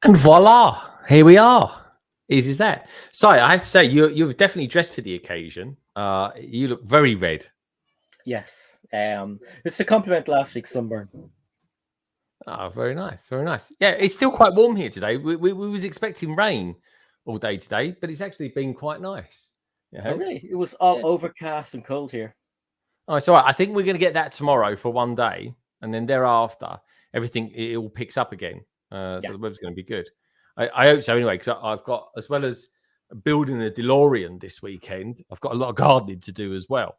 And voila, here we are. Easy as that. So I have to say, you've definitely dressed for the occasion. You look very red. Yes. It's to compliment last week's sunburn. Oh, very nice, very nice. Yeah, it's still quite warm here today. We was expecting rain all day today, but it's actually been quite nice. Oh, really? It was all overcast and cold here. Oh, it's all right. I think we're going to get that tomorrow for one day, and then thereafter, everything it all picks up again. So the weather's going to be good. I hope so anyway, because I've got, as well as building a Delorean this weekend, I've got a lot of gardening to do as well.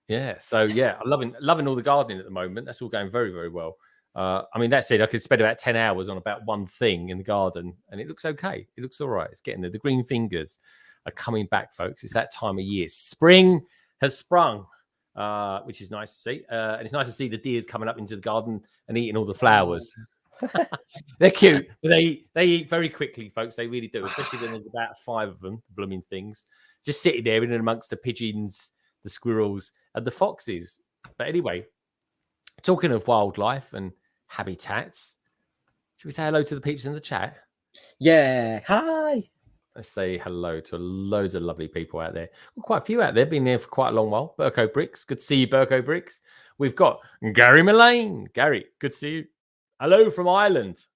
Yeah, so yeah, I'm loving all the gardening at the moment. That's all going very, very well. I mean, that said, I could spend about 10 hours on about one thing in the garden, and it looks okay. It looks all right. It's getting there. The green fingers are coming back, folks. It's that time of year. Spring has sprung, which is nice to see. And it's nice to see the deers coming up into the garden and eating all the flowers. They're cute, but they eat very quickly, folks. They really do, especially when there's about 5 of them, blooming things, just sitting there in amongst the pigeons, the squirrels, and the foxes. But anyway, talking of wildlife and habitats, should we say hello to the peeps in the chat? Yeah. Hi. Let's say hello to loads of lovely people out there. Well, quite a few out there, been there for quite a long while. Burko Bricks, good to see you, Burko Bricks. We've got Gary Mullane. Gary, good to see you. Hello from Ireland.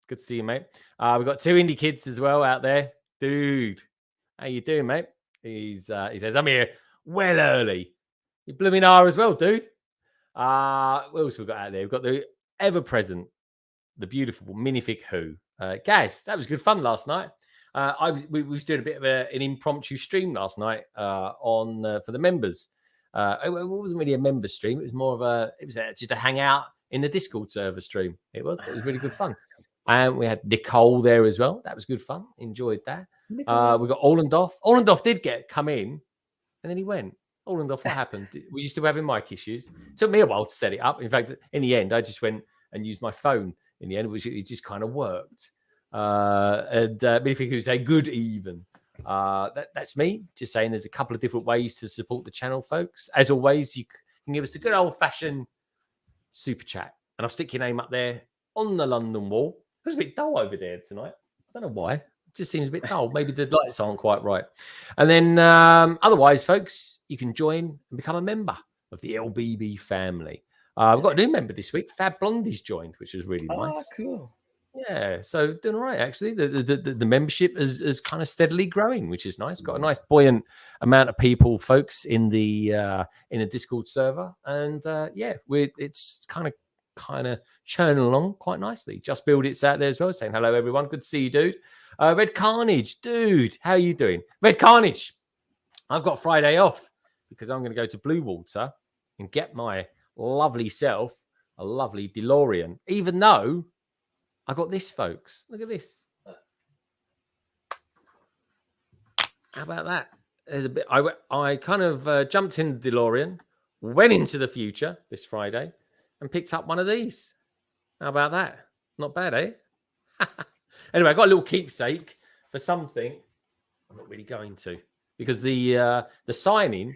Good to see you, mate. We've got 2 indie kids as well out there. Dude, how you doing, mate? He says, I'm here well early. You blooming are as well, dude. What else we got out there? We've got the ever-present, the beautiful Minifig Who. Guys, that was good fun last night. We was doing a bit of an impromptu stream last night for the members. It wasn't really a member stream. It was more of just a hangout in the Discord server stream. It was really good fun. And we had Nicole there as well. That was good fun. Enjoyed that. We got Olendoff. Olendoff did come in, and then he went. Olendoff, what happened? Were you still having mic issues? It took me a while to set it up. In fact, in the end, I just went and used my phone in the end, which it just kind of worked. And Minifig Who say good even. That's me. Just saying there's a couple of different ways to support the channel, folks. As always, you can give us the good old-fashioned super chat. And I'll stick your name up there on the London wall. It was a bit dull over there tonight. I don't know why. It just seems a bit dull. Maybe the lights aren't quite right. And then otherwise, folks, you can join and become a member of the LBB family. We've got a new member this week. Fab Blondie's joined, which is really nice. Oh, cool. Yeah, so doing all right, actually. The membership is kind of steadily growing, which is nice. Got a nice buoyant amount of people, folks, in the Discord server. And it's kind of churning along quite nicely. Just Build It's out there as well, saying hello, everyone. Good to see you, dude. Red Carnage, dude, how are you doing? Red Carnage, I've got Friday off because I'm going to go to Blue Water and get my lovely self a lovely Delorean, even though I got this, folks. Look at this. How about that? There's a bit. I kind of jumped in the DeLorean, went into the future this Friday, and picked up one of these. How about that? Not bad, eh? Anyway, I got a little keepsake for something. I'm not really going to, because the signing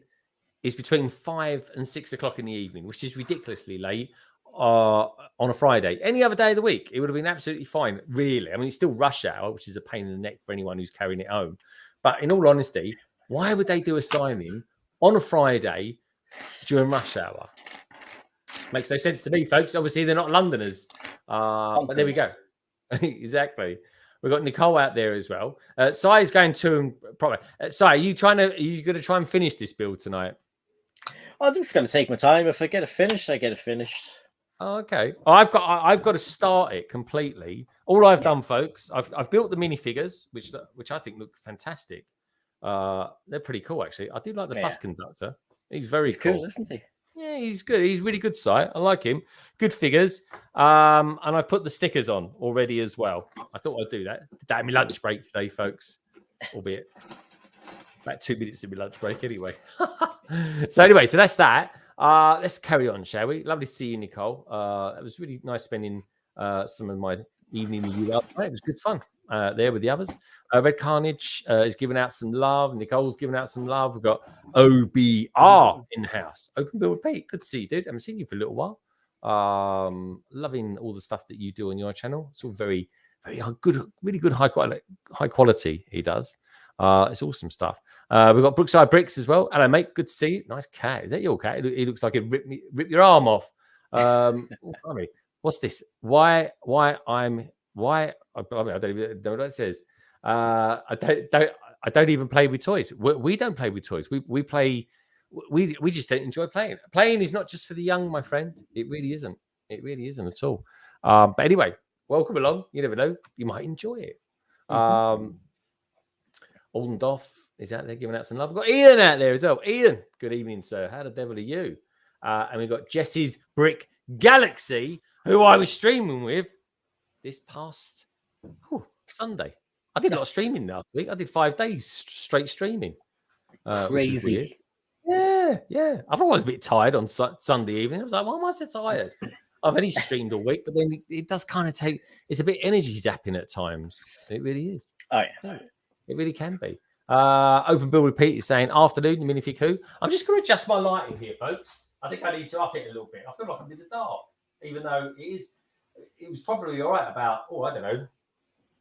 is between 5 and 6 o'clock in the evening, which is ridiculously late on a Friday. Any other day of the week, it would have been absolutely fine, really. I mean, it's still rush hour, which is a pain in the neck for anyone who's carrying it home. But in all honesty, why would they do a signing on a Friday during rush hour? Makes no sense to me, folks. Obviously, they're not Londoners. But there we go. Exactly. We've got Nicole out there as well. Sai is going to and probably. Sai, are you going to try and finish this build tonight? I'm just going to take my time. If I get it finished, I get it finished. Oh, okay. I've got to start it completely. All I've done, folks, I've built the minifigures, which I think look fantastic. They're pretty cool, actually. I do like the bus conductor. He's very cool, isn't he? Yeah, he's good. He's really good sight. I like him. Good figures. And I've put the stickers on already as well. I thought I'd do that. Did that in my lunch break today, folks. Albeit about 2 minutes in my lunch break anyway. So that's that. Let's carry on, shall we? Lovely to see you, Nicole. It was really nice spending some of my evening with you last night. It was good fun there with the others. Red Carnage is giving out some love. Nicole's giving out some love. We've got OBR in-house. Open Build Pete. Good to see you, dude. I haven't seen you for a little while. Loving all the stuff that you do on your channel. It's all very, very good, really good high quality. He does. It's awesome stuff. We've got Brookside Bricks as well. Hello, mate. Good to see you. Nice cat. Is that your cat? He looks like it rip your arm off. What's this? I don't even know what it says. I don't even play with toys. We don't play with toys. We play. We just don't enjoy playing. Playing is not just for the young, my friend. It really isn't. It really isn't at all. But anyway, welcome along. You never know. You might enjoy it. Oldendorf is out there giving out some love. We've got Ian out there as well. Ian, good evening, sir. How the devil are you? And we've got Jesse's Brick Galaxy, who I was streaming with this past Sunday. I did a lot of streaming last week. I did 5 days straight streaming. Crazy. Yeah. I've always been tired on Sunday evening. I was like, why am I so tired? I've only streamed all week, but then it does kind of take, it's a bit energy zapping at times. It really is. Oh, yeah. It really can be. Open Bill Repeat is saying, afternoon, minifig who? I'm just going to adjust my lighting here, folks. I think I need to up it a little bit. I feel like I'm in the dark, even though it was probably all right about, I don't know,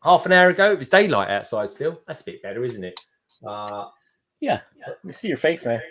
half an hour ago. It was daylight outside still. That's a bit better, isn't it? Yeah. You see your face now.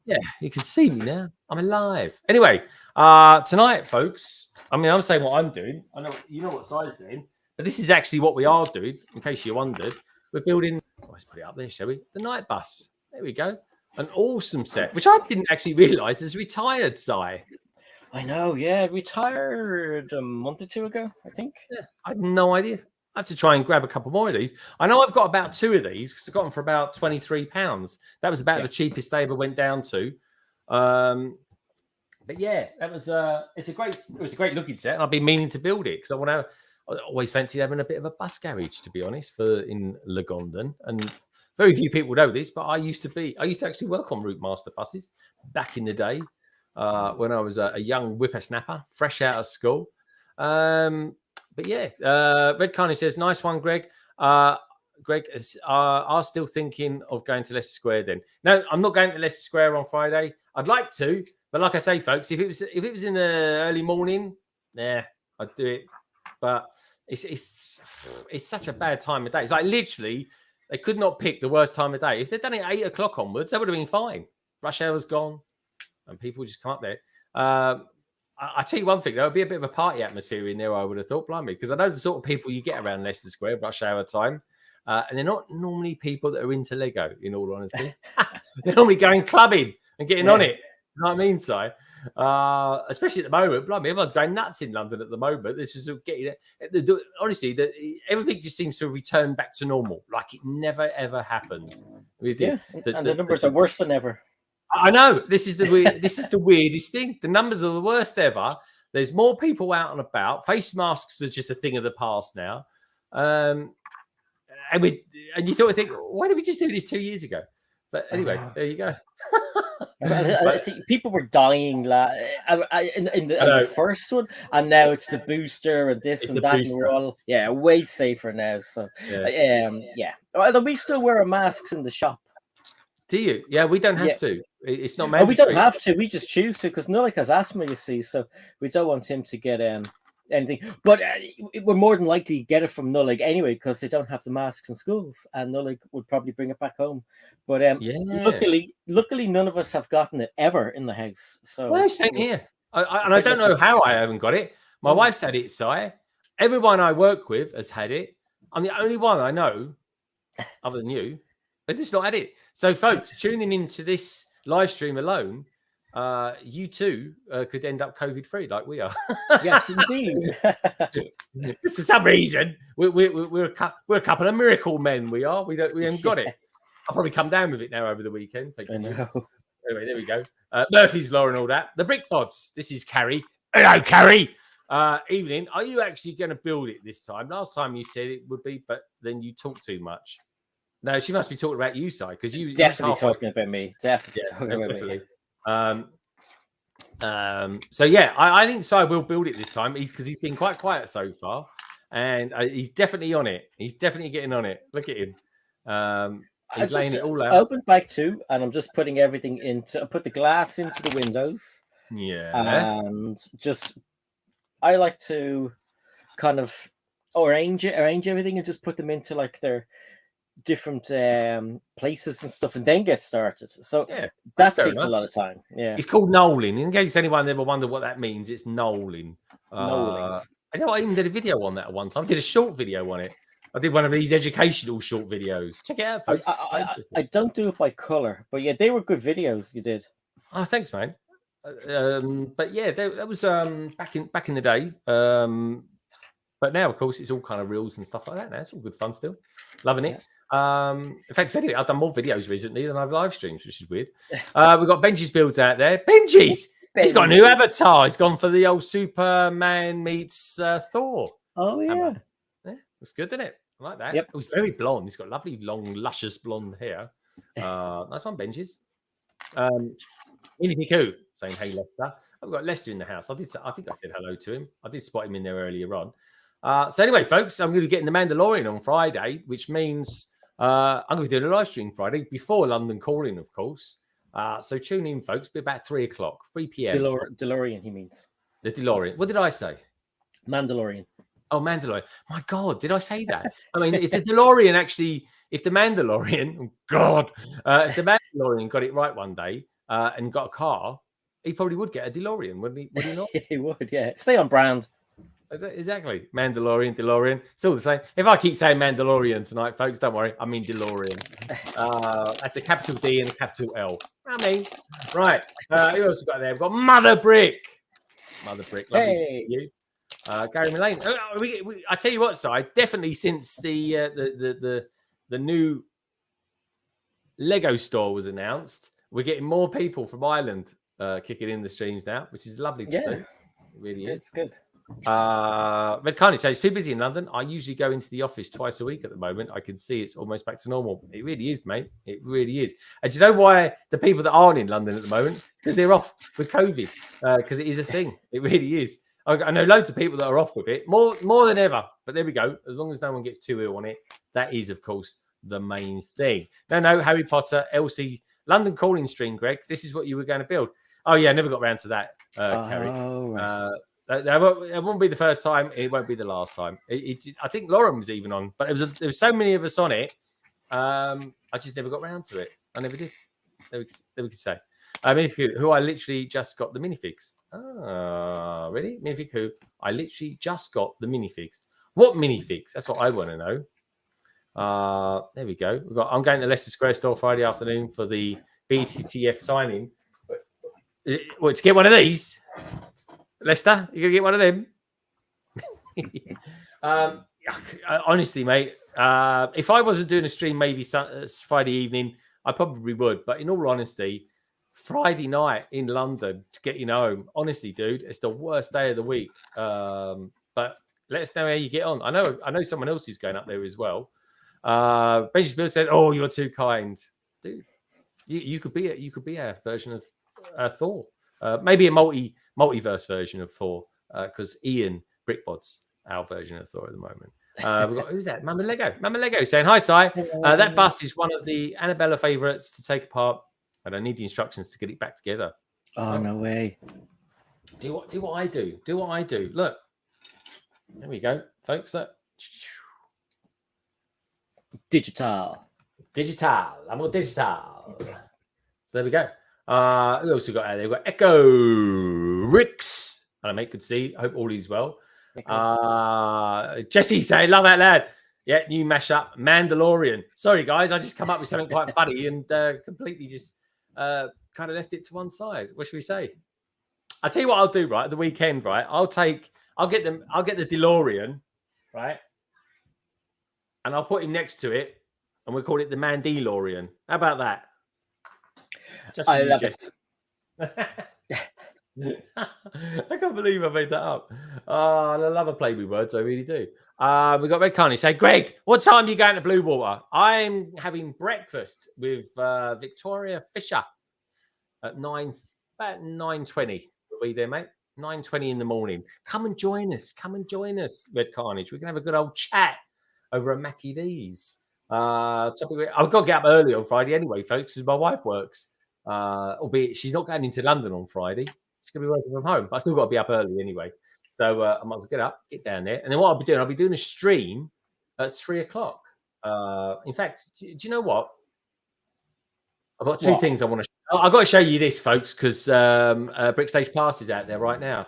Yeah, you can see me now. I'm alive. Anyway, tonight, folks, I mean, I'm saying what I'm doing. I know you know what Si's doing, but this is actually what we are doing, in case you wondered. We're building, let's put it up there, shall we? The night bus. There we go. An awesome set, which I didn't actually realise is retired, Si. I know, yeah. Retired a month or two ago, I think. Yeah, I had no idea. I have to try and grab a couple more of these. I know I've got about 2 of these because I got them for about £23. That was about the cheapest they ever went down to. But yeah, that was it was a great looking set, and I've been meaning to build it because I always fancied having a bit of a bus garage, to be honest, in Lagondon. And very few people know this, but I used to actually work on Route Master buses back in the day when I was a young whippersnapper, fresh out of school. But yeah, Red Carney says, nice one, Greg. Greg, are still thinking of going to Leicester Square then? No, I'm not going to Leicester Square on Friday. I'd like to, but like I say, folks, if it was in the early morning, I'd do it. But it's such a bad time of day. It's like literally they could not pick the worst time of day. If they'd done it at 8 o'clock onwards, that would have been fine. Rush hour's gone, and people just come up there. I tell you one thing, there would be a bit of a party atmosphere in there, I would have thought, blimey, because I know the sort of people you get around Leicester Square, rush hour time, and they're not normally people that are into Lego, in all honesty. They're normally going clubbing and getting on it. You know what I mean, Si? Especially at the moment, blimey, everyone's going nuts in London at the moment. This is getting honestly, everything just seems to return back to normal, like it never ever happened. The numbers are worse than ever. I know this is the weirdest thing. The numbers are the worst ever. There's more people out and about. Face masks are just a thing of the past now. And you sort of think, why did we just do this 2 years ago? But anyway, there you go. I think people were dying in the first one, and now it's the booster and this and that, and we're all way safer now. So although we still wear our masks in the shop. Do you? Yeah, we don't have to. It's not mandatory. We don't have to. We just choose to because Nulik has asthma, you see, so we don't want him to get anything. But we're more than likely get it from Nulik anyway because they don't have the masks in schools, and Nulik would probably bring it back home. But luckily, none of us have gotten it ever in the house. So same here. I don't know how I haven't got it. My wife's had it, Si. Everyone I work with has had it. I'm the only one I know, other than you, that just not had it. So, folks, tuning into this live stream alone, you too could end up COVID-free like we are. Yes, indeed. For some reason, we're a couple of miracle men. We are. We haven't got it. I'll probably come down with it now over the weekend. Thanks. I know. Anyway, there we go. Murphy's Law and all that. The Brick Pods. This is Carrie. Hello, Carrie. Evening. Are you actually going to build it this time? Last time you said it would be, but then you talked too much. No, she must be talking about you, Si, because you definitely talking about me. Definitely talking about me. So yeah, I think Si will build it this time because he's been quite quiet so far, and he's definitely on it. He's definitely getting on it. Look at him. He's laying it all out. I opened back 2, and I'm just putting everything into. I put the glass into the windows. Yeah, and just I like to kind of arrange everything and just put them into like their different places and stuff, and then get started. So Yeah, that fair takes enough. a lot of time. Yeah, It's called knolling. In case anyone ever wondered what that means, it's knolling. knowing. I know I even did a video on that at one time. I did a short video on it. I did one of these educational short videos. Check it out, folks. It's quite interesting. I don't do it by color, but yeah, they were good videos you did. Oh, thanks, man. But yeah, that was back in the day. But now, of course, it's all kind of reels and stuff like that. Now it's all good fun still. Loving it. In fact, if anything, I've done more videos recently than I've live streams, which is weird. We've got Benji's builds out there. Benji's! He's got a new avatar. He's gone for the old Superman meets Thor. Oh yeah. Yeah, that's good, isn't it? I like that. Yep. It was very blonde. He's got lovely, long, luscious blonde hair. Nice one, Benji's. Minifiku saying, "Hey, Lester." I've got Lester in the house. I think I said hello to him. I did spot him in there earlier on. So anyway, folks, I'm going to be getting the Mandalorian on Friday, which means I'm going to be doing a live stream Friday before London Calling, of course. So tune in, folks. Be about 3 o'clock, 3 p.m. Delorean, he means. The Delorean. What did I say? Mandalorian. Oh, Mandalorian. My God, did I say that? I mean, if the Delorean actually, if the Mandalorian, oh God, if the Mandalorian got it right one day and got a car, he probably would get a Delorean, wouldn't he? Would he not? He would, yeah. Stay on brand. Exactly. Mandalorian, DeLorean. It's all the same. If I keep saying Mandalorian tonight, folks, don't worry. I mean DeLorean. That's a capital D and a capital L. I mean, right. Who else we got there? We've got Mother Brick. Mother Brick. Lovely to see you. Gary Mullane. I tell you what, Si, definitely since the new Lego store was announced, we're getting more people from Ireland kicking in the streams now, which is lovely to see. It really is. It's good. Red Carney says, too busy in London. I usually go into the office twice a week at the moment. I can see it's almost back to normal. It really is, mate. It really is. And do you know why the people that aren't in London at the moment? Because they're off with COVID. Because it is a thing. It really is. I know loads of people that are off with it, more than ever. But there we go. As long as no one gets too ill on it, that is, of course, the main thing. No, Harry Potter, Elsie, London Calling stream, Greg. This is what you were going to build. Oh, yeah, I never got around to that, Carrie. Right. It won't be the first time. It won't be the last time. I think Lauren was even on, but there was so many of us on it. I just never got around to it. I never did. There we could say. Minifiku, who I literally just got the minifigs. Ah, really? Minifiku, who I literally just got the minifigs. What minifigs? That's what I want to know. There we go. I'm going to Leicester Square store Friday afternoon for the BTTF signing. What, to get one of these? Lester, you gonna get one of them? Honestly, mate, if I wasn't doing a stream maybe Friday evening, I probably would. But in all honesty, Friday night in London to get you home, honestly, dude, it's the worst day of the week. But let us know how you get on. I know someone else is going up there as well. Benji Bill said, "Oh, you're too kind, dude. You could be a version of Thor, maybe a multiverse version of Thor, because Ian Brickbod's our version of Thor at the moment. We've got, who's that? Mama Lego saying, "Hi, Si. That bus is one of the Annabella favourites to take apart, and I need the instructions to get it back together." Oh, no way. Do what I do. Do what I do. Look. There we go, folks. Look. Digital. I'm all digital. So there we go. Who else we got out there? We've got Echo Ricks. Hello, mate. Good to see you. I hope all is well. Jesse saying, "Love that lad." Yeah, new mashup, Mandalorian. Sorry, guys, I just come up with something quite funny and completely just kind of left it to one side. What should we say? I'll tell you what I'll do. Right, the weekend. Right, I'll get the DeLorean. Right, and I'll put him next to it, and we'll call it the Mandalorian. How about that? I love it. I can't believe I made that up. I love a play with words. I really do. We got Red Carney say, "Greg, what time are you going to Blue Water?" I'm having breakfast with Victoria Fisher at about 9:20. We'll be there, mate. 9:20 in the morning. Come and join us. Red Carnage. We can have a good old chat over at Mackie D's. I've got to get up early on Friday anyway, folks, because my wife works. Albeit she's not going into London on Friday. She's going to be working from home. But I still got to be up early anyway. So I might as well get up, get down there, and then what I'll be doing a stream at 3 o'clock. In fact, do you know what? I've got two things I want to. I've got to show you this, folks, because Brick Stage Pass is out there right now.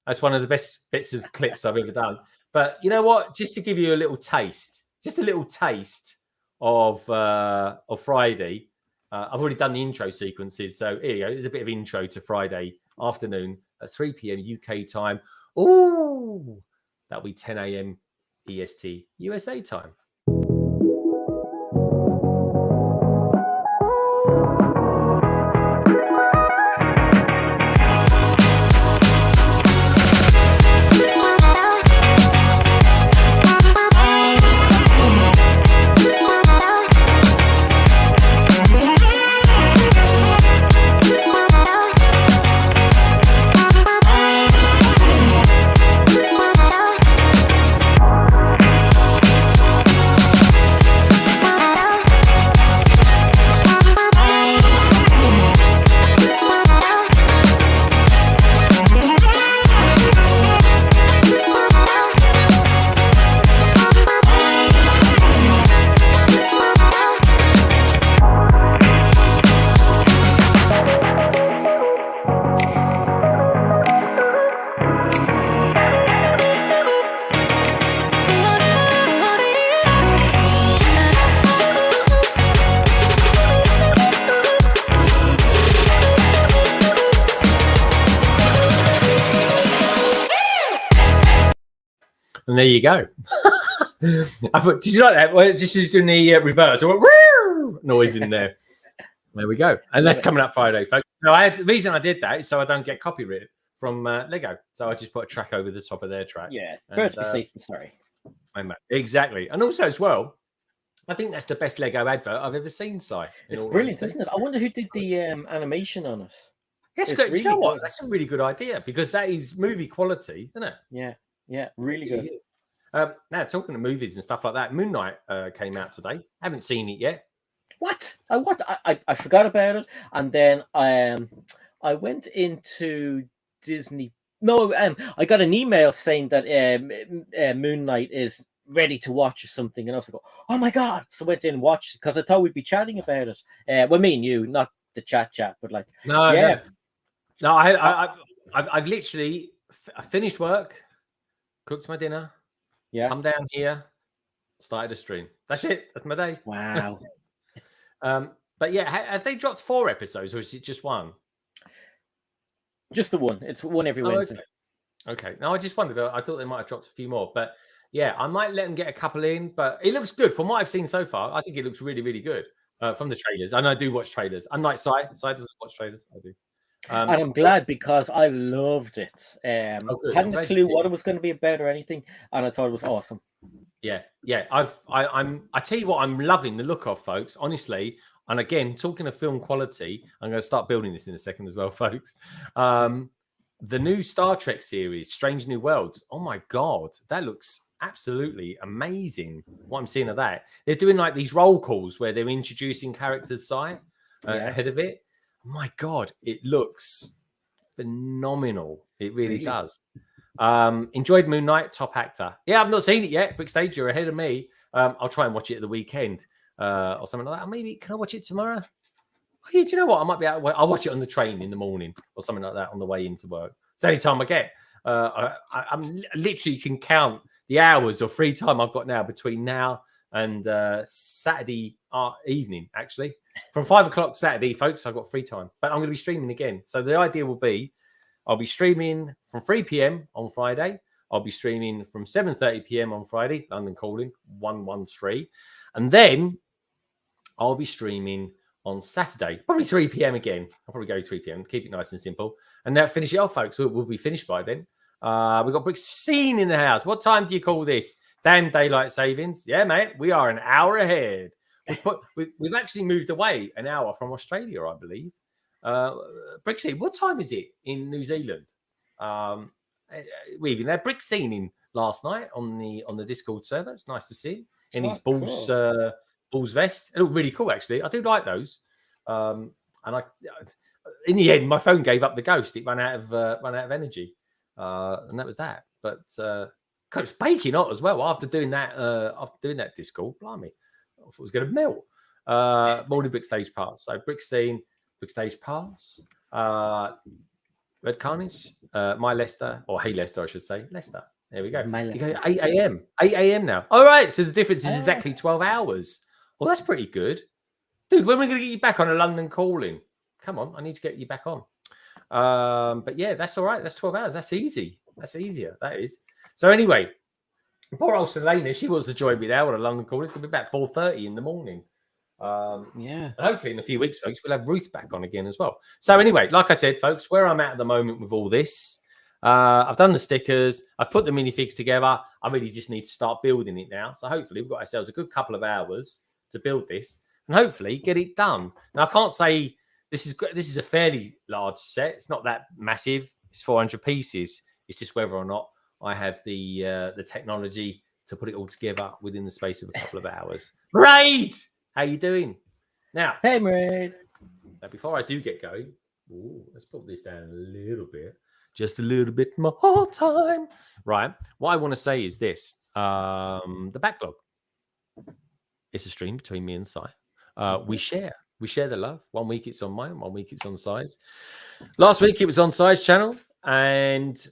That's one of the best bits of clips I've ever done. But you know what? Just to give you a little taste, of Friday. I've already done the intro sequences, so here you go. There's a bit of intro to Friday afternoon at 3 p.m. UK time. Ooh, that'll be 10 a.m. EST USA time. And there you go. I thought, did you like that? Well, just doing the reverse. I went, woo! Noise in there. There we go. And that's coming up Friday, folks. No, the reason I did that is so I don't get copyright from Lego. So I just put a track over the top of their track. Yeah, better be safe than sorry. Exactly. And also as well, I think that's the best Lego advert I've ever seen, Si. It's brilliant, isn't it? I wonder who did the animation on it. It's good. Really, you know what? That's a really good idea because that is movie quality, isn't it? Yeah, really good. Now, talking of movies and stuff like that, Moon Knight came out today. Haven't seen it yet. What? I forgot about it, and then I went into Disney. No, I got an email saying that Moon Knight is ready to watch or something, and I was like, "Oh my god!" So I went in and watched it because I thought we'd be chatting about it. Well, me and you, not the chat, but like, no. I've literally finished work, cooked my dinner, come down here, started a stream. That's it. That's my day. Wow. But yeah, have they dropped 4 episodes or is it just one? Just the one. It's one every Wednesday. Okay. No, I just wondered. I thought they might have dropped a few more, but yeah, I might let them get a couple in. But it looks good from what I've seen so far. I think it looks really, really good from the trailers. And I do watch trailers. Unlike Si doesn't watch trailers. I do. And I'm glad because I loved it. Hadn't a clue what it was going to be about or anything, and I thought it was awesome. Yeah. I tell you what, I'm loving the look of, folks. Honestly, and again, talking of film quality, I'm going to start building this in a second as well, folks. The new Star Trek series, Strange New Worlds. Oh my god, that looks absolutely amazing. What I'm seeing of that, they're doing like these roll calls where they're introducing characters ahead of it. My god, it looks phenomenal. It really does. Enjoyed Moon Knight, top actor. Yeah, I've not seen it yet. Brick Stage, you're ahead of me. I'll try and watch it at the weekend or something like that. Maybe can I watch it tomorrow? Oh, yeah, do you know what? I might be out. I'll watch it on the train in the morning or something like that on the way into work. It's the only time I get. I'm literally can count the hours of free time I've got now between now and Saturday evening. Actually, from 5 o'clock Saturday, folks, I've got free time. But I'm going to be streaming again. So the idea will be, I'll be streaming from 3 p.m. on Friday. I'll be streaming from 7:30 p.m. on Friday, London calling 113, and then I'll be streaming on Saturday, probably 3 p.m. again. I'll probably go 3 p.m. Keep it nice and simple, and then finish it off, folks. We'll be finished by then. We've got Brick Scene in the house. What time do you call this? Damn daylight savings. Yeah, mate. We are an hour ahead. We've actually moved away an hour from Australia, I believe. Brick Scene, what time is it in New Zealand? We even had Brick Scene in last night on the Discord server. It's nice to see in his Bulls vest. It looked really cool, actually. I do like those. And in the end, my phone gave up the ghost. It ran out of energy, and that was that. But it was baking hot as well after doing that Discord. Blimey, I thought it was going to melt. Morning Brick Stage Pass. So Brickstein, Brick Stage Pass, Red Carnage, my Leicester, or Hey Leicester, I should say. Leicester. There we go. You go 8 a.m. 8 a.m. now. All right. So the difference is exactly 12 hours. Well, that's pretty good. Dude, when are we going to get you back on a London calling? Come on. I need to get you back on. But yeah, that's all right. That's 12 hours. That's easy. That's easier. That is. So anyway, poor old Selena, she wants to join me now on a London call. It's going to be about 4:30 in the morning. And hopefully in a few weeks, folks, we'll have Ruth back on again as well. So anyway, like I said, folks, where I'm at the moment with all this, I've done the stickers. I've put the minifigs together. I really just need to start building it now. So hopefully we've got ourselves a good couple of hours to build this and hopefully get it done. Now, I can't say this is a fairly large set. It's not that massive. It's 400 pieces. It's just whether or not I have the technology to put it all together within the space of a couple of hours. Raid! How you doing? Now, hey, Raid. Now, before I do get going, let's put this down a little bit. Just a little bit more time. Right. What I want to say is this. The backlog. It's a stream between me and Si. We share the love. 1 week it's on mine, 1 week it's on Si's. Last week it was on Si's channel, and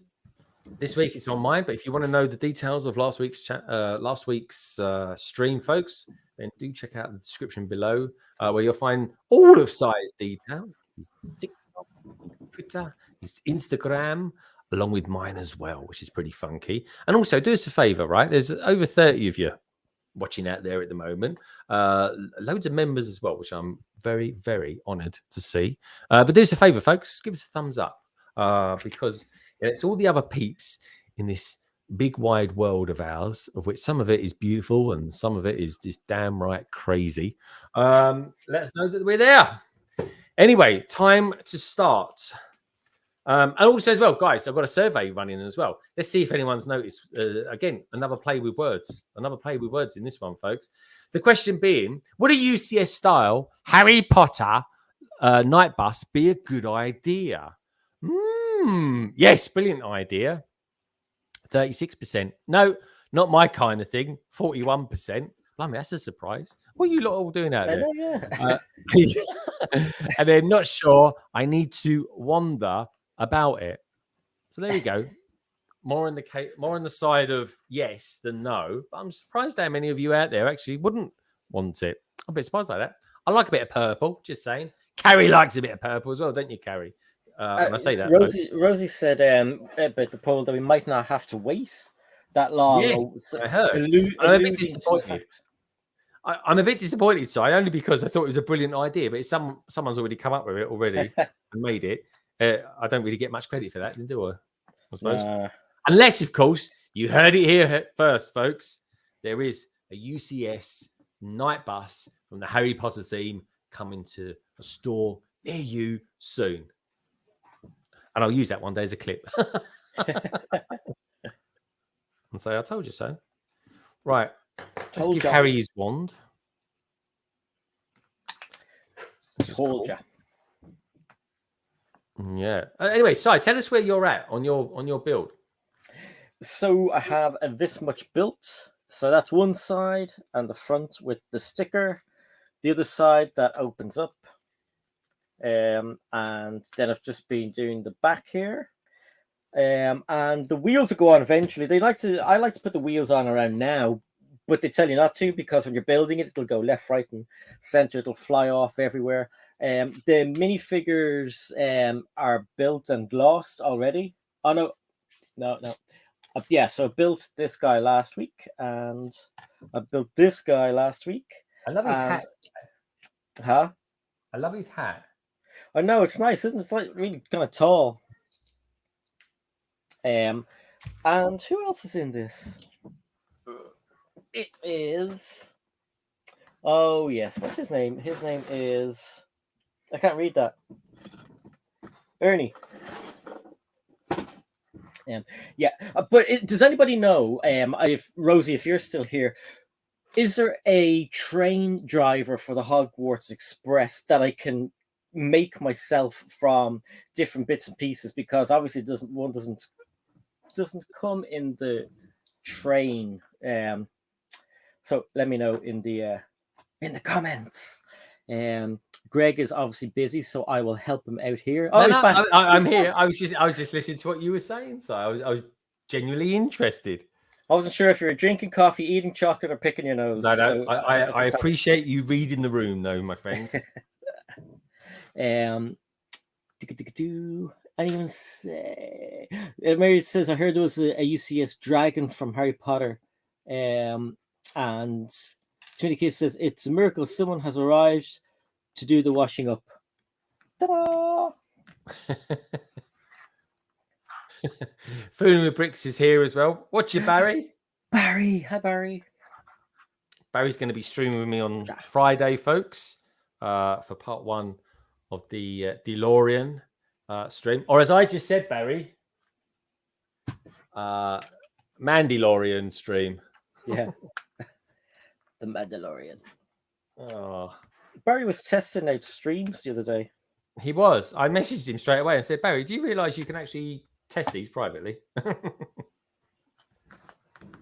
this week it's on mine. But if you want to know the details of last week's stream, folks, then do check out the description below, where you'll find all of Si's details. His TikTok, Twitter, his Instagram, along with mine as well, which is pretty funky. And also, do us a favor, right? There's over 30 of you watching out there at the moment. Loads of members as well, which I'm very, very honored to see. But do us a favor, folks, give us a thumbs up, because it's all the other peeps in this big wide world of ours, of which some of it is beautiful and some of it is just damn right crazy. Let us know that we're there. Anyway, time to start. And also as well, guys, I've got a survey running as well. Let's see if anyone's noticed. Again, another play with words in this one, folks. The question being, would a UCS style Harry Potter night bus be a good idea? Yes, brilliant idea. 36%. No, not my kind of thing. 41%. Blimey, that's a surprise. What are you lot all doing out there? And then not sure. I need to wonder about it. So there you go. More on the side of yes than no. But I'm surprised how many of you out there actually wouldn't want it. I'm a bit surprised by that. I like a bit of purple. Just saying. Carrie likes a bit of purple as well, don't you, Carrie? And I say that. Rosie said about the poll that we might not have to wait that long. Yes, I heard. I'm a bit disappointed. I'm a bit disappointed, Si, only because I thought it was a brilliant idea, but someone's already come up with it already and made it. I don't really get much credit for that, do I? I suppose. Unless, of course, you heard it here first, folks. There is a UCS night bus from the Harry Potter theme coming to a store near you soon. And I'll use that one day as a clip. And say, I told you so. Right. Let's give Harry his wand. Told you. Yeah. Anyway, Si, tell us where you're at on your build. So I have this much built. So that's one side and the front with the sticker. The other side that opens up. And then I've just been doing the back here. And the wheels will go on eventually. I like to put the wheels on around now, but they tell you not to, because when you're building it, it'll go left, right, and center. It'll fly off everywhere. The minifigures are built and glossed already. Oh, no. Yeah, so I built this guy last week, and I built this guy last week. I love his hat. Huh? I love his hat. I know, it's nice, isn't it? It's like really kind of tall. And who else is in this? It is... Oh, yes. What's his name? His name is... I can't read that. Ernie. Yeah. But does anybody know, if Rosie, if you're still here, is there a train driver for the Hogwarts Express that I can make myself from different bits and pieces, because obviously doesn't come in the train. So let me know in the comments. Greg is obviously busy, so I will help him out here. Oh, he's back. I'm here. I was just listening to what you were saying, so I was genuinely interested. I wasn't sure if you were drinking coffee, eating chocolate, or picking your nose. No, so I appreciate you reading the room, though, my friend. Anyone say? Mary says, I heard there was a UCS dragon from Harry Potter. And Trinity Kiss says, it's a miracle someone has arrived to do the washing up. Ta-da! Fooling with Bricks is here as well. What's your Barry? Barry. Hi, Barry. Barry's going to be streaming with me on Friday, folks, for part 1 of the Delorean stream. Or as I just said, Barry, Mandalorian stream. Yeah. The Mandalorian. Oh. Barry was testing out streams the other day. He was. I messaged him straight away and said, Barry, do you realise you can actually test these privately? It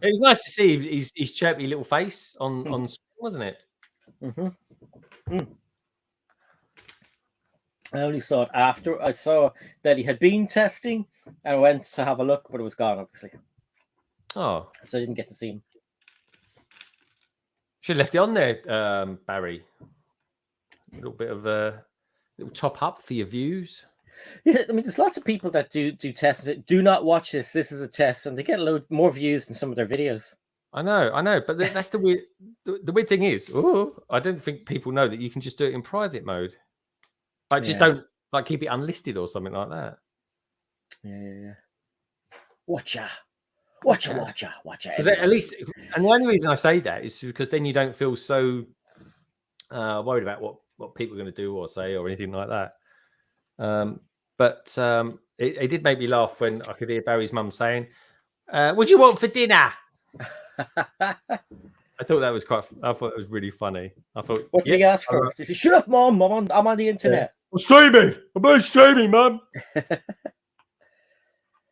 was nice to see his chirpy little face on screen, wasn't it? Mm-hmm. I only saw it after. I saw that he had been testing, and I went to have a look, but it was gone, obviously. Oh. So I didn't get to see him. Should have left it on there, Barry. A little bit of a little top up for your views. Yeah, I mean, there's lots of people that do tests. Do not watch this. This is a test, and they get a load more views than some of their videos. I know, but that's the weird. The weird thing is, I don't think people know that you can just do it in private mode. Like, just don't keep it unlisted or something like that. Yeah. Watcha. At least, and the only reason I say that is because then you don't feel so worried about what people are going to do or say or anything like that. But it did make me laugh when I could hear Barry's mum saying, "What do you want for dinner?" I thought that was I thought it was really funny. I thought, what did he ask for? He said, "Shut up, Mum! I'm on the internet. I'm streaming. I'm streaming, Mum."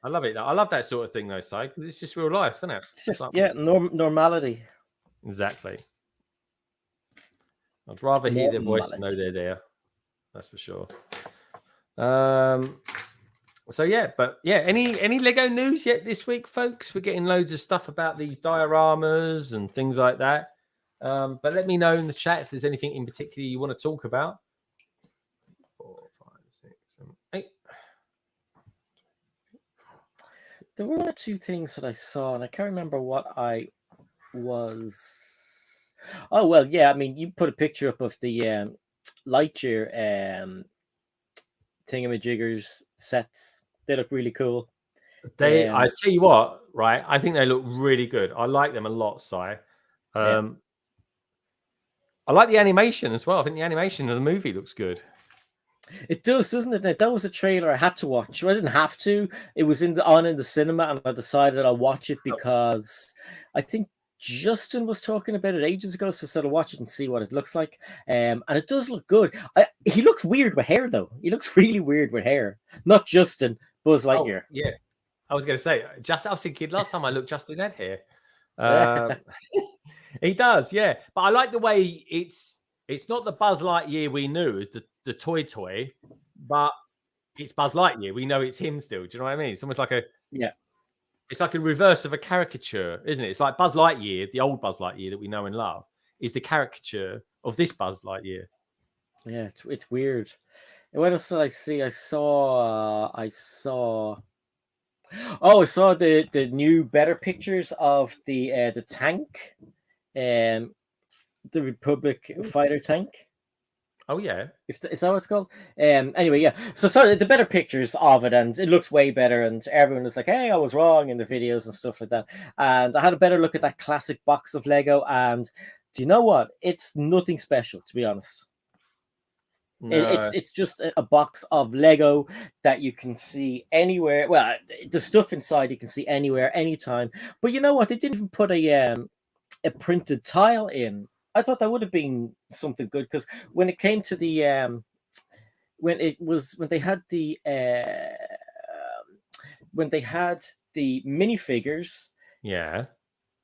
I love it. I love that sort of thing, though, Si, because it's just real life, isn't it? It's just normality. Exactly. I'd rather hear their voice than know they're there. That's for sure. So yeah, but yeah, any Lego news yet this week, folks? We're getting loads of stuff about these dioramas and things like that. But let me know in the chat if there's anything in particular you want to talk about. 4, 5, 6, 7, 8. There were 1 or 2 things that I saw, and I can't remember what I was. Oh well, yeah. I mean, you put a picture up of the Lightyear thingamajiggers sets. They look really cool. I tell you what, right? I think they look really good. I like them a lot, Si. I like the animation as well. I think the animation of the movie looks good. It does, doesn't it? That was a trailer I had to watch. I didn't have to. It was on in the cinema, and I decided I'll watch it because I think Justin was talking about it ages ago, so I said I'll watch it and see what it looks like. And it does look good. He looks weird with hair, though. He looks really weird with hair. Not Justin, Buzz Lightyear. Yeah, I was going to say, I was thinking last time I looked, Justin had hair. He does, yeah. But I like the way it's not the Buzz Lightyear we knew as the toy, but it's Buzz Lightyear. We know it's him still. Do you know what I mean? It's almost like it's like a reverse of a caricature, isn't it? It's like Buzz Lightyear, the old Buzz Lightyear that we know and love, is the caricature of this Buzz Lightyear. Yeah, it's weird. And what else did I see? I saw the new better pictures of the tank, the Republic fighter tank. Oh yeah, is that what it's called? Anyway, yeah. So the better pictures of it, and it looks way better. And everyone was like, "Hey, I was wrong" in the videos and stuff like that. And I had a better look at that classic box of Lego, and do you know what? It's nothing special, to be honest. No. It's just a box of Lego that you can see anywhere. Well, the stuff inside you can see anywhere, anytime. But you know what? They didn't even put a printed tile in. I thought that would have been something good, because when it came to the when they had the minifigures, Yeah.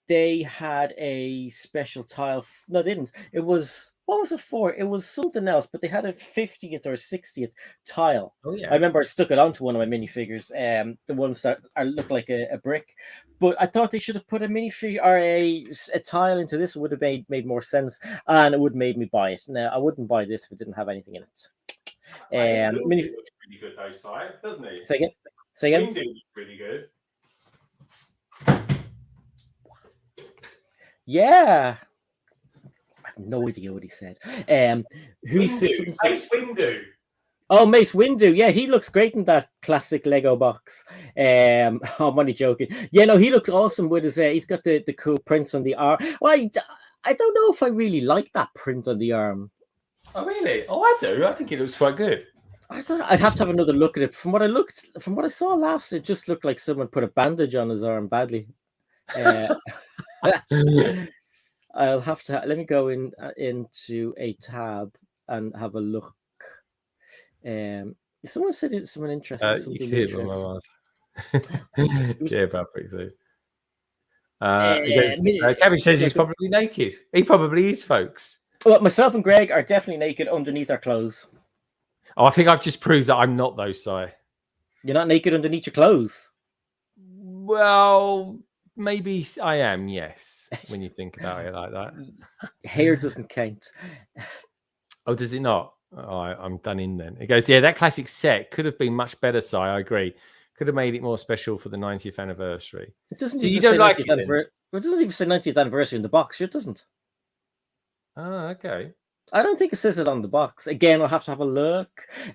they had a special tile. No, they didn't. It was, what was it for? It was something else, but they had a 50th or 60th tile. Oh I yeah. remember I stuck it onto one of my minifigures, the ones that look like a brick. But I thought they should have put a minifigure or a tile into this. It would have made more sense, and it would have made me buy it. Now I wouldn't buy this if it didn't have anything in it. Windu looks pretty good though, Si, doesn't he? Say again. Say again. Windu looks pretty good. Yeah. I have no idea what he said. Who said Windu, Mace Windu. Oh, Mace Windu. Yeah, he looks great in that classic Lego box. I'm only joking. Yeah, no, he looks awesome with his. He's got the cool prints on the arm. Well, I don't know if I really like that print on the arm. Oh really? Oh, I do. I think it looks quite good. I'd have to have another look at it. From what I saw last, it just looked like someone put a bandage on his arm badly. I'll have to let me go into a tab and have a look. Someone said it's someone interesting. Something interesting. Yeah, Patrick. So. Cabbage says he's probably naked. He probably is, folks. Well, myself and Greg are definitely naked underneath our clothes. Oh, I think I've just proved that I'm not, though, Si. You're not naked underneath your clothes? Well, maybe I am, yes, when you think about it like that. Hair doesn't count. Oh, does it not? Oh, I'm done in then. It goes, yeah, that classic set could have been much better, Si. I agree. Could have made it more special for the 90th anniversary. It doesn't even say 90th anniversary. It doesn't even say 90th anniversary in the box. It doesn't. Oh, okay. I don't think it says it on the box. Again, I'll have to have a look.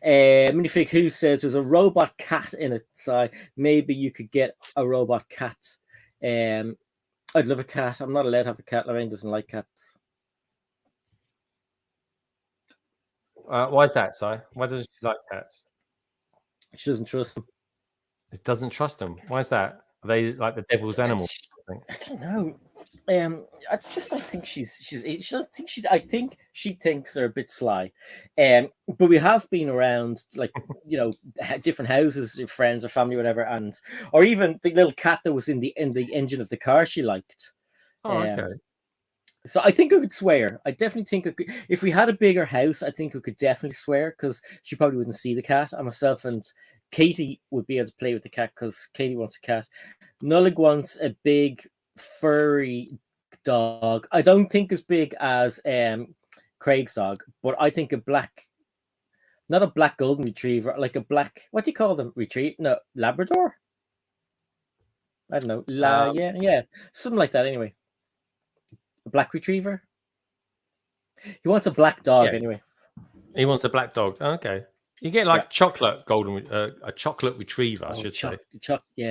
Minifig Who says there's a robot cat in it, so maybe you could get a robot cat. I'd love a cat. I'm not allowed to have a cat. Lorraine doesn't like cats. Why is that, Si? Why doesn't she like cats? She doesn't trust them. It doesn't trust them. Why is that? Are they like the devil's animal? I don't know. I just don't think I think she thinks they're a bit sly. But we have been around, like, different houses, friends or family, whatever, or even the little cat that was in the engine of the car she liked. Oh, okay. So I think I could swear. I definitely think I could, if we had a bigger house, I think I could definitely swear, because she probably wouldn't see the cat. And myself and Katie would be able to play with the cat because Katie wants a cat. Nullig wants a big furry dog. I don't think as big as Craig's dog, but I think not a black golden retriever, like a black, what do you call them? Labrador? I don't know. Yeah, something like that anyway. A black retriever? He wants a black dog anyway. He wants a black dog. Oh, okay. You get like chocolate a chocolate retriever, I should say.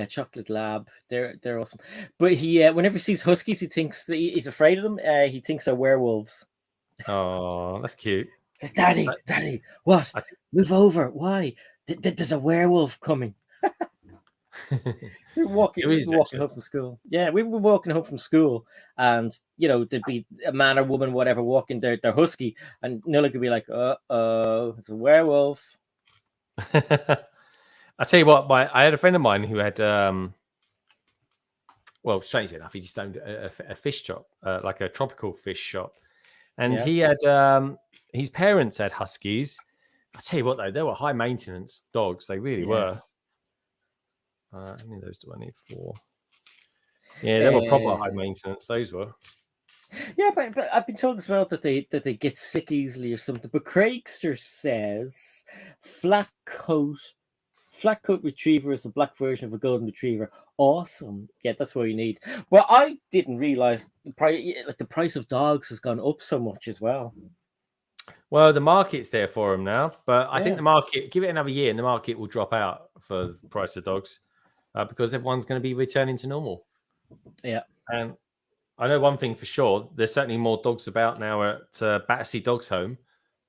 Chocolate lab. They're awesome. But he, whenever he sees huskies, he thinks that he's afraid of them. He thinks they're werewolves. Oh, that's cute. Daddy, what? Move over. Why? There's a werewolf coming. We were walking home from school. Yeah, we were walking home from school, and there'd be a man or woman, whatever, walking their husky, and Nilla could be like, "Uh-oh, it's a werewolf." I tell you what, I had a friend of mine who had, well, strangely enough, he just owned a fish shop, like a tropical fish shop, and he had his parents had huskies. I tell you what, though, they were high maintenance dogs. They really were. How many of those do I need? 4. Yeah, they were proper high maintenance. Those were. Yeah, but I've been told as well that they get sick easily or something. But Craigster says flat coat retriever is a black version of a golden retriever. Awesome. Yeah, that's what you need. Well, I didn't realize the price of dogs has gone up so much as well. Well, the market's there for them now, but I think the market, give it another year, and the market will drop out for the price of dogs because everyone's going to be returning to normal. Yeah. And I know one thing for sure, there's certainly more dogs about now at Battersea Dogs Home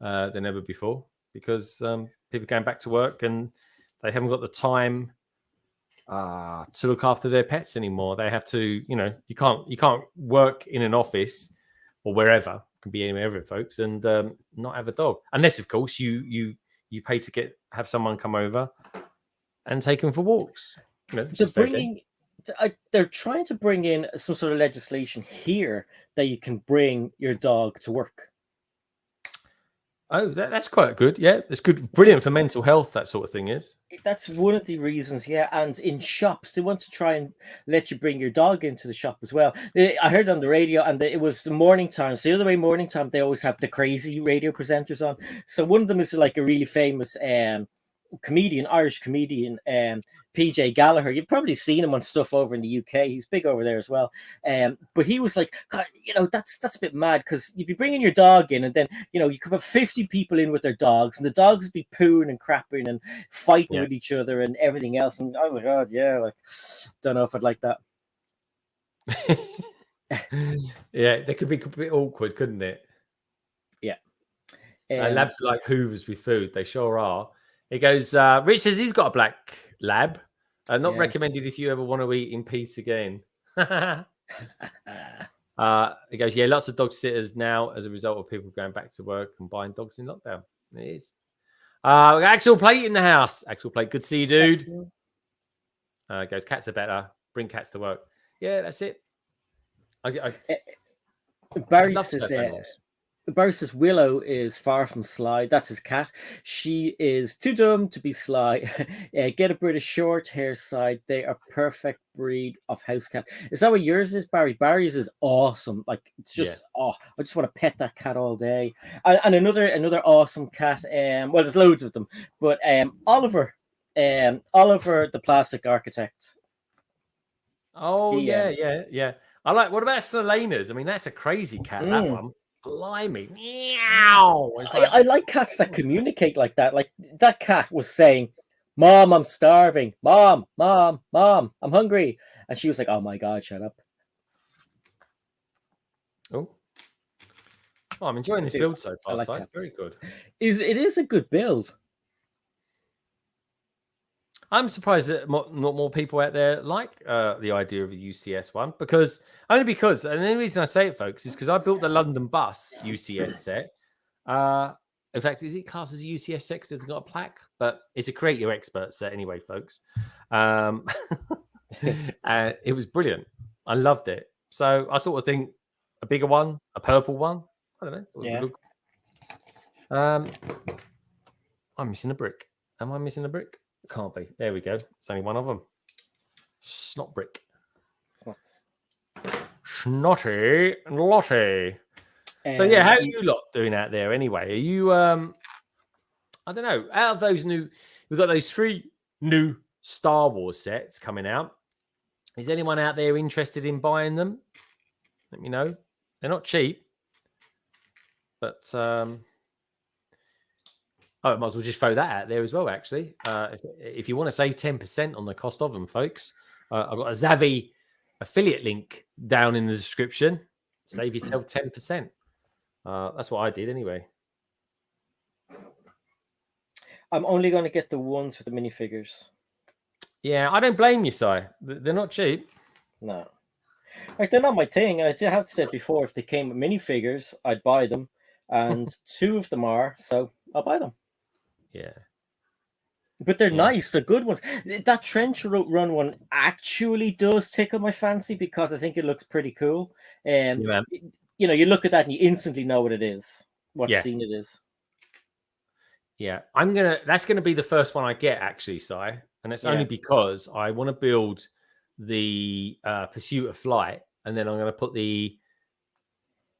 than ever before, because people are going back to work and they haven't got the time to look after their pets anymore. They have to, you can't work in an office or wherever, can be anywhere, folks, and not have a dog, unless of course you you pay to have someone come over and take them for walks. You know, they're trying to bring in some sort of legislation here that you can bring your dog to work. Oh, that's quite good. Yeah, it's good, brilliant for mental health. That sort of thing is. That's one of the reasons, yeah. And in shops, they want to try and let you bring your dog into the shop as well. I heard on the radio, and it was the morning time. So the other way, morning time, they always have the crazy radio presenters on. So one of them is like a really famous comedian, Irish comedian, PJ Gallagher. You've probably seen him on stuff over in the UK. He's big over there as well. But he was like, God, you know, that's a bit mad, because you'd be bringing your dog in, and then, you know, you could have 50 people in with their dogs, and the dogs would be pooing and crapping and fighting with each other and everything else. And I was like, God, yeah, like, don't know if I'd like that. Yeah, that could be a bit awkward, couldn't it? Yeah. Labs are like hoovers with food. They sure are. He goes, Rich says he's got a black lab. Not recommended if you ever want to eat in peace again. He goes, yeah, lots of dog sitters now as a result of people going back to work and buying dogs in lockdown. It is. Axel Plate in the house. Axel Plate, good to see you, dude. Goes, cats are better. Bring cats to work. Yeah, that's it. Barry says Willow is far from sly. That's his cat. She is too dumb to be sly. Get a British short hair side. They are perfect breed of house cat. Is that what yours is, Barry? Barry's is awesome. Like, it's just I just want to pet that cat all day. And another awesome cat. Well, there's loads of them, but Oliver the plastic architect. Oh yeah. I like. What about Selena's? I mean, that's a crazy cat. That one. Blimey. Meow. I like cats that communicate like that. Like, that cat was saying, Mom, I'm starving. Mom, I'm hungry. And she was like, oh my God, shut up. Oh, I'm enjoying this build so far. Like, very good. It is a good build. I'm surprised that not more people out there like the idea of a UCS one, because and the only reason I say it, folks, is because I built the London bus UCS set. In fact, is it classed as a UCS set because it's got a plaque? But it's a Create Your Expert set anyway, folks. It was brilliant. I loved it. So I sort of think a bigger one, a purple one. I don't know. Yeah. I'm missing a brick. Am I missing a brick? Can't be. There we go. It's only one of them. Snot brick. Snotty and Lottie. So yeah, how are you lot doing out there anyway? Are you I don't know, out of those we've got those 3 new Star Wars sets coming out. Is anyone out there interested in buying them? Let me know. They're not cheap, but I might as well just throw that out there as well, actually. If you want to save 10% on the cost of them, folks, I've got a Zavvi affiliate link down in the description. Save yourself 10%. That's what I did anyway. I'm only going to get the ones with the minifigures. Yeah, I don't blame you, Si. They're not cheap. No. Like, they're not my thing. I have said before, if they came with minifigures, I'd buy them. And 2 of them are, so I'll buy them. Yeah. But they're nice. They're good ones. That trench run one actually does tickle my fancy because I think it looks pretty cool. You know, you look at that and you instantly know what it is, what scene it is. Yeah, that's gonna be the first one I get, actually, Si, and it's only because I want to build the Pursuit of Flight, and then I'm going to put the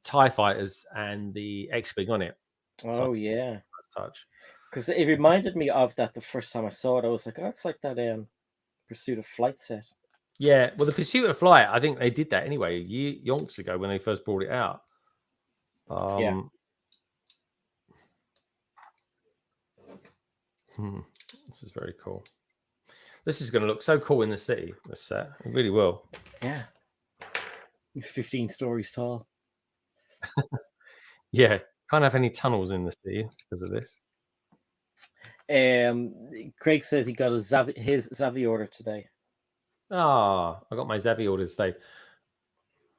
TIE fighters and the X-Wing on it. Oh, yeah. Touch. Because it reminded me of that the first time I saw it. I was like, oh, it's like that Pursuit of Flight set. Yeah, well, the Pursuit of Flight, I think they did that anyway, yonks ago when they first brought it out. This is very cool. This is going to look so cool in the city, this set. It really will. Yeah. 15 stories tall. Yeah. Can't have any tunnels in the city because of this. Craig says he got his Zavvi order today. I got my Zavvi order today.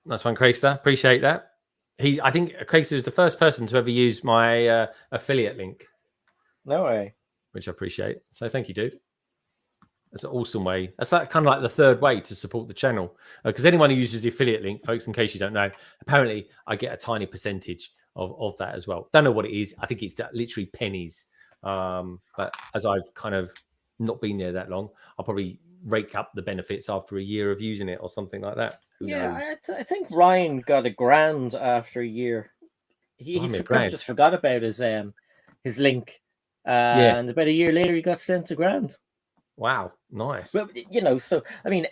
That's one, Craigster. Appreciate that. I think Craigster was the first person to ever use my affiliate link. No way. which I appreciate. So thank you, dude. That's an awesome way. That's like kind of like the third way to support the channel. Because anyone who uses the affiliate link, folks, in case you don't know, apparently I get a tiny percentage of that as well. Don't know what it is. I think it's literally pennies. But as I've kind of not been there that long, I'll probably rake up the benefits after a year of using it or something like that. Who knows? I think Ryan got $1,000 after a year. He just forgot about his link. And about a year later, he got sent $1,000. Wow, nice. But so I mean,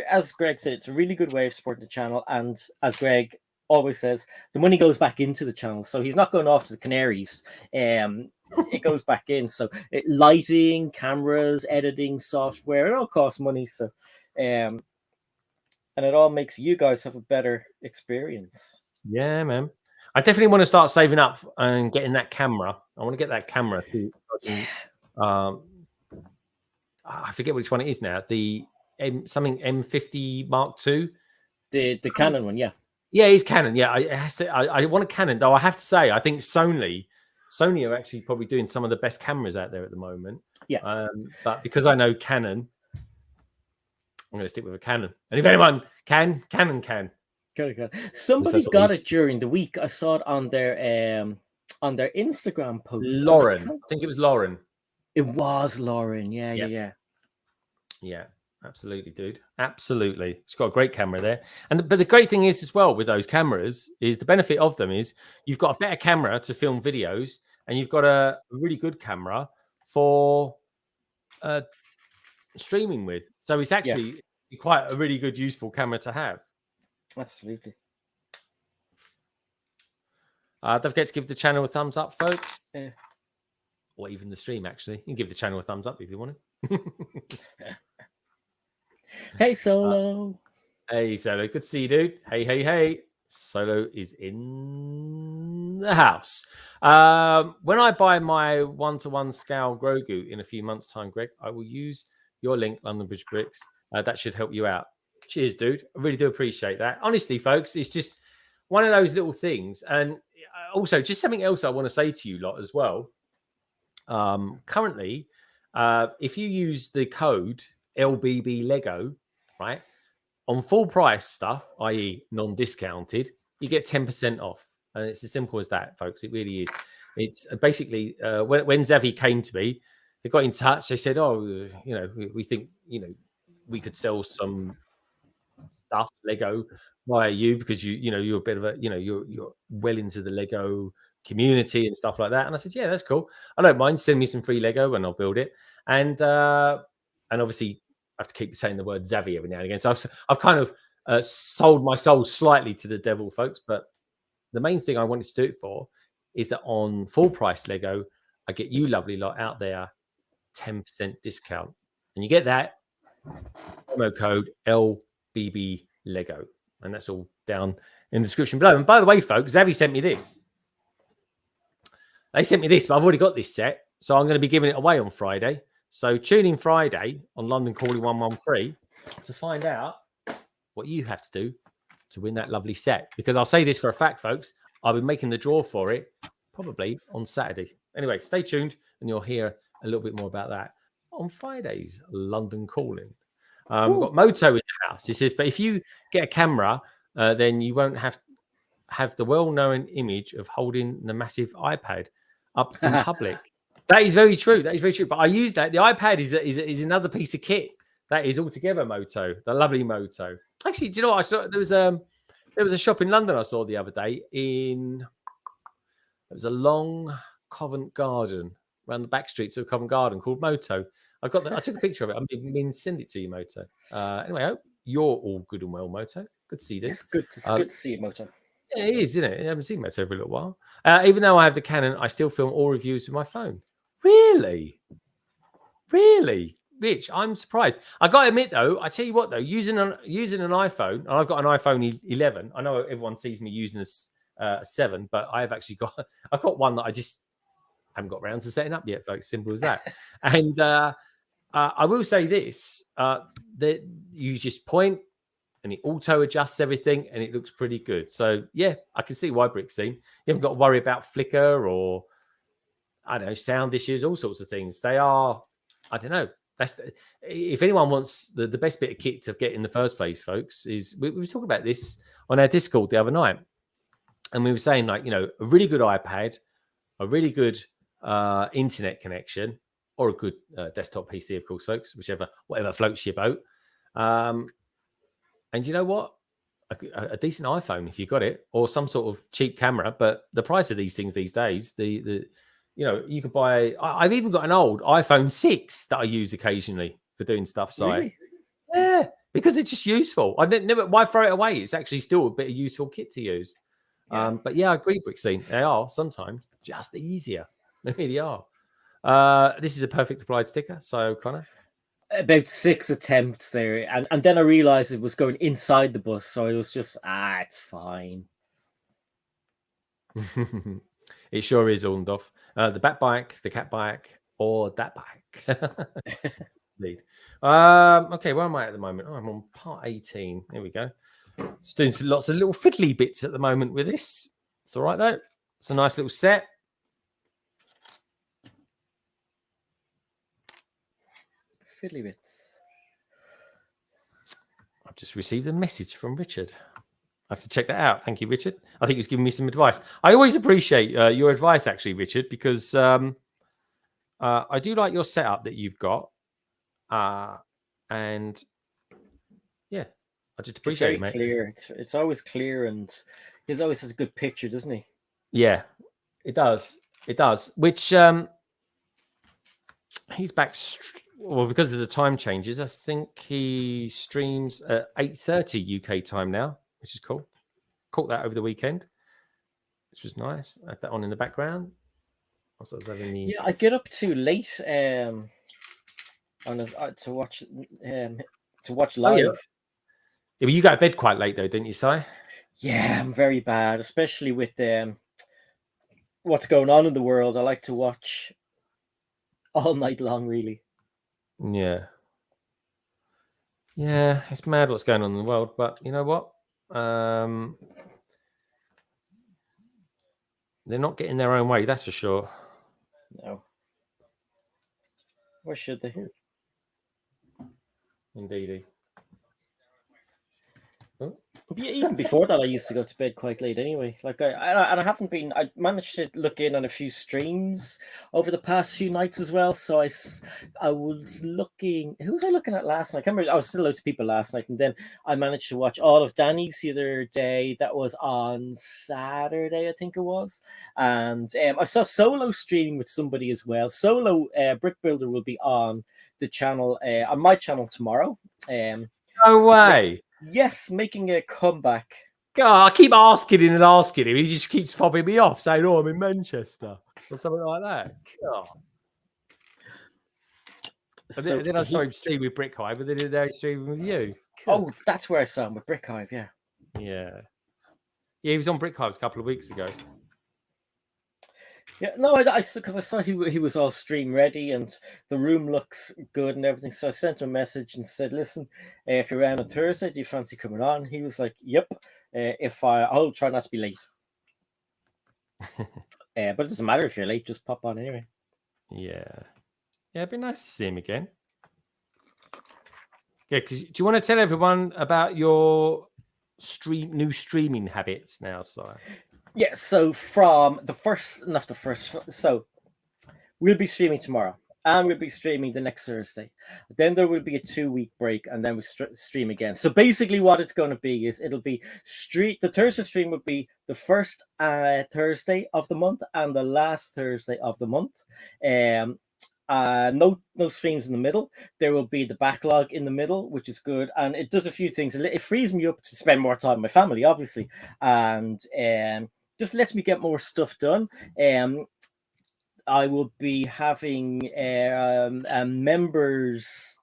as Greg said, it's a really good way of supporting the channel, and as Greg always says, the money goes back into the channel, so he's not going off to the Canaries. It goes back in. So lighting, cameras, editing, software, it all costs money. So, and it all makes you guys have a better experience. Yeah, man. I definitely want to start saving up and getting that camera. I want to get that camera. I forget which one it is now. The something M50 Mark II. The Canon one, yeah. Yeah, it's Canon. Yeah, I want a Canon, though. I have to say, I think Sony are actually probably doing some of the best cameras out there at the moment. Yeah. But because I know Canon, I'm going to stick with a Canon. And if anyone can, Canon can. Somebody got it during the week. I saw it on their Instagram post. Lauren. I think it was Lauren. It was Lauren. Yeah. Yeah, absolutely, dude. Absolutely. It's got a great camera there. But the great thing is as well with those cameras is the benefit of them is you've got a better camera to film videos, and you've got a really good camera for streaming with. So it's actually quite a really good, useful camera to have. Absolutely. Don't forget to give the channel a thumbs up, folks. Yeah. Or even the stream, actually. You can give the channel a thumbs up if you want to. Hey, Solo. Hey, Solo. Good to see you, dude. Hey. Solo is in the house. When I buy my 1-to-1 scale Grogu in a few months' time, Greg, I will use your link, London Bridge Bricks. That should help you out. Cheers, dude. I really do appreciate that. Honestly, folks, it's just one of those little things. And also, just something else I want to say to you lot as well. Currently, if you use the code LBB Lego, right, on full price stuff, i.e. non-discounted, you get 10% off. And it's as simple as that, folks. It really is. It's basically when Xavi came to me, they got in touch. They said, we think, we could sell some stuff, Lego, via you, because you're a bit of a, you're well into the Lego community and stuff like that. And I said, yeah, that's cool. I don't mind. Send me some free Lego and I'll build it. And obviously I have to keep saying the word Xavi every now and again. So I've kind of sold my soul slightly to the devil, folks. But the main thing I wanted to do it for is that on full price Lego, I get you lovely lot out there 10% discount. And you get that promo code LBB Lego. And that's all down in the description below. And by the way, folks, Xavi sent me this. They sent me this, but I've already got this set. So I'm going to be giving it away on Friday. So tune in Friday on London Calling 113 to find out what you have to do to win that lovely set. Because I'll say this for a fact, folks, I'll be making the draw for it probably on Saturday. Anyway, stay tuned and you'll hear a little bit more about that on Friday's London Calling. We've got Moto in the house. He says, but if you get a camera, then you won't have the well-known image of holding the massive iPad up in public. That is very true. But I use that. The iPad is another piece of kit. That is altogether Moto, the lovely Moto. Actually, do you know what I saw? There was a shop in London I saw the other day it was a long Covent Garden around the back streets of Covent Garden called Moto. I took a picture of it. I mean, send it to you, Moto. Anyway, I hope you're all good and well, Moto. Good to see you, dude. It's good to see you, Moto. Yeah, it is, isn't it? I haven't seen Moto for a little while. Even though I have the Canon, I still film all reviews with my phone. Really? Rich, I'm surprised. I got to admit, though, I tell you what, though, using an iPhone, and I've got an iPhone 11. I know everyone sees me using a 7, but I've got one that I just haven't got around to setting up yet, folks. Simple as that. And I will say this, that you just point and it auto adjusts everything and it looks pretty good. So yeah, I can see why Brick's seen. You haven't got to worry about flicker or I don't know, sound issues, all sorts of things. They are, I don't know. If anyone wants the best bit of kit to get in the first place, folks, is we were talking about this on our Discord the other night, and we were saying, like, a really good iPad, a really good internet connection, or a good desktop PC, of course, folks, whatever floats your boat. And you know what? A decent iPhone if you got it, or some sort of cheap camera. But the price of these things these days, you could buy. I've even got an old iPhone 6 that I use occasionally for doing stuff. So Really? yeah, because it's just useful. I didn't never. Why throw it away? It's actually still a bit of useful kit to use. Yeah. But yeah, I agree, Brixine. They are sometimes just easier. They really are. This is a perfect applied sticker. So Connor. About 6 attempts there, and then I realized it was going inside the bus, so I was just it's fine. It sure is, Orndorff. The bat bike, the cat bike, or that bike. Indeed. Okay, where am I at the moment? I'm on part 18. Here we go. Just doing lots of little fiddly bits at the moment with this. It's all right though. It's a nice little set. Fiddly bits. I've just received a message from Richard. I have to check that out. Thank you, Richard. I think he was giving me some advice. I always appreciate your advice, actually, Richard, because I do like your setup that you've got. And yeah, I just appreciate it, mate. Clear. It's always clear, and he always has a good picture, doesn't he? Yeah, it does. It does. Which he's back. Well, because of the time changes, I think he streams at 8:30 UK time now, which is cool. Caught that over the weekend, which was nice. I had that on in the background. Yeah, I get up too late to watch live. Oh, yeah. But you got to bed quite late though, didn't you, Si? Yeah, I'm very bad, especially with what's going on in the world. I like to watch all night long, really. Yeah. Yeah, it's mad what's going on in the world, but you know what? They're not getting their own way, that's for sure. No. Where should they? Indeedy. Yeah, even before that, I used to go to bed quite late anyway. Like I haven't been. I managed to look in on a few streams over the past few nights as well. So I was looking. Who was I looking at last night? I can't remember. I was still loads of people last night, and then I managed to watch all of Danny's the other day. That was on Saturday, I think it was. And I saw Solo streaming with somebody as well. Solo Brick Builder will be on the channel on my channel tomorrow. No way. Yes, making a comeback. God, I keep asking him. He just keeps fobbing me off, saying, "Oh, I'm in Manchester," or something like that. God. So then I saw him stream with Brick Hive, but then they're streaming with you. Oh, that's where I saw him with Brick Hive, yeah. Yeah. Yeah, he was on Brick Hive a couple of weeks ago. Yeah, no, because I saw he was all stream ready and the room looks good and everything. So I sent him a message and said, "Listen, if you're around on Thursday, do you fancy coming on?" He was like, "Yep. I'll try not to be late." But it doesn't matter if you're late; just pop on anyway. Yeah, it'd be nice to see him again. Yeah, because do you want to tell everyone about your new streaming habits now, sir? Yeah, so from so we'll be streaming tomorrow and we'll be streaming the next Thursday. Then there will be a 2-week break and then we stream again. So basically what it's going to be is it'll be the Thursday stream will be the first Thursday of the month and the last Thursday of the month. No streams in the middle. There will be the backlog in the middle, which is good, and it does a few things. It frees me up to spend more time with my family, obviously, and just lets me get more stuff done. I will be having members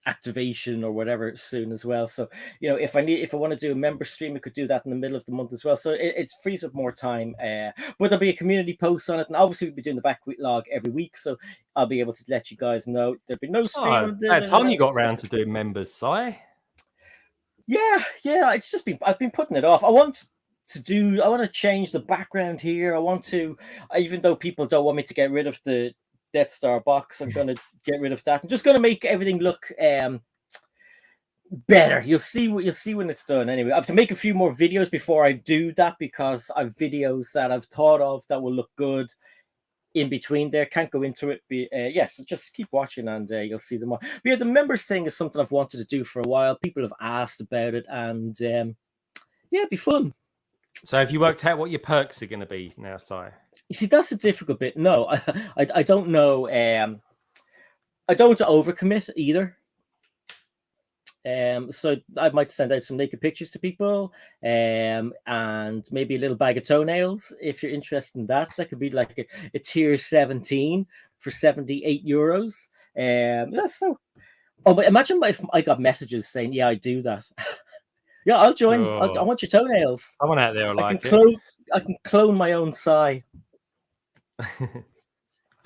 activation or whatever soon as well. So if I want to do a member stream, I could do that in the middle of the month as well. So it frees up more time. But there'll be a community post on it, and obviously we'll be doing the backlog every week, so I'll be able to let you guys know there'll be no stream. That time you got around to doing members, Si. Yeah. It's just I've been putting it off. I want to change the background here. I want to, even though people don't want me to get rid of the Death Star box, I'm going to get rid of that. I'm just going to make everything look better. You'll see when it's done. Anyway, I have to make a few more videos before I do that, because I've videos that I've thought of that will look good in between there. Can't go into it. So just keep watching and you'll see them all. But yeah, the members thing is something I've wanted to do for a while. People have asked about it, and it'd be fun. So have you worked out what your perks are going to be now, Si? You see, that's a difficult bit. No, I don't know. I don't want to overcommit either. So I might send out some naked pictures to people, and maybe a little bag of toenails if you're interested in that. That could be like a tier 17 for €78. So. Oh, but imagine if I got messages saying, "Yeah, I do that." Yeah, I'll join. Oh. I want your toenails. Someone out there will like it. I can clone my own Si.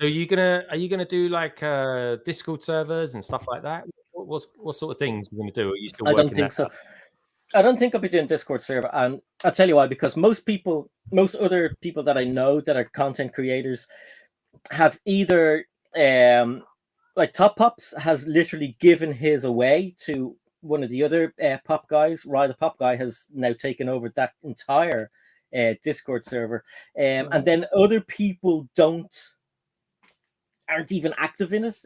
Are you gonna do like Discord servers and stuff like that? What sort of things are you gonna do? Are you still working? I don't think so. I don't think I'll be doing Discord server, and I'll tell you why. Because most other people that I know that are content creators have either like Top Pops has literally given his away to one of the other pop guys. The Pop guy has now taken over that entire Discord server, and then other people aren't even active in it.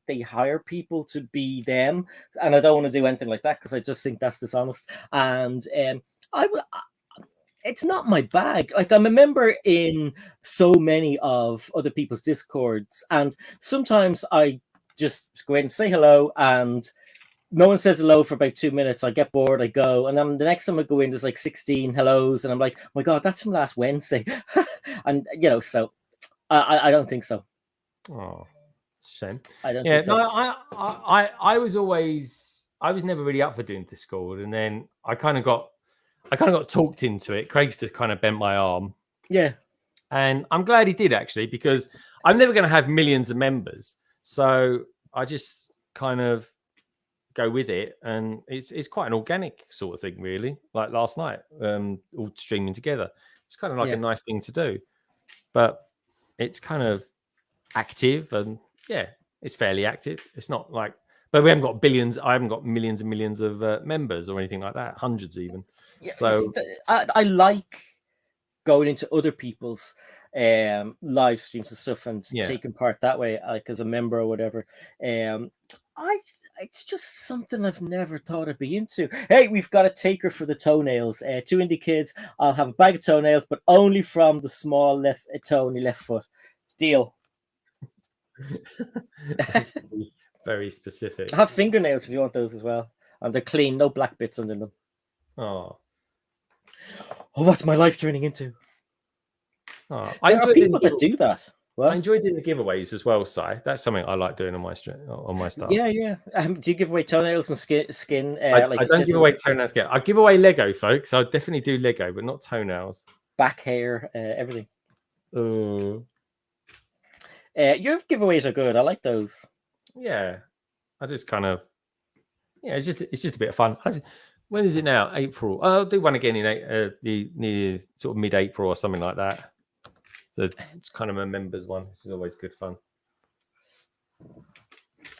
They hire people to be them, and I don't want to do anything like that because I just think that's dishonest. And it's not my bag. Like, I'm a member in so many of other people's Discords, and sometimes I just go in and say hello, and no one says hello for about 2 minutes. I get bored, I go, and then the next time I go in, there's like 16 hellos, and I'm like, oh my God, that's from last Wednesday. And so I don't think so. Oh, it's a shame. I don't think so. No, I was never really up for doing Discord, and then I kind of got talked into it. Craig's just kind of bent my arm. Yeah. And I'm glad he did, actually, because I'm never going to have millions of members. So I just kind of go with it, and it's quite an organic sort of thing, really. Like last night, all streaming together. It's kind of like a nice thing to do, but it's kind of active, and it's fairly active. It's not like, but we haven't got billions. I haven't got millions and millions of members or anything like that, hundreds even. Yeah, so I like going into other people's live streams and stuff and taking part that way, like as a member or whatever. It's just something I've never thought I'd be into. Hey, we've got a taker for the toenails. 2 indie kids. I'll have a bag of toenails, but only from the small left toe on your left foot. Deal. Very specific. I have fingernails if you want those as well, and they're clean, no black bits under them. Oh, what's my life turning into? I enjoy people that do that. I enjoy doing the giveaways as well, Si. That's something I like doing on my stuff. Yeah. Do you give away toenails and skin? I don't give away toenails yet. I give away Lego, folks. I'll definitely do Lego, but not toenails. Back hair, everything. Oh. Your giveaways are good. I like those. Yeah, I just kind of it's just a bit of fun. When is it now? April. I'll do one again in the sort of mid-April or something like that. So it's kind of a members one. This is always good fun.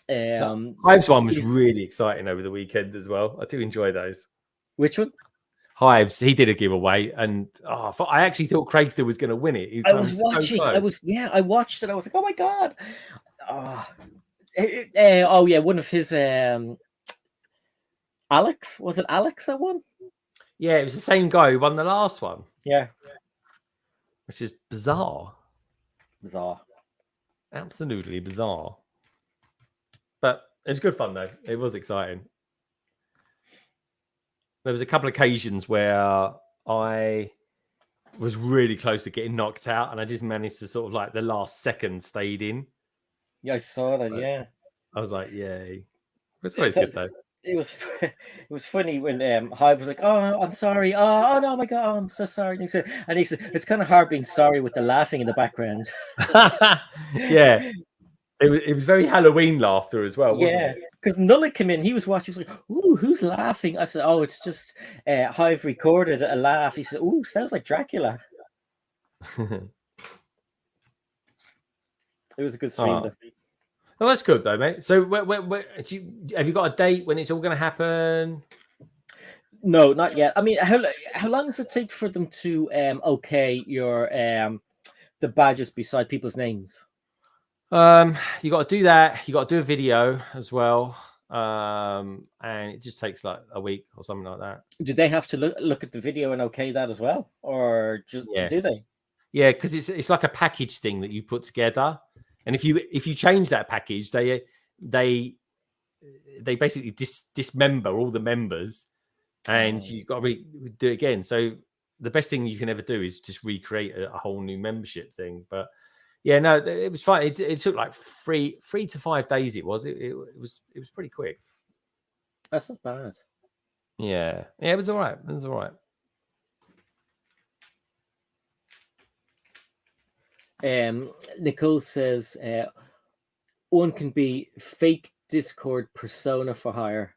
Hives one was really exciting over the weekend as well. I do enjoy those. Which one? Hives. He did a giveaway, and I actually thought Craigster was going to win it. I was watching. So I watched it. I was like, oh my God. One of his Alex. Was it Alex that won? Yeah, it was the same guy who won the last one. Yeah. Which is bizarre. Absolutely bizarre. But it was good fun, though. It was exciting. There was a couple of occasions where I was really close to getting knocked out, and I just managed to sort of like the last second stayed in. Yeah, I saw that. Yeah. I was like, yay. It's always good, though. It was funny when Hive was like, "Oh, I'm sorry. Oh no, my God, oh, I'm so sorry." And he said, "It's kind of hard being sorry with the laughing in the background." Yeah, it was very Halloween laughter as well. Wasn't it? Because Nully came in, he was watching. He was like, "Ooh, who's laughing?" I said, "Oh, it's just Hive recorded a laugh." He said, "Ooh, sounds like Dracula." It was a good stream, though. Well, that's good though, mate. So, have you got a date when it's all going to happen? No, not yet. I mean, how long does it take for them to okay your the badges beside people's names? You got to do that. You got to do a video as well, and it just takes like a week or something like that. Do they have to look at the video and okay that as well, or just do they? Yeah, because it's like a package thing that you put together, and if you change that package, they basically dismember all the members, and you've got to do it again. So the best thing you can ever do is just recreate a whole new membership thing. But yeah, no, it was fine. It took like 3 to 5 days. It was pretty quick. That's not bad. Yeah, it was all right. It was all right. Nicole says one can be fake Discord persona for hire.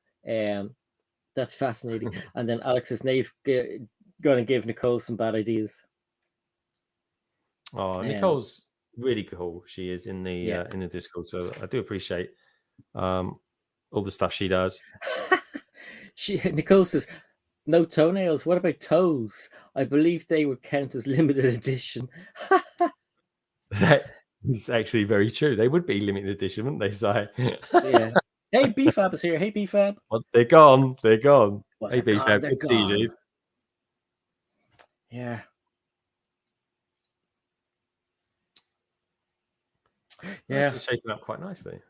That's fascinating. And then Alex is going to give Nicole some bad ideas. Oh, Nicole's really cool. She is in the Discord, so I do appreciate all the stuff she does. Nicole says, "No toenails. What about toes? I believe they would count as limited edition." That is actually very true. They would be limited edition, wouldn't they? So, yeah. Hey, BFAB is here. Hey, BFAB. Once they're gone, they're gone. Once hey, BFAB, good to see you, dude. Yeah. Yeah. It's shaping up quite nicely.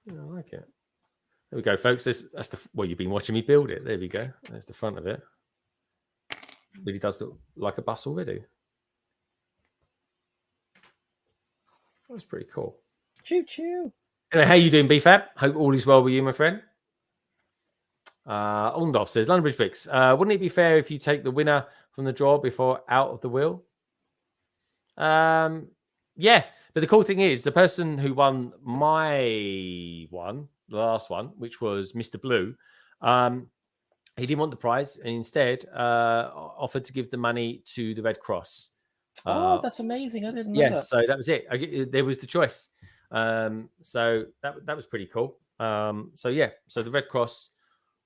Yeah, I like it. There we go, folks. That's you've been watching me build it. There we go. There's the front of it. Really does look like a bus already. That's pretty cool. Choo choo. Anyway, how you doing, BFAB? Hope all is well with you, my friend. Ondorf says, London Bridge Bricks. Wouldn't it be fair if you take the winner from the draw before out of the wheel? Yeah, but the cool thing is the person who won the last one, which was Mr. Blue, he didn't want the prize and instead offered to give the money to the Red Cross. Oh, that's amazing. I didn't know that. Yeah, so that was it. There was the choice. So that was pretty cool. So the Red Cross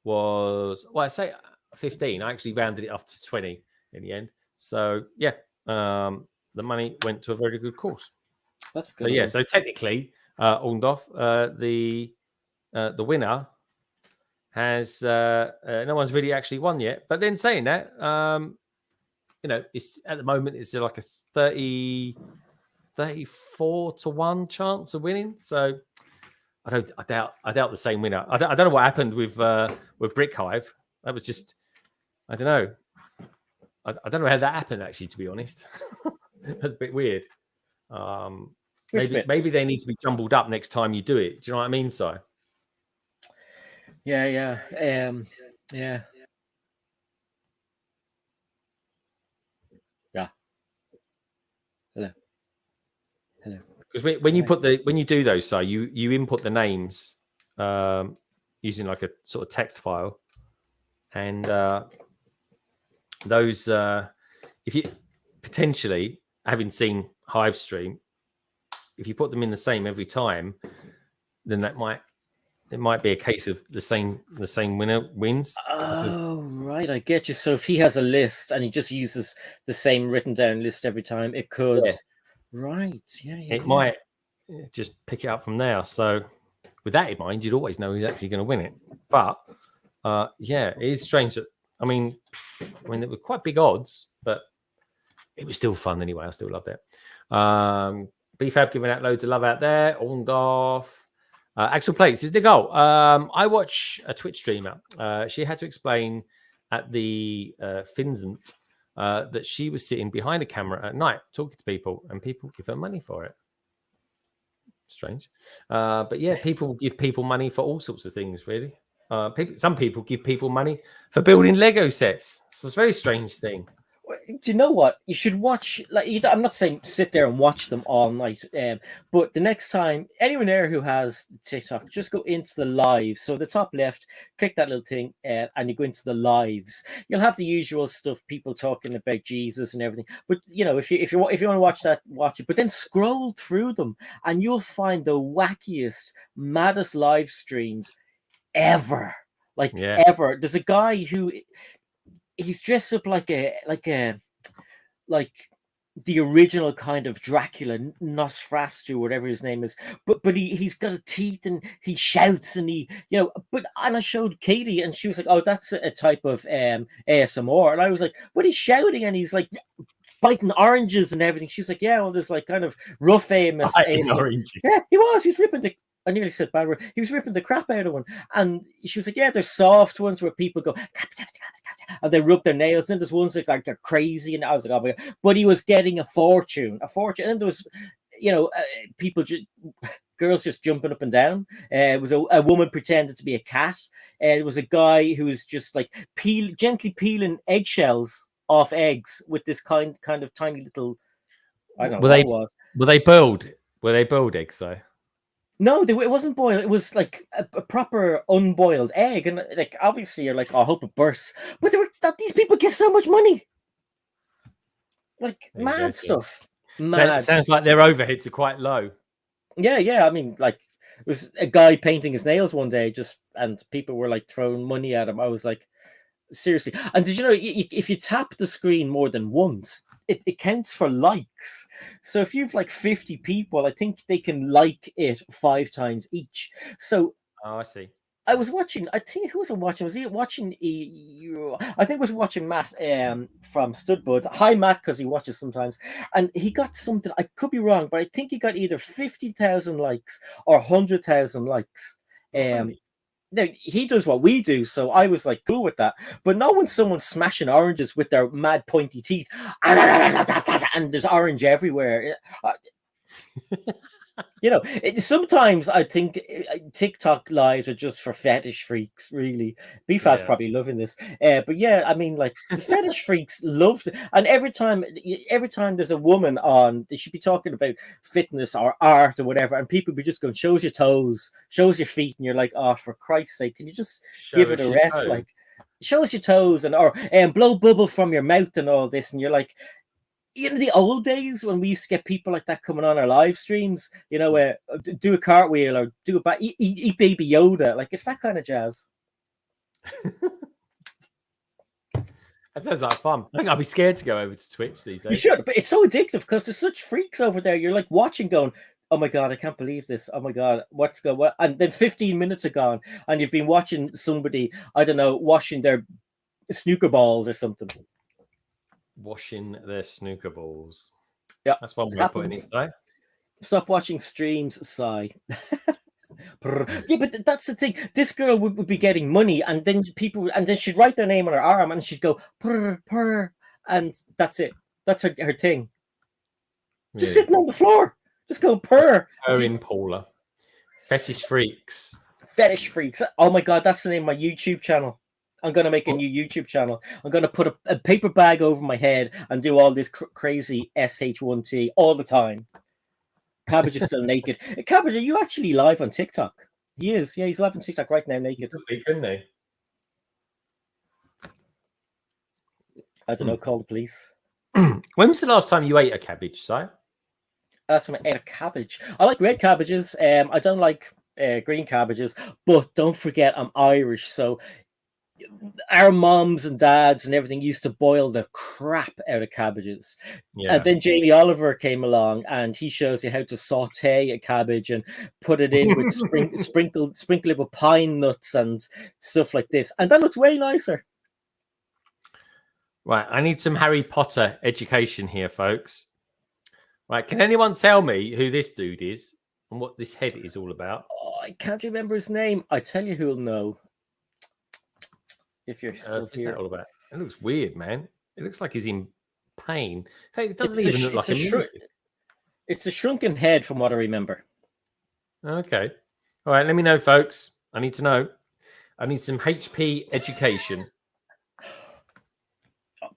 was, well, I say 15. I actually rounded it up to 20 in the end. So yeah, the money went to a very good cause. That's good. So yeah, so technically, Orndorff, the winner has no one's really actually won yet. But then saying that, it's at the moment it's like a 34 to 1 chance of winning. So I doubt the same winner. I don't know what happened with Brick Hive. That was just, I don't know. I don't know how that happened actually, to be honest. That's a bit weird. Maybe they need to be jumbled up next time you do it. Do you know what I mean, Si? Yeah. Yeah. Hello. Because when you do those, Si, you input the names using like a sort of text file, and those if you potentially, having seen Hive stream, if you put them in the same every time, then it might be a case of the same winner wins. Oh, right, I get you. So if he has a list and he just uses the same written down list every time, it could. Yeah. Right. Yeah. It might just pick it up from there. So with that in mind, you'd always know who's actually going to win it. But it is strange that I mean, they were quite big odds, but it was still fun anyway. I still loved it. BFAB giving out loads of love out there. Orndorff. Axel Plates is Nicole. I watch a Twitch streamer. She had to explain at the Finzant that she was sitting behind a camera at night talking to people, and people give her money for it. Strange. But yeah, people give people money for all sorts of things, really. Some people give people money for building Lego sets. So it's a very strange thing. Do you know what? You should watch. Like, I'm not saying sit there and watch them all night, but the next time, anyone there who has TikTok, just go into the lives. So the top left, click that little thing, and you go into the lives. You'll have the usual stuff, people talking about Jesus and everything. But you know, if you want to watch that, watch it. But then scroll through them, and you'll find the wackiest, maddest live streams ever. Like ever. There's a guy who he's dressed up like the original kind of Dracula, Nosferatu, whatever his name is. But he's got his teeth and he shouts and he, you know. And I showed Katie and she was like, "Oh, that's a type of ASMR." And I was like, "But he's shouting and he's like biting oranges and everything." She was like, "Yeah, well, there's like kind of rough famous oranges." Yeah, he was. He was ripping the. I nearly said bad word. He was ripping the crap out of one. And she was like, "Yeah, there's soft ones where people go, and they rub their nails. And there's ones that like they're crazy." And I was like, "Oh my God." But he was getting a fortune. And then there was, you know, girls just jumping up and down. It was a woman pretended to be a cat. It was a guy who was just like gently peeling eggshells off eggs with this kind of tiny little. I don't know what it was. Were they boiled? Were they boiled eggs though? No, it wasn't boiled. It was like a proper unboiled egg, and like obviously you're like, "Oh, I hope it bursts." But these people get so much money, like mad stuff. Mad. Sounds like their overheads are quite low. Yeah. I mean, like it was a guy painting his nails one day, and people were like throwing money at him. I was like, seriously. And did you know if you tap the screen more than once, it counts for likes. So if you've like 50 people, I think they can like it 5 times each. So I see. I was watching. I think who was I watching? Was he watching? I think I was watching Matt from Studbuds. Hi Matt, because he watches sometimes, and he got something. I could be wrong, but I think he got either 50,000 likes or 100,000 likes. Now he does what we do, so I was like cool with that. But not when someone's smashing oranges with their mad pointy teeth, and there's orange everywhere. You know, sometimes I think TikTok lives are just for fetish freaks. Really, BFAT's probably loving this. But yeah, I mean, like the fetish freaks loved it. And every time there's a woman on, they should be talking about fitness or art or whatever, and people be just going, "Shows your toes, shows your feet," and you're like, "Oh, for Christ's sake, can you just give it a rest?" Like, shows your toes or blow bubble from your mouth and all this, and you're like. In the old days when we used to get people like that coming on our live streams, you know, do a cartwheel or do eat Baby Yoda, like it's that kind of jazz. That sounds like fun. I think I'd be scared to go over to Twitch these days. You should, but it's so addictive because there's such freaks over there. You're like watching, going, "Oh my God, I can't believe this. Oh my God, what's going on?" And then 15 minutes are gone, and you've been watching somebody, I don't know, washing their snooker balls or something. Washing their snooker balls. Yeah, that's one way of putting it. Today. Stop watching streams, sigh. Yeah, but that's the thing. This girl would be getting money, and then she'd write their name on her arm, and she'd go purr purr, and that's it. That's her thing. Just sitting on the floor, just go purr. Purring Paula. Fetish freaks. Fetish freaks. Oh my God, that's the name of my YouTube channel. I'm going to make a new YouTube channel. I'm going to put a paper bag over my head and do all this crazy SH1T all the time. Cabbage is still naked. Cabbage, are you actually live on TikTok? He is. Yeah, he's live on TikTok right now, naked. Couldn't he? I don't know. Call the police. When was the last time you ate a cabbage, Si? That's when I ate a cabbage. I like red cabbages. I don't like green cabbages. But don't forget, I'm Irish, so our moms and dads and everything used to boil the crap out of cabbages. And then Jamie Oliver came along and he shows you how to saute a cabbage and put it in with sprinkle it with pine nuts and stuff like this. And that looks way nicer. Right, I need some Harry Potter education here, folks. Right, can anyone tell me who this dude is and what this head is all about? Oh, I can't remember his name. I tell you who'll know. If you're still here. That all about? It looks weird, man. It looks like he's in pain. Hey, it doesn't even look like it's a shrunken head from what I remember. Okay. All right, let me know, folks. I need to know. I need some HP education.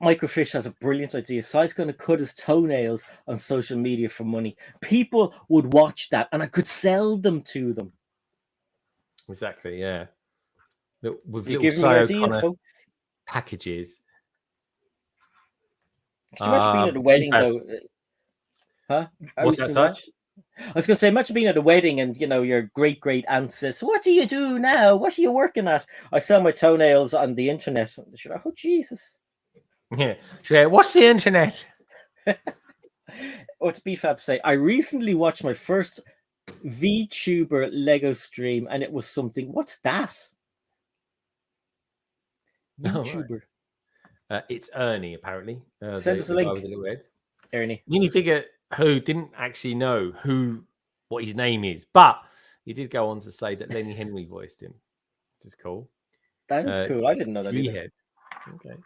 Microfish has a brilliant idea. Si's going to cut his toenails on social media for money. People would watch that, and I could sell them to them. Exactly, yeah. With You're little giving me Si ideas, O'Connor folks. packages. Could you imagine being at a wedding, prefab. though? Huh? What's that, Si? I was going to say, imagine being at a wedding and, your great aunt says, "What do you do now? What are you working at?" "I sell my toenails on the internet." She's like, "Oh, Jesus." Yeah. What's the internet? What's BFAB say? "I recently watched my first VTuber Lego stream and it was something." What's that? YouTuber. It's Ernie, apparently. Send us a the guy link. with the little head. Ernie. Minifigure who didn't actually know what his name is, but he did go on to say that Lenny Henry voiced him, which is cool. That is cool. I didn't know that either. Head. Okay.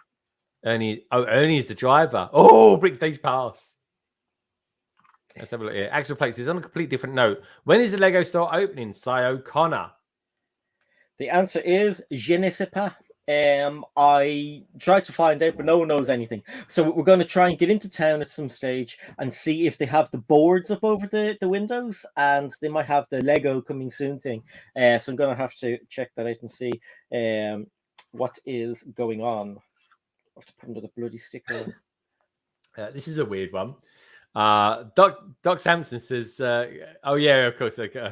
Ernie is the driver. Oh, brick stage pass. Let's have a look here. Axel Plates is on a complete different note. When is the Lego store opening? Si O'Connor. The answer is je ne sais pas. I tried to find out, but no one knows anything. So we're going to try and get into town at some stage and see if they have the boards up over the windows, and they might have the Lego coming soon thing. So I'm going to have to check that out and see what is going on. I have to put another bloody sticker on. This is a weird one. Doc Sampson says, "Oh yeah, of course." Okay.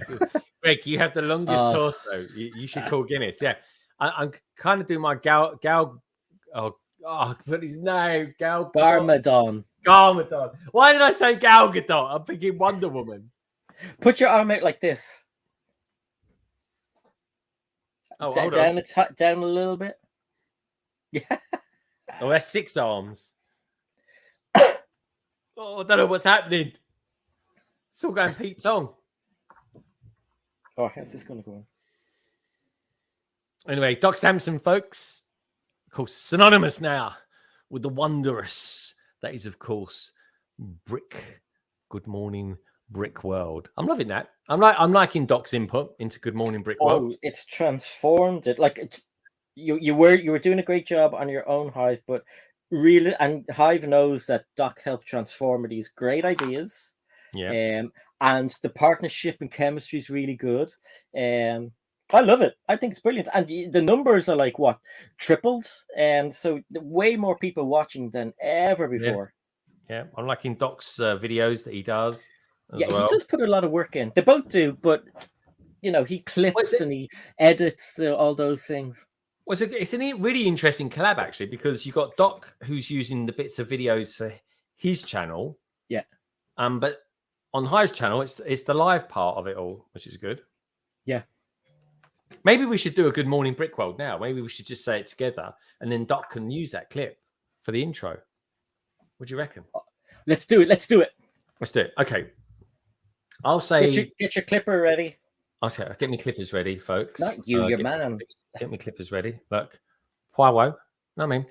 Greg, you have the longest torso. You should call Guinness. Yeah, I'm kind of doing my gal. What is his name? Garmadon. Garmadon. Why did I say Gal Gadot? I'm thinking Wonder Woman. Put your arm out like this. Oh, down a little bit. Yeah. Oh, that's 6 arms. Oh, I don't know what's happening. It's all going Pete Tong. Oh, how's this going to go on? Anyway, Doc Sampson, folks, of course, synonymous now with the wondrous that is, of course, Brick. Good morning, Brick World. I'm loving that. I'm liking Doc's input into Good Morning Brick World. Oh, it's transformed it. Like you were doing a great job on your own, Hive, but really, and Hive knows that Doc helped transform these great ideas. Yeah. And the partnership and chemistry is really good. I love it. I think it's brilliant. And the numbers are like what? Tripled. And so way more people watching than ever before. Yeah. I'm liking Doc's videos that he does. He does put a lot of work in. They both do, but he clips and he edits all those things. Well, it's a really interesting collab, actually, because you've got Doc who's using the bits of videos for his channel. Yeah. But on Hive's channel, it's the live part of it all, which is good. Yeah. Maybe we should do a Good Morning Brick World now. Maybe we should just say it together, and then Doc can use that clip for the intro. What do you reckon? Let's do it. Let's do it. Okay. I'll say... Get your clipper ready. Okay, get me clippers ready, folks. Not you, your man. Get me clippers ready. Look. Poirot. No, I mean.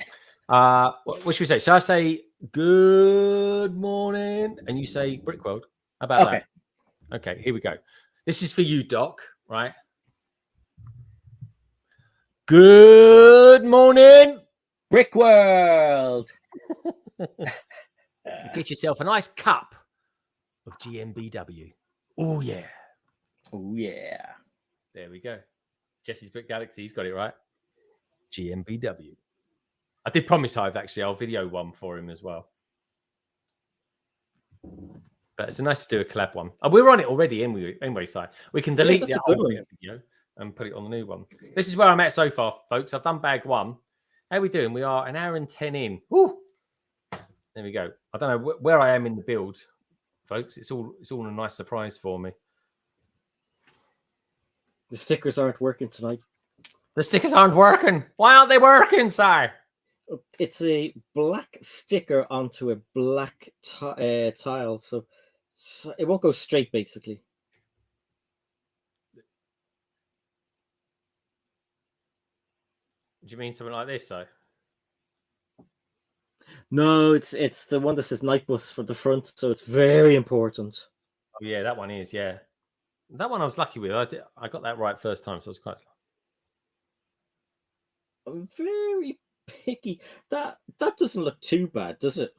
What should we say? Shall I say good morning and you say Brick World? How about that? Okay, here we go. This is for you, Doc, right? Good morning, Brick World. Get yourself a nice cup of GMBW. Oh, yeah. Oh, yeah. There we go. Jesse's Brick Galaxy, he's got it right. GMBW. I did promise Hive, actually, I'll video one for him as well. But it's nice to do a collab one. We're on it already anyway, Si. We can delete the old video and put it on the new one. This is where I'm at so far, folks. I've done bag 1. How are we doing? We are 1 hour and 10 in. Woo! There we go. I don't know where I am in the build, folks. It's all a nice surprise for me. The stickers aren't working tonight. The stickers aren't working. Why aren't they working, Si? It's a black sticker onto a black tile, so it won't go straight, basically. Do you mean something like this, Si? No, it's the one that says night bus for the front, so it's very important. Oh yeah, that one is, yeah. That one I was lucky with. I got that right first time, so I was quite. I'm very Picky. That doesn't look too bad, does it?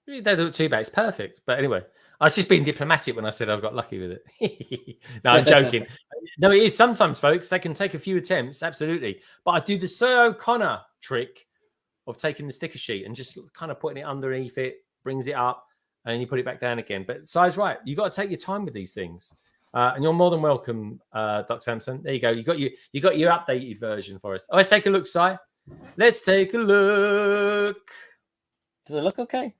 It don't look too bad. It's perfect. But anyway, I was just being diplomatic when I said I got lucky with it. No, I'm joking. No, it is sometimes, folks. They can take a few attempts, absolutely. But I do the Sir O'Connor trick of taking the sticker sheet and just kind of putting it underneath it, brings it up, and then you put it back down again. But Si's right. You got to take your time with these things. And you're more than welcome, Doc Sampson. There you go. You got your updated version for us. Oh, let's take a look, Si. Let's take a look. Does it look okay?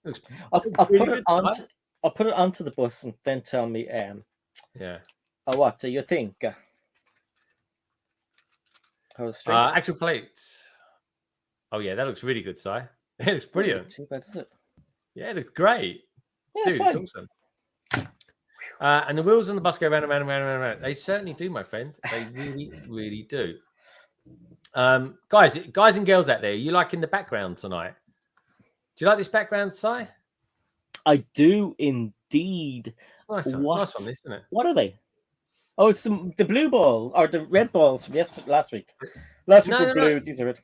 Looks I'll really put it good, on. Si. I'll put it onto the bus and then tell me. Yeah. What do you think? How straight? Actual plate. Oh yeah, that looks really good, Si. It looks brilliant. Too bad, is it? Yeah, it looks great. Yeah, Dude, it's awesome. And the wheels on the bus go round and round and round and round. They certainly do, my friend. They really, really do. Guys and girls out there, you liking the background tonight? Do you like this background, Si? I do indeed. It's nice one. Nice one, isn't it? What are they? Oh, it's the blue ball or the red balls from last week. Last week were blue. These are red.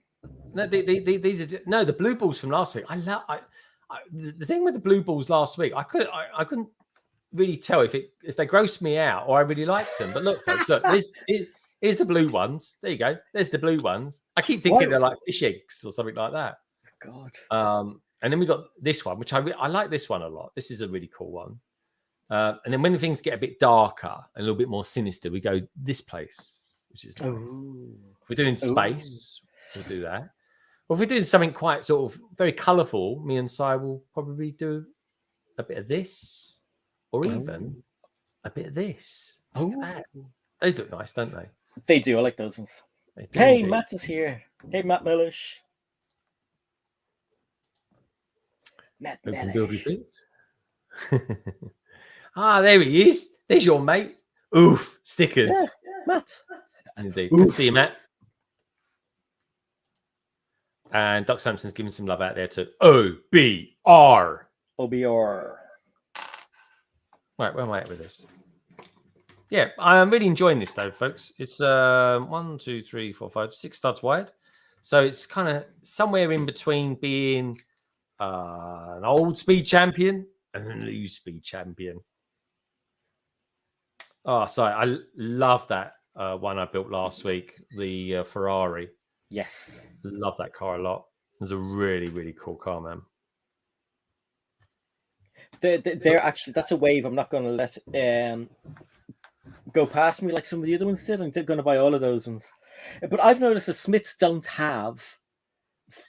No, these are the blue balls from last week. The thing with the blue balls last week, I couldn't really tell if they grossed me out or I really liked them. But look, folks, look, here's the blue ones. There you go. There's the blue ones. I keep thinking they're like fish eggs or something like that. God. And then we got this one, which I like this one a lot. This is a really cool one. And then when things get a bit darker and a little bit more sinister, we go this place, which is nice. If we're doing space, we'll do that. Or if we're doing something quite sort of very colourful, me and Si will probably do a bit of this, or even a bit of this. Those look nice, don't they? They do. I like those ones. Hey, Matt is here. Hey, Matt Millish. Matt Millish. There he is. There's your mate. Oof, stickers. Yeah, Matt. Indeed. Good to see you, Matt. And Doc Sampson's giving some love out there to OBR. OBR. Right, where am I at with this? Yeah, I'm really enjoying this though, folks. It's 1, 2, 3, 4, 5, 6 studs wide. So it's kind of somewhere in between being an old speed champion and a new speed champion. Oh, sorry. I love that one I built last week, the Ferrari. Yes. Love that car a lot. It's a really, really cool car, man. They're actually, that's a wave I'm not going to let go past me like some of the other ones did. I'm going to buy all of those ones. But I've noticed the Smiths don't have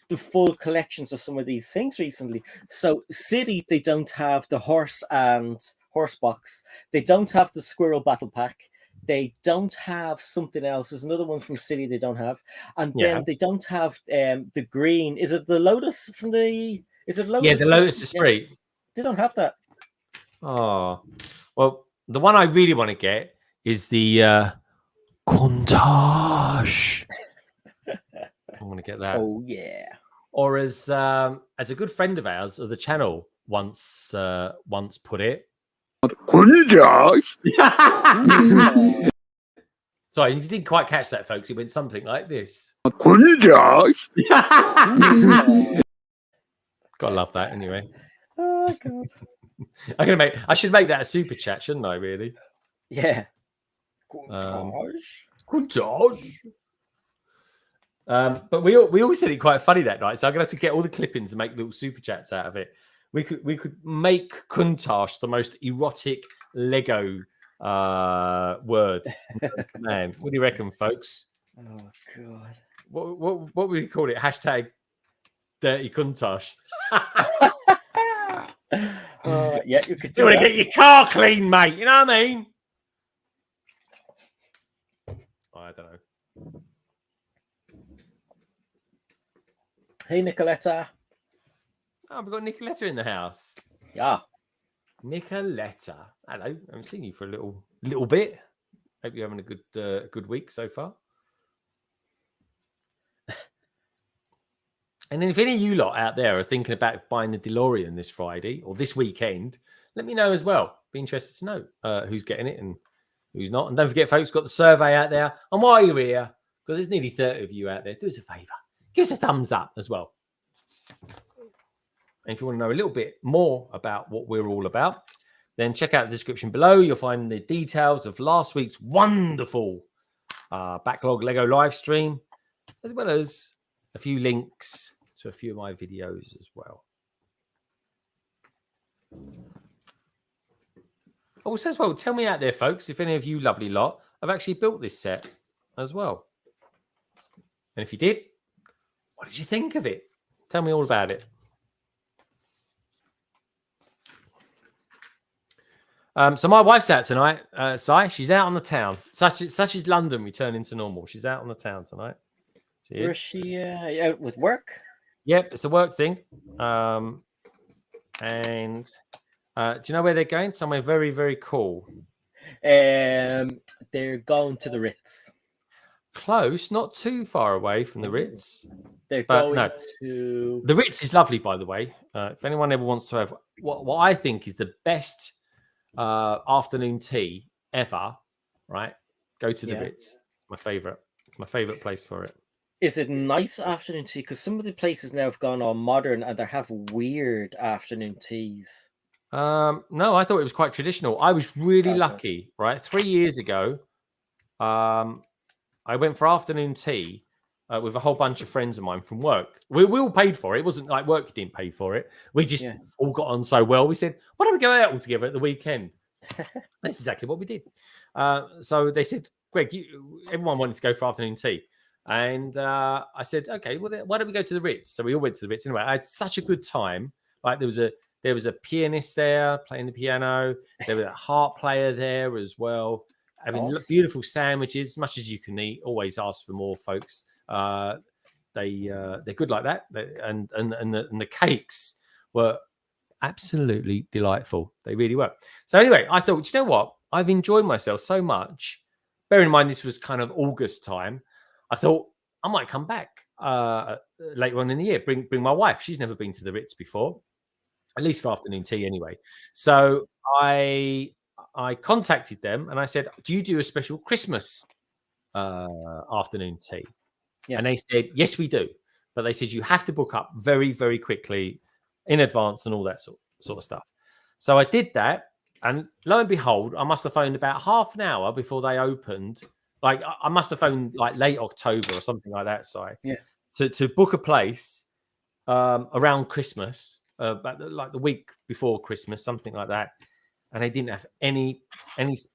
the full collections of some of these things recently. So City, they don't have the horse and horse box. They don't have the squirrel battle pack. They don't have something else. There's another one from City they don't have. And then they don't have the green. Is it the Lotus from the... Is it Lotus? Yeah, the Lotus Esprit. Yeah. They don't have that. Oh. Well, the one I really want to get is the Countach. I want to get that. Oh, yeah. Or as a good friend of ours of the channel once put it. Sorry, if you didn't quite catch that, folks, it went something like this. Gotta love that anyway. Oh God. I should make that a super chat, shouldn't I, really? Yeah. Countach. But we all said it quite funny that night, so I'm gonna have to get all the clippings and make little super chats out of it. We could make Countach the most erotic Lego word. Man, what do you reckon, folks? Oh God. What would we call it? Hashtag dirty Countach. Yeah, you could do You want to get your car clean, mate? You know what I mean? I don't know. Hey, Nicoletta. Oh, we've got Nicoletta in the house. Yeah. Nicoletta. Hello. I haven't seen you for a little bit. Hope you're having a good week so far. And then if any of you lot out there are thinking about buying the Delorean this Friday or this weekend, let me know as well. Be interested to know who's getting it and who's not. And don't forget, folks, got the survey out there. And while you're here, because there's nearly 30 of you out there, do us a favor, give us a thumbs up as well. And if you want to know a little bit more about what we're all about, then check out the description below. You'll find the details of last week's wonderful Backlog Lego live stream, as well as a few links to a few of my videos as well. Also, as well, tell me out there, folks, if any of you lovely lot have actually built this set as well. And if you did, what did you think of it? Tell me all about it. So my wife's out tonight, Si. She's out on the town. Such is London returning to normal. She's out on the town tonight. Where's she out with work? Yep, it's a work thing. And do you know where they're going? Somewhere very, very cool. They're going to the Ritz. Close, not too far away from the Ritz. They're going to... The Ritz is lovely, by the way. If anyone ever wants to have what I think is the best afternoon tea ever, right? Go to the Ritz. My favorite. It's my favorite place for it. Is it nice afternoon tea? Because some of the places now have gone all modern and they have weird afternoon teas. No, I thought it was quite traditional. I was really lucky, right? 3 years ago, I went for afternoon tea with a whole bunch of friends of mine from work. We all paid for it. It wasn't like work didn't pay for it. We just all got on so well. We said, why don't we go out all together at the weekend? That's exactly what we did. So they said, Greg, everyone wanted to go for afternoon tea. And I said, okay, well, why don't we go to the Ritz? So we all went to the Ritz. Anyway, I had such a good time. Like there was a pianist there playing the piano. There was a harp player there as well. Having beautiful sandwiches, as much as you can eat. Always ask for more, folks. They're good like that. And the cakes were absolutely delightful. They really were. So anyway, I thought, you know what? I've enjoyed myself so much. Bearing in mind this was kind of August time. I thought I might come back later on in the year. Bring my wife. She's never been to the Ritz before, at least for afternoon tea anyway. So I contacted them and I said, do you do a special Christmas afternoon tea? Yeah. And they said, yes, we do. But they said, you have to book up very, very quickly in advance and all that sort of stuff. So I did that. And lo and behold, I must have phoned about half an hour before they opened. Like I must have phoned like late October or something like that. So to book a place around Christmas, like the week before Christmas, something like that. And they didn't have any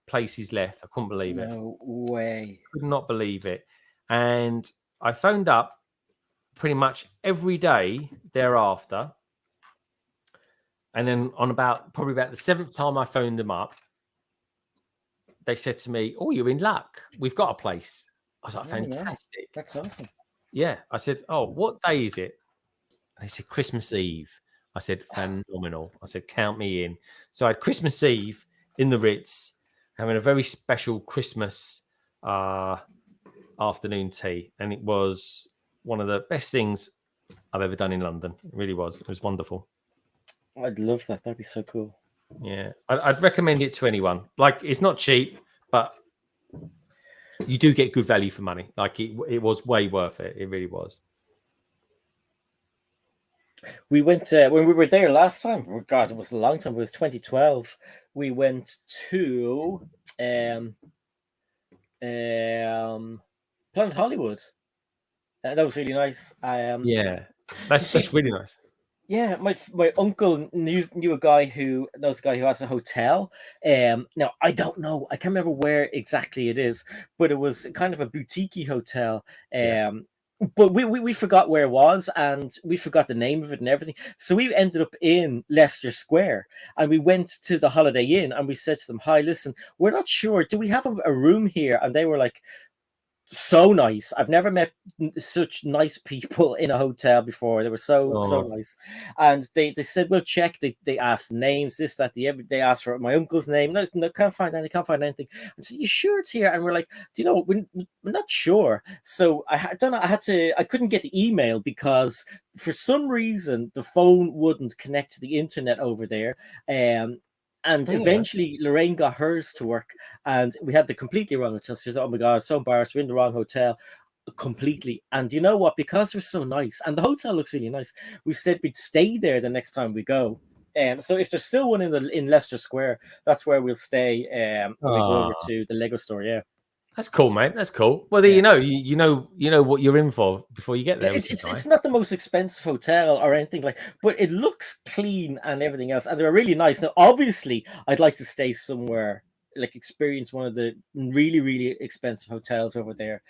places left. I couldn't believe it. No way. Could not believe it. And I phoned up pretty much every day thereafter. And then probably about the 7th time I phoned them up, they said to me, oh, you're in luck. We've got a place. I was like, fantastic. That's awesome. Yeah. I said, oh, what day is it? And they said, Christmas Eve. I said, phenomenal. I said, count me in. So I had Christmas Eve in the Ritz, having a very special Christmas afternoon tea. And it was one of the best things I've ever done in London. It really was. It was wonderful. I'd love that. That'd be so cool. Yeah. I'd recommend it to anyone. Like, it's not cheap, but you do get good value for money. Like, it was way worth it. It really was. We went when we were there last time. Oh God, it was a long time. It was 2012. We went to Planet Hollywood. That was really nice. Yeah, that's really nice. Yeah, my uncle knew a guy who knows a guy who has a hotel. Now I don't know. I can't remember where exactly it is, but it was kind of a boutique hotel. But we forgot where it was and we forgot the name of it and everything. So we ended up in Leicester Square and we went to the Holiday Inn and we said to them, hi, listen, we're not sure. Do we have a room here? And they were like, so nice. I've never met such nice people in a hotel before. They were so nice. And they said, we'll check. They asked names, this, that, the other. They asked for my uncle's name. No, can't find anything. And said, you sure it's here? And we're like, do you know, we're not sure. So I don't know. I couldn't get the email because for some reason the phone wouldn't connect to the internet over there. And eventually Lorraine got hers to work and we had the completely wrong hotel. She said, oh my God, I'm so embarrassed. We're in the wrong hotel. completely. And you know what? Because they're so nice, and the hotel looks really nice, we said we'd stay there the next time we go. So if there's still one in Leicester Square, that's where we'll stay. When we go over Ah, to the Lego store. Yeah, that's cool, mate. That's cool. Well, there yeah. you know what you're in for before you get there, which is It's nice. not the most expensive hotel or anything like, but it looks clean and everything else, and they're really nice. Now, obviously, I'd like to stay somewhere like experience one of the really expensive hotels over there,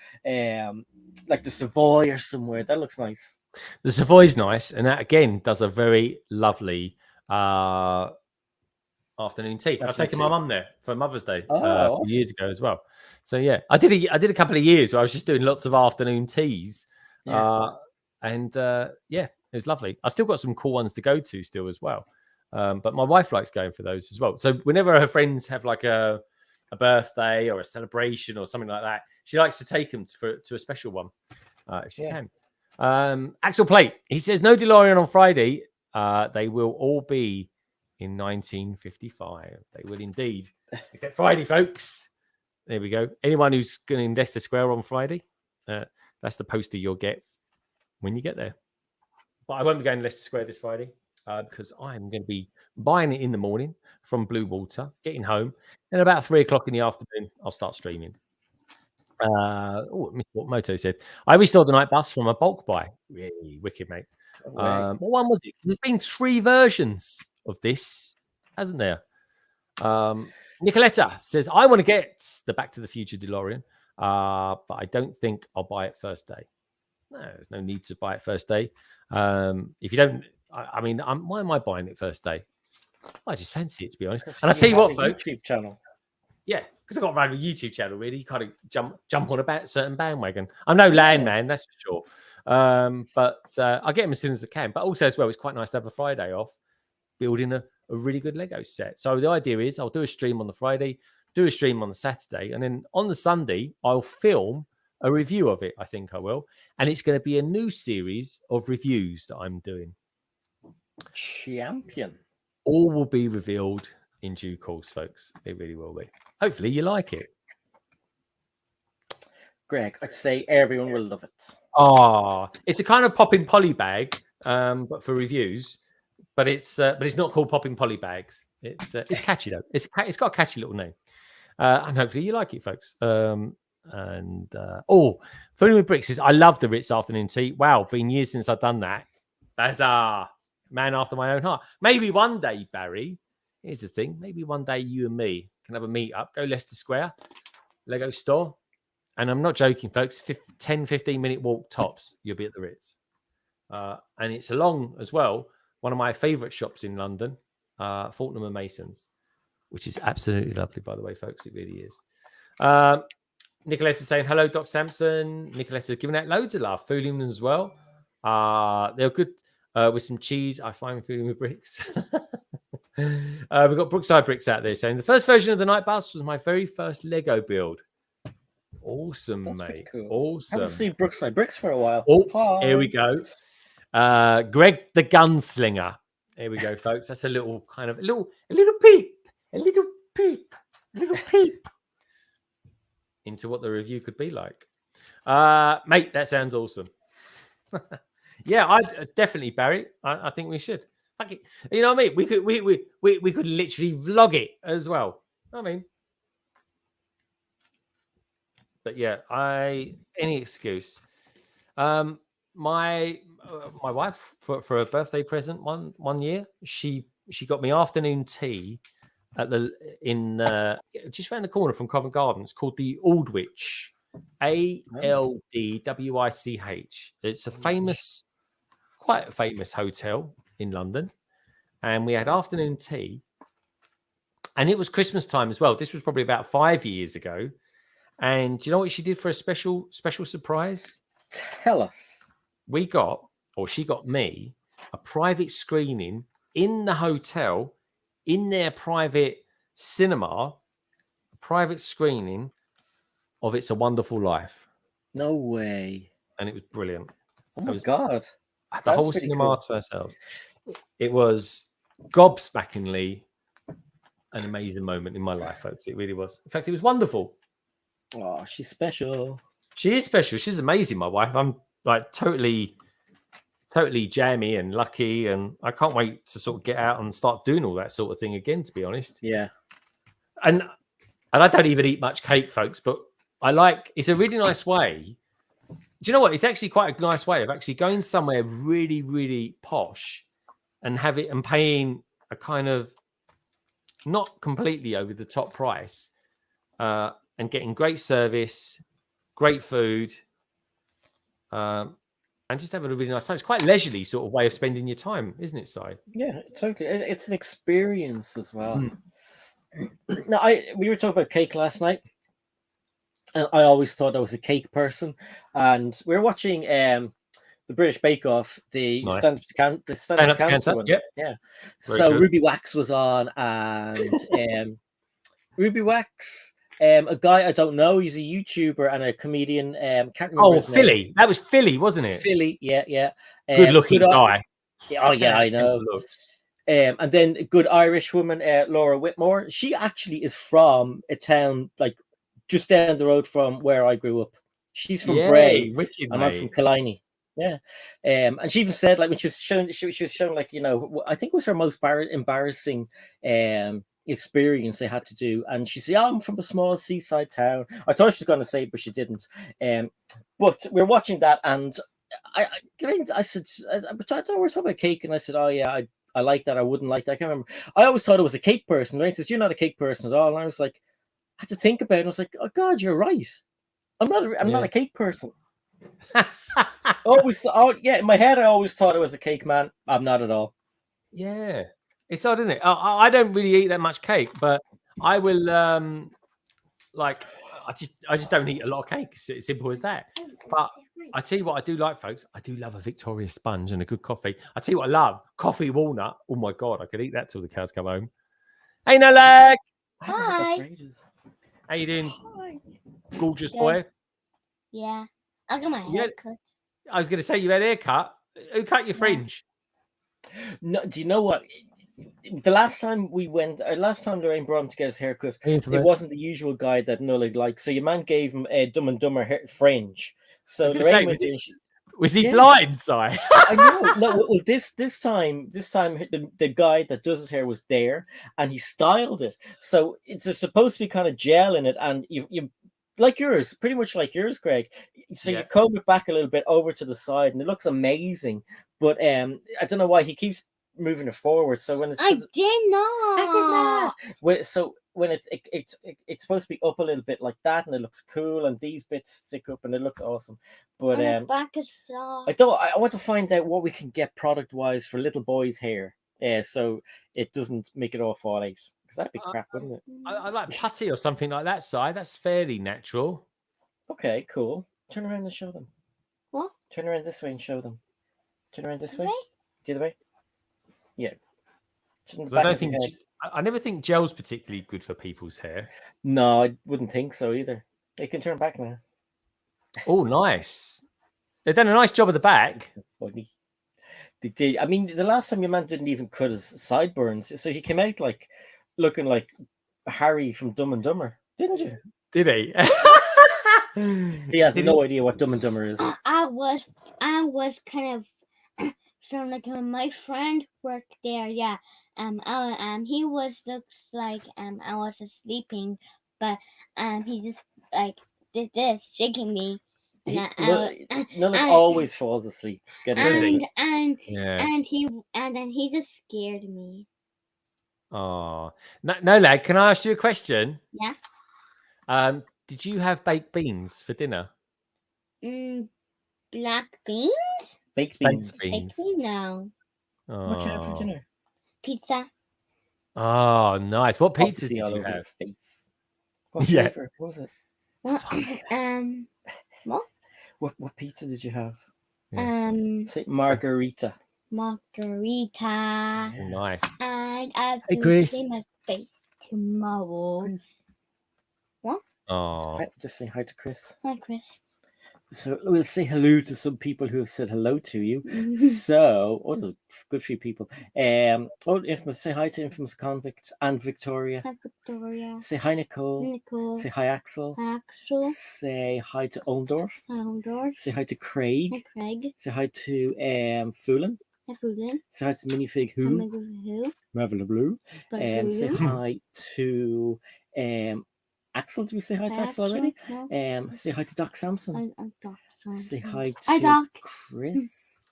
like the Savoy or somewhere. That looks nice. The Savoy's nice, and that again does a very lovely afternoon tea. I've Afternoon taken my tea. mum there for Mother's Day Oh, awesome. years ago as well. So yeah, I did a couple of years where I was just doing lots of afternoon teas, Yeah. and yeah, it was lovely. I've still got some cool ones to go to still as well, but my wife likes going for those as well. So whenever her friends have like a birthday or a celebration or something like that, she likes to take them to a special one if she can. Axel Plate, he says no DeLorean on Friday. They will all be in 1955. They will indeed, except Friday, folks. There we go. Anyone who's going to invest the square on Friday, that's the poster you'll get when you get there. But I won't be going to Leicester Square this Friday because I'm going to be buying it in the morning from Blue Water, getting home, and about 3 o'clock in the afternoon, I'll start streaming. What Moto said. I restored the night bus from a bulk buy. Really wicked, mate. What one was it? There's been 3 versions of this, hasn't there? Nicoletta says, I want to get the Back to the Future DeLorean, but I don't think I'll buy it first day. No, there's no need to buy it first day. If you don't, I mean, why am I buying it first day? I just fancy it, to be honest. And I tell you what, folks. YouTube channel. Yeah, because I've got a YouTube channel, really. You kind of jump on a certain bandwagon. I'm no landman, that's for sure. But I get them as soon as I can. But also, as well, it's quite nice to have a Friday off building a really good Lego set. So the idea is I'll do a stream on the Friday, do a stream on the Saturday, and then on the Sunday, I'll film a review of it. I think I will. And it's going to be a new series of reviews that I'm doing. Champion. All will be revealed in due course, folks. It really will be. Hopefully you like it. Greg, I'd say everyone will love it. It's a kind of popping poly bag, but for reviews. But it's not called popping poly bags. It's catchy though. It's got a catchy little name, and hopefully you like it, folks. Fooling with Bricks says, I love the Ritz afternoon tea. Wow, been years since I've done that. That's man after my own heart. Maybe one day, Barry. Here's the thing. Maybe one day you and me can have a meet up. Go Leicester Square, Lego store. And I'm not joking, folks. 10, 15-minute walk tops. You'll be at the Ritz. And it's along as well. One of my favourite shops in London, Fortnum and Mason's, which is absolutely lovely, by the way, folks. It really is. Nicoletta saying, hello, Doc Sampson. Nicoletta giving out loads of love. Fooling as well. They're good with some cheese. I find Fooling with Bricks. We've got Brookside Bricks out there saying, the first version of the Night Bus was my very first Lego build. Awesome, That's mate. cool. Awesome. I haven't seen Brookside Bricks for a while. Oh, here we go. Greg the Gunslinger. Here we go, folks. That's a little kind of a little peep into what the review could be like. Mate, that sounds awesome. Yeah, I definitely, Barry. I think we should. Fuck it. You know what I mean? We could literally vlog it as well. I mean, but yeah, any excuse. My wife for a birthday present one year, she got me afternoon tea at just around the corner from Covent Garden. It's called the Aldwych, Aldwich. It's quite a famous hotel in London, and we had afternoon tea, and it was Christmas time as well. This was probably about 5 years ago, and do you know what she did for a special surprise? Tell us. She got me a private screening in the hotel, in their private cinema, a private screening of It's a Wonderful Life. No way. And it was brilliant. Oh my God. The whole cinema to ourselves. It was gobsmackingly an amazing moment in my life, folks. It really was. In fact, it was wonderful. Oh, she's special. She is special. She's amazing, my wife. I'm like totally jammy and lucky, and I can't wait to sort of get out and start doing all that sort of thing again, to be honest. Yeah. And I don't even eat much cake, folks, but I like, it's a really nice way. Do you know what? It's actually quite a nice way of actually going somewhere really, really posh and have it and paying a kind of not completely over the top price and getting great service, great food, and just having a really nice time. It's quite a leisurely sort of way of spending your time, isn't it, Si? Yeah, totally. It's an experience as well. Mm. Now, we were talking about cake last night, and I always thought I was a cake person. And we were watching the British Bake Off, the Nice. stand-up cancer one. Yep. Yeah. Very So good. Ruby Wax was on, and Ruby Wax, a guy I don't know. He's a YouTuber and a comedian. Can't remember. Oh, his name. Philly. That was Philly, wasn't it? Philly. Yeah. Good looking guy. Oh yeah, I know. Looks. And then a good Irish woman, Laura Whitmore. She actually is from a town like just down the road from where I grew up. She's from Bray, wicked, and I'm from Killiney. Yeah, and she even said like when she was showing, she was showing like I think it was her most embarrassing experience they had to do, and she said, "I'm from a small seaside town." I thought she was going to say it, but she didn't. But we're watching that, and I said, but I thought we were talking about cake, and I said, "Oh yeah, I like that. I wouldn't like that." I can't remember. I always thought it was a cake person. Right? He says, "You're not a cake person at all," and I was like, I had to think about it. And I was like, "Oh God, you're right. I'm not a cake person." In my head, I always thought it was a cake man. I'm not at all. Yeah, it's odd, isn't it? I don't really eat that much cake, but I will. I just don't eat a lot of cake. It's simple as that. But I tell you what, I do like, folks. I do love a Victoria sponge and a good coffee. I tell you what, I love coffee walnut. Oh my God, I could eat that till the cows come home. Hey, Nalek. Hi. How you doing, Hi. gorgeous Good. boy? Yeah. I got my hair cut. I was going to say you had a haircut. Who cut your fringe? No, do you know what? The last time we went, last time Lorraine brought him to get his haircut, it wasn't the usual guy that Nullig liked. So your man gave him a Dumb and Dumber fringe. So Lorraine went in. Was he blind, Si? I know. No, well, this time, the guy that does his hair was there, and he styled it. So it's supposed to be kind of gel in it, and you like yours, pretty much like yours, Greg. So you comb it back a little bit over to the side, and it looks amazing. But I don't know why he keeps moving it forward. So when it's I did not. When it's supposed to be up a little bit like that, and it looks cool, and these bits stick up, and it looks awesome. But back is soft. I want to find out what we can get product wise for little boys' hair, so it doesn't make it all fall out. Because that'd be crap, wouldn't it? I like putty or something like that, Si. That's fairly natural. Okay, cool. Turn around and show them. What? Turn around this way and show them. Turn around this way. Right? The other way. Yeah. I never think gel's particularly good for people's hair. No, I wouldn't think so either. You can turn back now. Oh, nice. They've done a nice job at the back. Funny. They did. I mean, the last time your man didn't even cut his sideburns, so he came out like looking like Harry from Dumb and Dumber, didn't you? Did he? He has no idea what Dumb and Dumber is. I was kind of so like my friend worked there. Yeah. He looks like I was sleeping, but he just like did this, shaking me. Nullik always falls asleep. And then he just scared me. Oh no, lad. Can I ask you a question? Yeah. Did you have baked beans for dinner? Black beans? Baked beans. Baked beans? No. Oh. What did you have for dinner? Pizza. Oh, nice. What pizza did you have? What flavor was it? What? What pizza did you have? Say margarita. Margarita. Oh, nice. And I have to clean my face tomorrow. Chris. What? Oh. Just say hi to Chris. Hi, Chris. So we'll say hello to some people who have said hello to you. Mhm. So, there's a good few people. Infamous, say hi to Infamous Convict and Victoria. Hi, Victoria. Say hi, Nicole. Nicole. Say hi, Axel. Axel. Say hi to Oldorf. Houndorf. Say hi to Craig. Hi, Craig. Say hi to Fulham. Hi, Fulin. Say hi to Minifig Who. Who? Raveler Blue. Say hi to Axel. Did we say hi to Axel already? No. Say hi to Doc Sampson. I'm Doc Sampson. Say hi Hi, to Doc. Chris.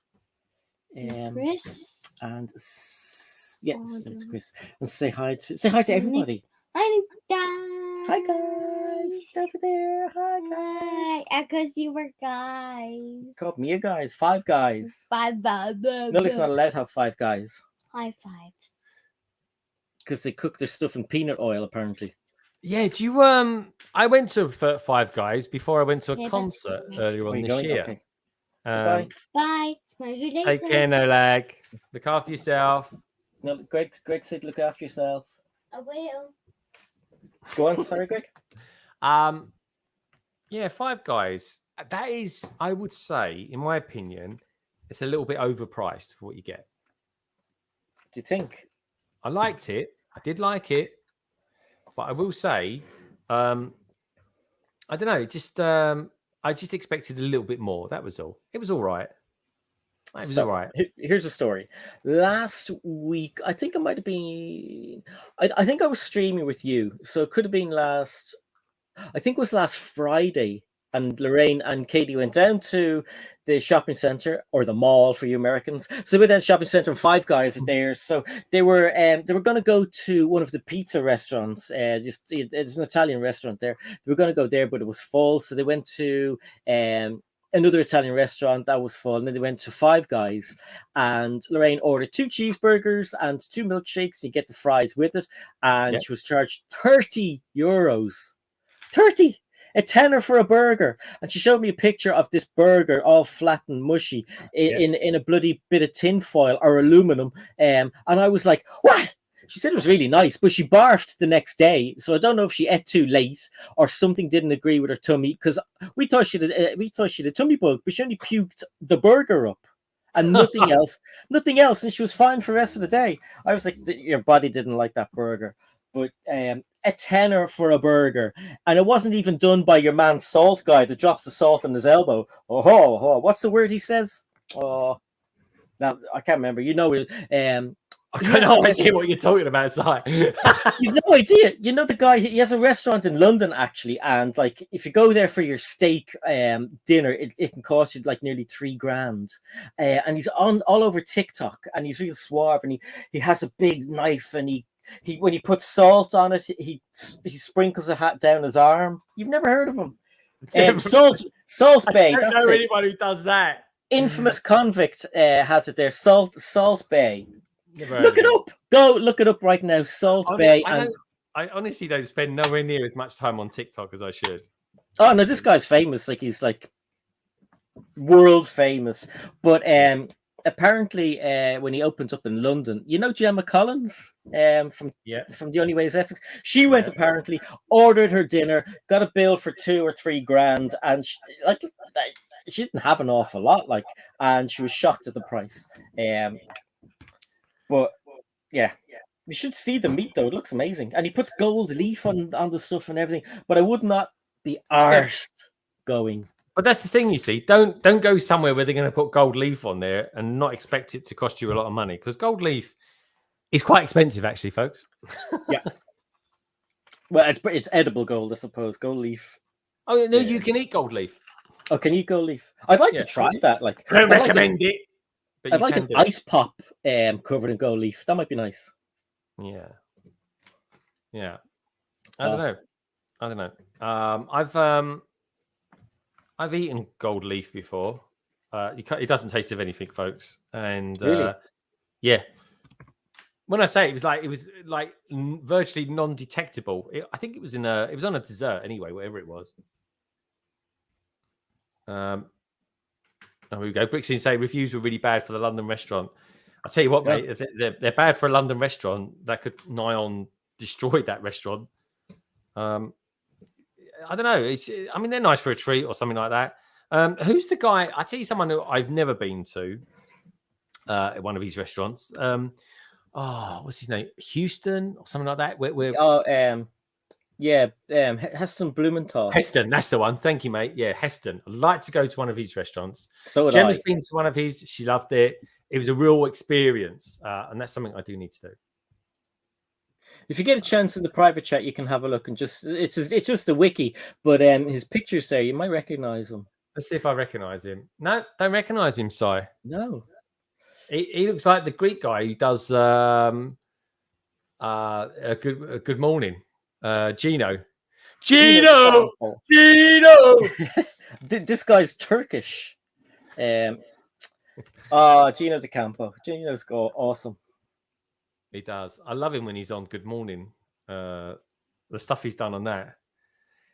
Chris. And yes, it's Oh, Chris. And say hi to everybody. Hi, guys. Hi guys, over there. Hi guys. Hi, because you were guys. Called me a guys. 5 guys. Bye. Nullick's not allowed to have 5 guys High fives. because they cook their stuff in peanut oil apparently. Yeah, do you I went to Five Guys before I went to a Yeah, that's concert good. earlier Are on you this going? year. Okay. So bye. Bye. Smell you later. Take care, no lag. Look after yourself. No, Greg said look after yourself. I will. Go on, sorry, Greg. Yeah, Five Guys. That is, I would say, in my opinion, it's a little bit overpriced for what you get. Do you think? I liked it. I did like it, but I will say, I don't know. Just I just expected a little bit more. That was all. It was all right. It was all right. Here's a story. Last week, I think it might have been. I think I was streaming with you, so it could have been last. I think it was last Friday, and Lorraine and Katie went down to the shopping center or the mall for you Americans. So they went down to the shopping center, and 5 guys were there. So they were going to go to one of the pizza restaurants. It's an Italian restaurant there. They were going to go there, but it was full. So they went to another Italian restaurant that was full, and then they went to 5 Guys, and Lorraine ordered 2 cheeseburgers and 2 milkshakes. You get the fries with it, and she was charged €30. 30, a tenner for a burger. And she showed me a picture of this burger all flat and mushy in a bloody bit of tin foil or aluminum. And I was like, what? She said it was really nice, but she barfed the next day. So I don't know if she ate too late or something didn't agree with her tummy, because we thought she had a tummy bug, but she only puked the burger up and nothing else. And she was fine for the rest of the day. I was like, your body didn't like that burger. But a tenner for a burger, and it wasn't even done by your man Salt Guy that drops the salt on his elbow. What's the word he says? Oh, now I can't remember. You know, I got no idea what you're talking about, Si. You've no idea. You know the guy. He has a restaurant in London actually, and like if you go there for your steak dinner, it can cost you like nearly $3,000. And he's all over TikTok, and he's real suave, and he has a big knife, and he when he puts salt on it, he sprinkles a hat down his arm. You've never heard of him? Salt Bay. I don't know anyone who does that. Infamous Convict has it there. Salt Bay. Look it up. Go look it up right now. Salt Bay. I honestly don't spend nowhere near as much time on TikTok as I should. Oh no, this guy's famous. Like he's like world famous. But apparently, when he opened up in London, you know Gemma Collins from The Only Way is Essex. She went apparently, ordered her dinner, got a bill for $2,000 or $3,000, and she didn't have an awful lot, and she was shocked at the price. But yeah, you should see the meat though; it looks amazing, and he puts gold leaf on the stuff and everything. But I would not be arsed going. But that's the thing, you see. Don't go somewhere where they're going to put gold leaf on there and not expect it to cost you a lot of money, because gold leaf is quite expensive, actually, folks. Yeah. Well, it's edible gold, I suppose. Gold leaf. Oh no, you can eat gold leaf. Oh, can you eat gold leaf? I'd like to try that. Like, I don't recommend it. I'd like an ice pop covered in gold leaf. That might be nice. Yeah. I don't know. I've eaten gold leaf before. It doesn't taste of anything, folks. And really? Yeah, when I say it was like virtually non-detectable. I think it was on a dessert anyway, whatever it was. Oh, here we go. Brixton say reviews were really bad for the London restaurant. I'll tell you what, mate, they're bad for a London restaurant. That could nigh on destroy that restaurant. I don't know. I mean, they're nice for a treat or something like that. Who's the guy? I tell you, someone who I've never been to at one of his restaurants. What's his name? Houston or something like that. Heston Blumenthal. Heston, that's the one. Thank you, mate. Yeah, Heston. I'd like to go to one of his restaurants. So Gemma's been to one of his. She loved it. It was a real experience, and that's something I do need to do. If you get a chance in the private chat, you can have a look and it's just a wiki, but his picture's there. You might recognize him. Let's see if I recognize him. No, don't recognize him, Si. No. He looks like the Greek guy who does a good morning. Gino. This guy's Turkish. Gino De Campo. Gino's awesome. He does. I love him when he's on Good Morning. The stuff he's done on that.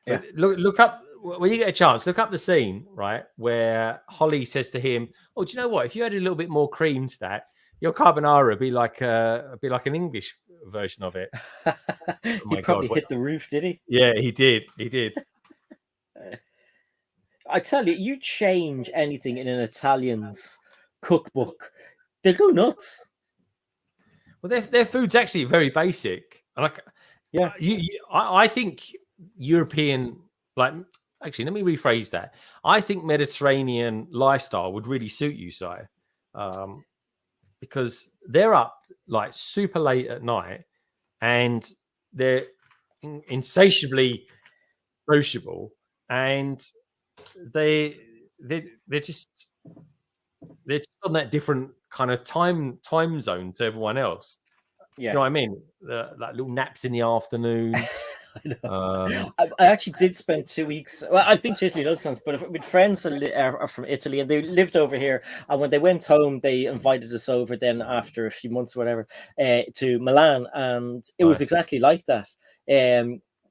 Yeah. Look up when you get a chance. Look up the scene, right, where Holly says to him, "Oh, do you know what? If you add a little bit more cream to that, your carbonara would be like an English version of it." He probably hit the roof, did he? Yeah, he did. He did. I tell you, you change anything in an Italian's cookbook, they'll go nuts. Well, their food's actually very basic. I think European, actually, let me rephrase that. I think Mediterranean lifestyle would really suit you, Si, because they're up like super late at night and they're insatiably sociable, and they're just on that different kind of time zone to everyone else. Yeah. You know what I mean? Like little naps in the afternoon. I know. I actually did spend 2 weeks. Well, I've been to Italy those times, but with friends are from Italy, and they lived over here. And when they went home, they invited us over. Then after a few months, or whatever, to Milan, and it was exactly like that.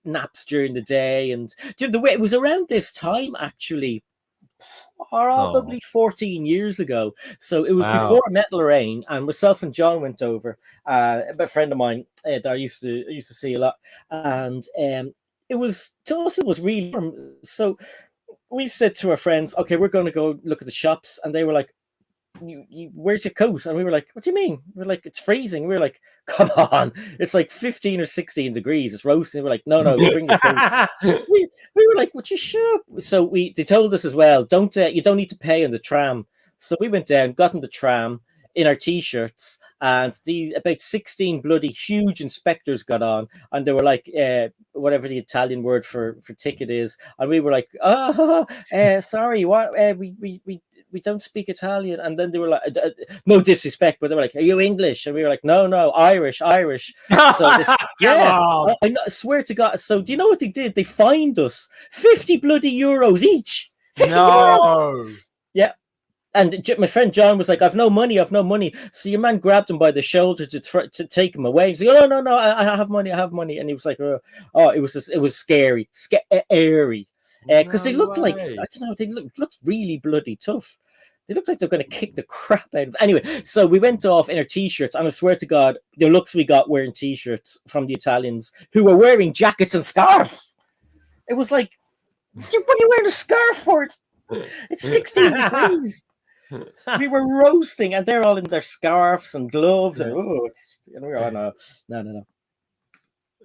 Naps during the day, and the way it was around this time actually. Probably 14 years ago. So it was before I met Lorraine, and myself and John went over. A friend of mine that I used to see a lot, and it was really warm. So we said to our friends, "Okay, we're going to go look at the shops," and they were like, "You where's your coat?" And we were like, "What do you mean?" We're like, "It's freezing." We were like, "Come on, it's like 15 or 16 degrees. It's roasting." We're like, "No, bring your coat." we were like, "Would you shut up?" So they told us as well, you don't need to pay on the tram. So we went down, got in the tram in our t-shirts, and about 16 bloody huge inspectors got on, and they were like, whatever the Italian word for ticket is, and we were like, sorry, what? We don't speak Italian. And then they were like, no disrespect, but they were like, "Are you English?" And we were like, no, Irish. So I swear to God. So do you know what they did? They fined us 50 bloody euros each. 50 euros. Yeah. And my friend John was like, I've no money. So your man grabbed him by the shoulder to take him away. He's like, "Oh, no, I have money. And he was like, it was scary. Because they looked like, I don't know, they looked really bloody tough. They looked like they're going to kick the crap out of. Anyway, so we went off in our t-shirts, and I swear to God, the looks we got wearing t-shirts from the Italians who were wearing jackets and scarves. It was like, what are you wearing a scarf for? It's 16 degrees. We were roasting, and they're all in their scarves and gloves. And no.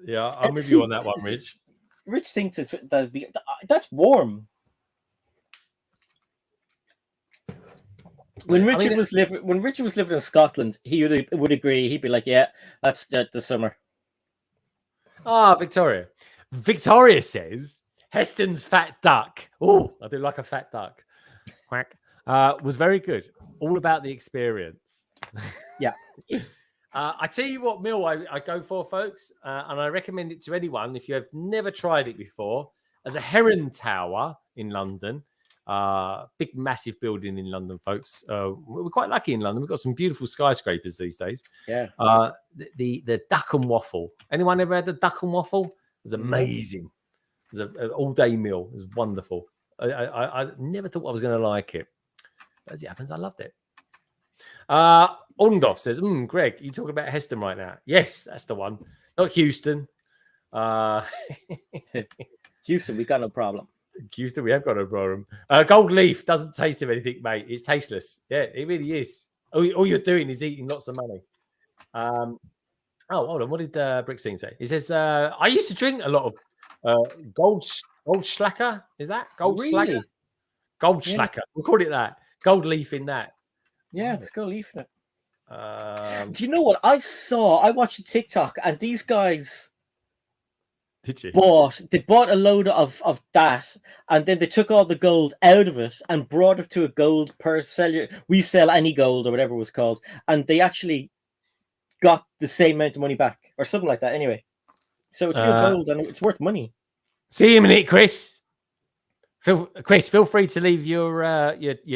Yeah, I'm with you on that one, Rich. Rich thinks that's warm. When Richard was living in Scotland, he would agree. He'd be like, "Yeah, that's the summer." Victoria. Victoria says Heston's fat duck. Oh, I do like a fat duck. Quack. Was very good. All about the experience. Yeah. I tell you what meal I go for, folks, and I recommend it to anyone if you have never tried it before. At the Heron Tower in London, big, massive building in London, folks. We're quite lucky in London. We've got some beautiful skyscrapers these days. Yeah. The duck and waffle. Anyone ever had the duck and waffle? It was amazing. It was an all-day meal. It was wonderful. I never thought I was going to like it. As it happens, I loved it. Ondorf says, Greg, you talking about Heston right now? Yes, that's the one. Not Houston. Houston, we got no problem. Houston, we have got a problem. Gold leaf doesn't taste of anything, mate. It's tasteless. Yeah, it really is. All you're doing is eating lots of money. Oh, hold on. What did Bricksteen say? He says, I used to drink a lot of gold slacker. Is that gold slacker? Really? Gold Yeah. slacker. We'll call it that. Gold leaf in that. Yeah, it's gold leaf in it. Do you know Um, what I saw? I watched a TikTok, and these guys did you? they bought a load of that, and then they took all the gold out of it and brought it to a gold per seller. We sell any gold or whatever it was called, and they actually got the same amount of money back or something like that. Anyway, so it's real gold and it's worth money. See you in a minute, Chris. Chris, feel free to leave your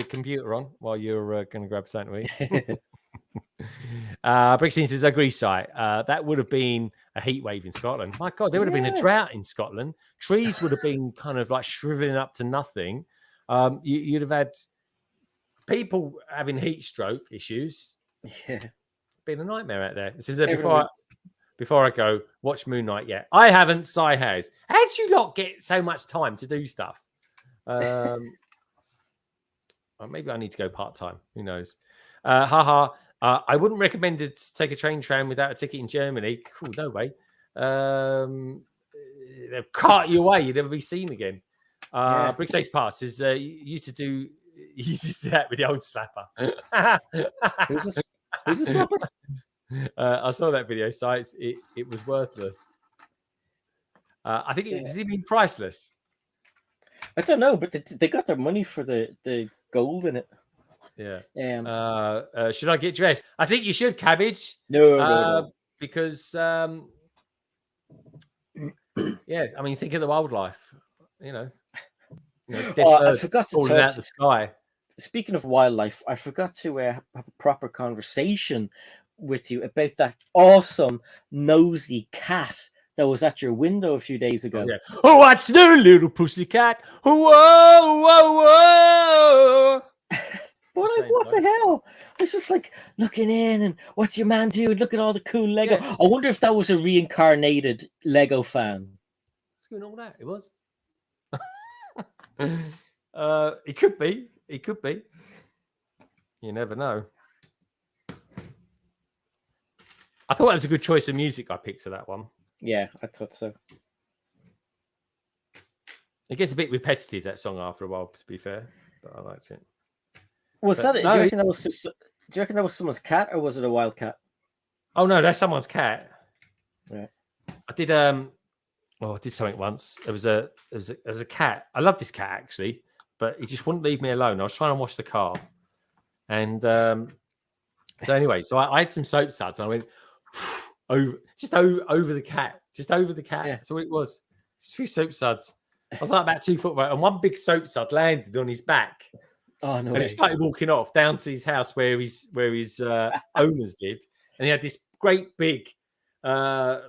computer on while you're going to grab something to eat. Bricksteen says, I agree, Si. That would have been a heat wave in Scotland. My God, there would have been a drought in Scotland. Trees would have been kind of like shriveling up to nothing. You'd have had people having heat stroke issues. Yeah, Been a nightmare out there. This is Everyone- before I go, watch Moon Knight yet. I haven't, Si has. How did you not get so much time to do stuff? Well, maybe I need to go part-time. Who knows? I wouldn't recommend it to take a train tram without a ticket in Germany. Cool, no way. They'll cart you away. You'd never be seen again. Yeah. Brickstage Pass is you used to do that with the old slapper. Who's this slapper? I saw that video, so it was worthless. I think does it mean priceless? I don't know, but they got their money for the gold in it. Yeah. Um, Should I get dressed? I think you should, Cabbage. no. Because yeah, I mean, think of the wildlife. Dead I birds forgot to falling talk out the sky. Speaking of wildlife, I forgot to have a proper conversation with you about that awesome nosy cat that was at your window a few days ago. Yeah. Oh, what's new, little pussycat? Whoa, whoa, whoa. What the hell? It's just like looking in and what's your man doing? Look at all the cool Lego. Yeah, I wonder if that was a reincarnated Lego fan. What's going on with that? It was. It could be. It could be. You never know. I thought that was a good choice of music I picked for that one. Yeah, I thought so. It gets a bit repetitive, that song, after a while, to be fair, but I liked it. Was But that? no, do you reckon that was just? Do you reckon that was someone's cat or was it a wild cat? Oh no, that's someone's cat. Yeah. I did I did something once. There was a cat. I love this cat actually, but he just wouldn't leave me alone. I was trying to wash the car, and so anyway, so I had some soap suds and I went over the cat, Yeah. That's all it was. Just a few soap suds. I was like about 2 foot away, and one big soap sud landed on his back. Oh no! And he started walking off down to his house where his owners lived, and he had this great big kind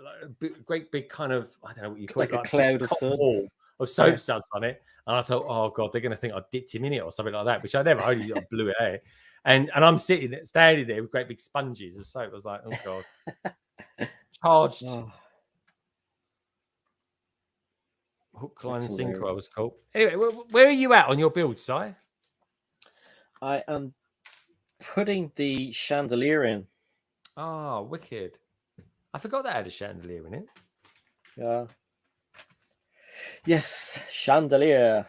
of, I don't know what you call like it, a cloud of cotton suds. wall of soap suds on it. And I thought, oh god, they're going to think I dipped him in it or something like that, which I never. I only blew it out. And I'm standing there with great big sponges of soap. I was like, oh god, charged. Oh, Hook, line, and that's sinker. I hilarious. was called. Anyway, where are you at on your build, Si? I am putting the chandelier in. Oh, wicked! I forgot that had a chandelier in it. Yeah. Yes, chandelier.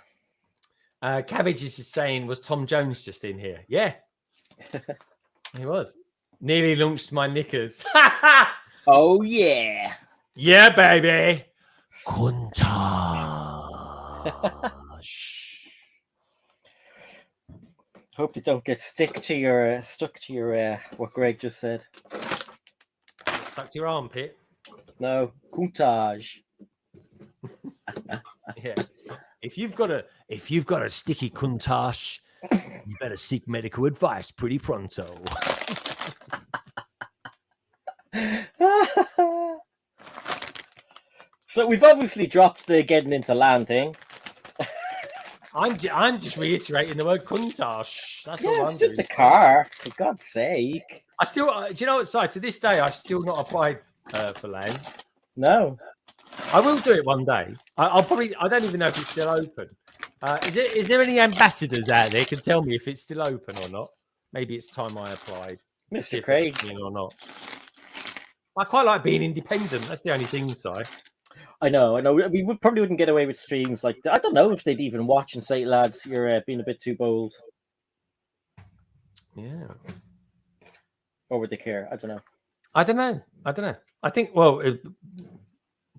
Cabbage is just saying, was Tom Jones just in here? Yeah, he was. Nearly launched my knickers. Oh yeah. Yeah, baby. Kuntash. Hope they don't get stuck to your what Greg just said. Stuck to your armpit. No, kuntage. Yeah. If you've got a sticky kuntash, you better seek medical advice pretty pronto. So we've obviously dropped the getting into land thing. I'm just reiterating the word kuntash. That's Yeah, all it's I'm just doing. a car, for God's sake. I still, do you know what, Si? To this day, I've still not applied for land. No. I will do it one day. I'll probably. I don't even know if it's still open. Is there any ambassadors out there can tell me if it's still open or not? Maybe it's time I applied. See Mr. if they're Craig. in or not. I quite like being independent. That's the only thing, Si. I know. We probably wouldn't get away with streams like that. I don't know if they'd even watch and say, lads, you're being a bit too bold. Yeah. Or would they care? I don't know. I don't know. I think, well,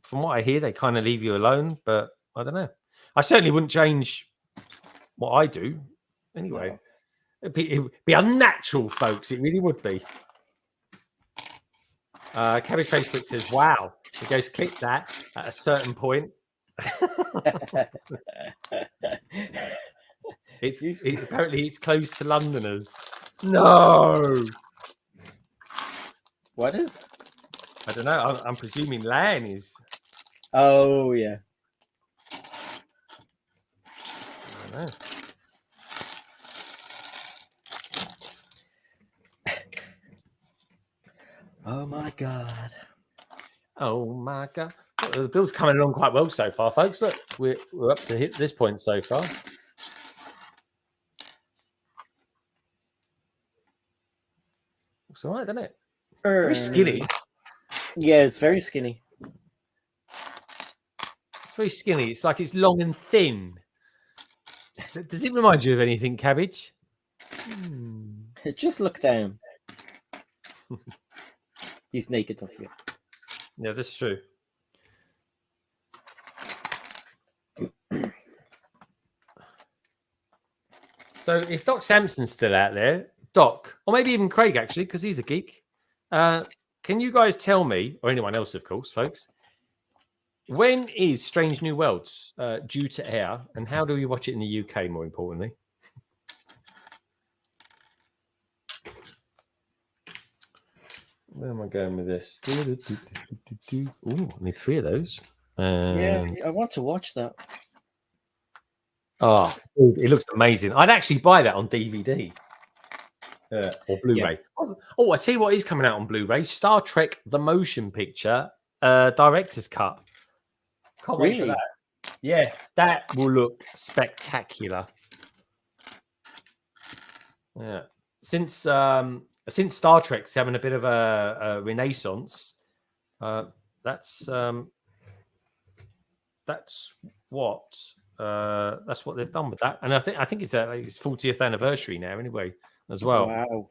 from what I hear, they kind of leave you alone, but I don't know. I certainly wouldn't change what I do anyway. No. It'd be unnatural, folks. It really would be. Cabbage Facebook says, wow. He goes, click that at a certain point. Apparently it's closed to Londoners. No. What is? I don't know. I'm presuming LAN is. Oh, yeah. I don't know. Oh, my God. Oh, my God. The build's coming along quite well so far, folks. Look, we're up to hit this point so far. It's all right, doesn't it? Very skinny. Yeah, it's very skinny. It's very skinny. It's like it's long and thin. Does it remind you of anything, Cabbage? Just look down. He's naked, don't forget. Yeah, that's true. So if Doc Sampson's still out there, Doc, or maybe even Craig, actually, because he's a geek, can you guys tell me, or anyone else, of course, folks, when is Strange New Worlds due to air, and how do we watch it in the UK, more importantly? Where am I going with this? Ooh, I need 3 of those. Yeah, I want to watch that. Oh, it looks amazing. I'd actually buy that on DVD or Blu-ray. Yeah. Oh, I tell you what is coming out on Blu-ray: Star Trek: The Motion Picture Director's Cut. Can't wait for that. Yeah, that will look spectacular. Yeah, since Star Trek's having a bit of a renaissance, that's what they've done with that, and I think it's its 40th anniversary now, anyway, as well. Wow.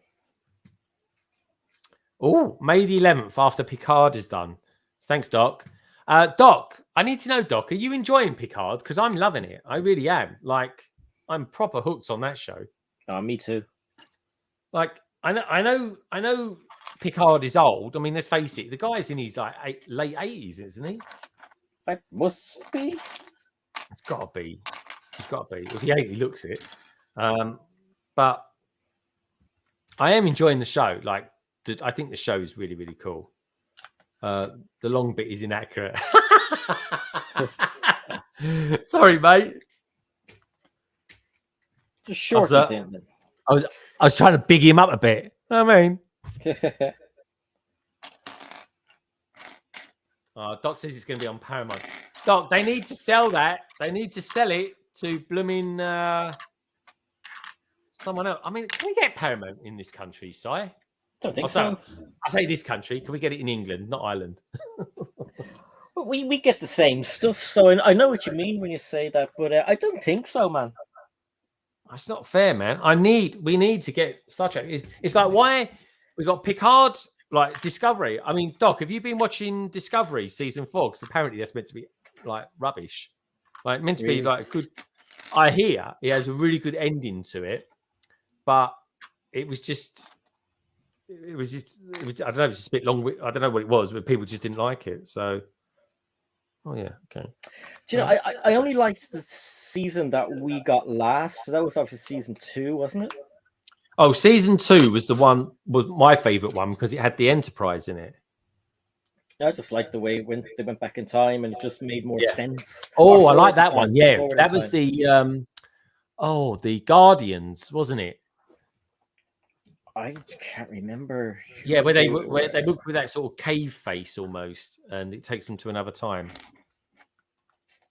Oh, May the 11th after Picard is done. Thanks, Doc. Doc, I need to know, Doc, are you enjoying Picard? Because I'm loving it. I really am. Like, I'm proper hooked on that show. Oh, me too. Like, I know Picard is old. I mean, let's face it, the guy's in his like late 80s, isn't he? It must be. It's got to be. It's got to be. If he ain't, he looks it. But I am enjoying the show. Like, I think the show is really, really cool. The long bit is inaccurate. Sorry, mate. Just short thing. I was trying to big him up a bit. I mean, Doc says it's going to be on Paramount. Doc, they need to sell that. They need to sell it to blooming someone else. I mean, can we get Paramount in this country, Si? Don't think so. I say this country. Can we get it in England, not Ireland? we get the same stuff, so I know what you mean when you say that, but I don't think so, man. That's not fair, man. We need to get Star Trek. It's like, why we got Picard, like Discovery. I mean, Doc, have you been watching Discovery season 4? Because apparently that's meant to be like rubbish. Like meant to be like good. I hear it has a really good ending to it, but it was just I don't know. It was just a bit long. I don't know what it was, but people just didn't like it. So, oh yeah, okay. Do you know? I only liked the season that we got last. So that was obviously season 2, wasn't it? Oh, season 2 was my favorite one because it had the Enterprise in it. I just liked the way they went back in time and it just made more sense. Oh, I like that one. Yeah, that was the the Guardians, wasn't it? I can't remember. Yeah, where they look with that sort of cave face almost, and it takes them to another time.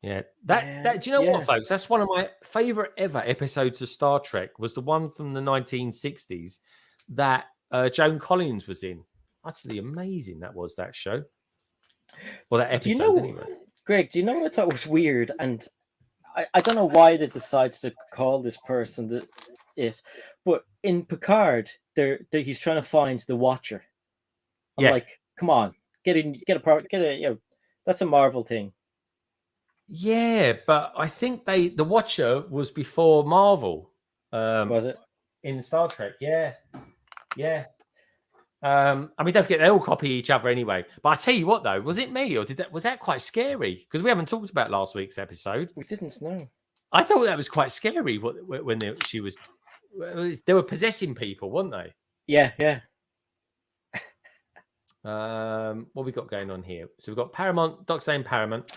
Yeah, that do you know what, folks? That's one of my favorite ever episodes of Star Trek. Was the one from the 1960s that Joan Collins was in. Utterly amazing that show. Well, that episode anyway. Greg, do you know what I thought was weird? And I don't know why they decided to call this person but in Picard, he's trying to find the Watcher. I'm like, come on, that's a Marvel thing. Yeah, but I think the Watcher was before Marvel. Was it? In Star Trek? Yeah. I mean, don't forget they all copy each other anyway. But I tell you what, though, was it me or was that quite scary? Because we haven't talked about last week's episode. We didn't know. I thought that was quite scary when they were possessing people, weren't they? Yeah. What we got going on here? So we've got Paramount, Doc saying Paramount.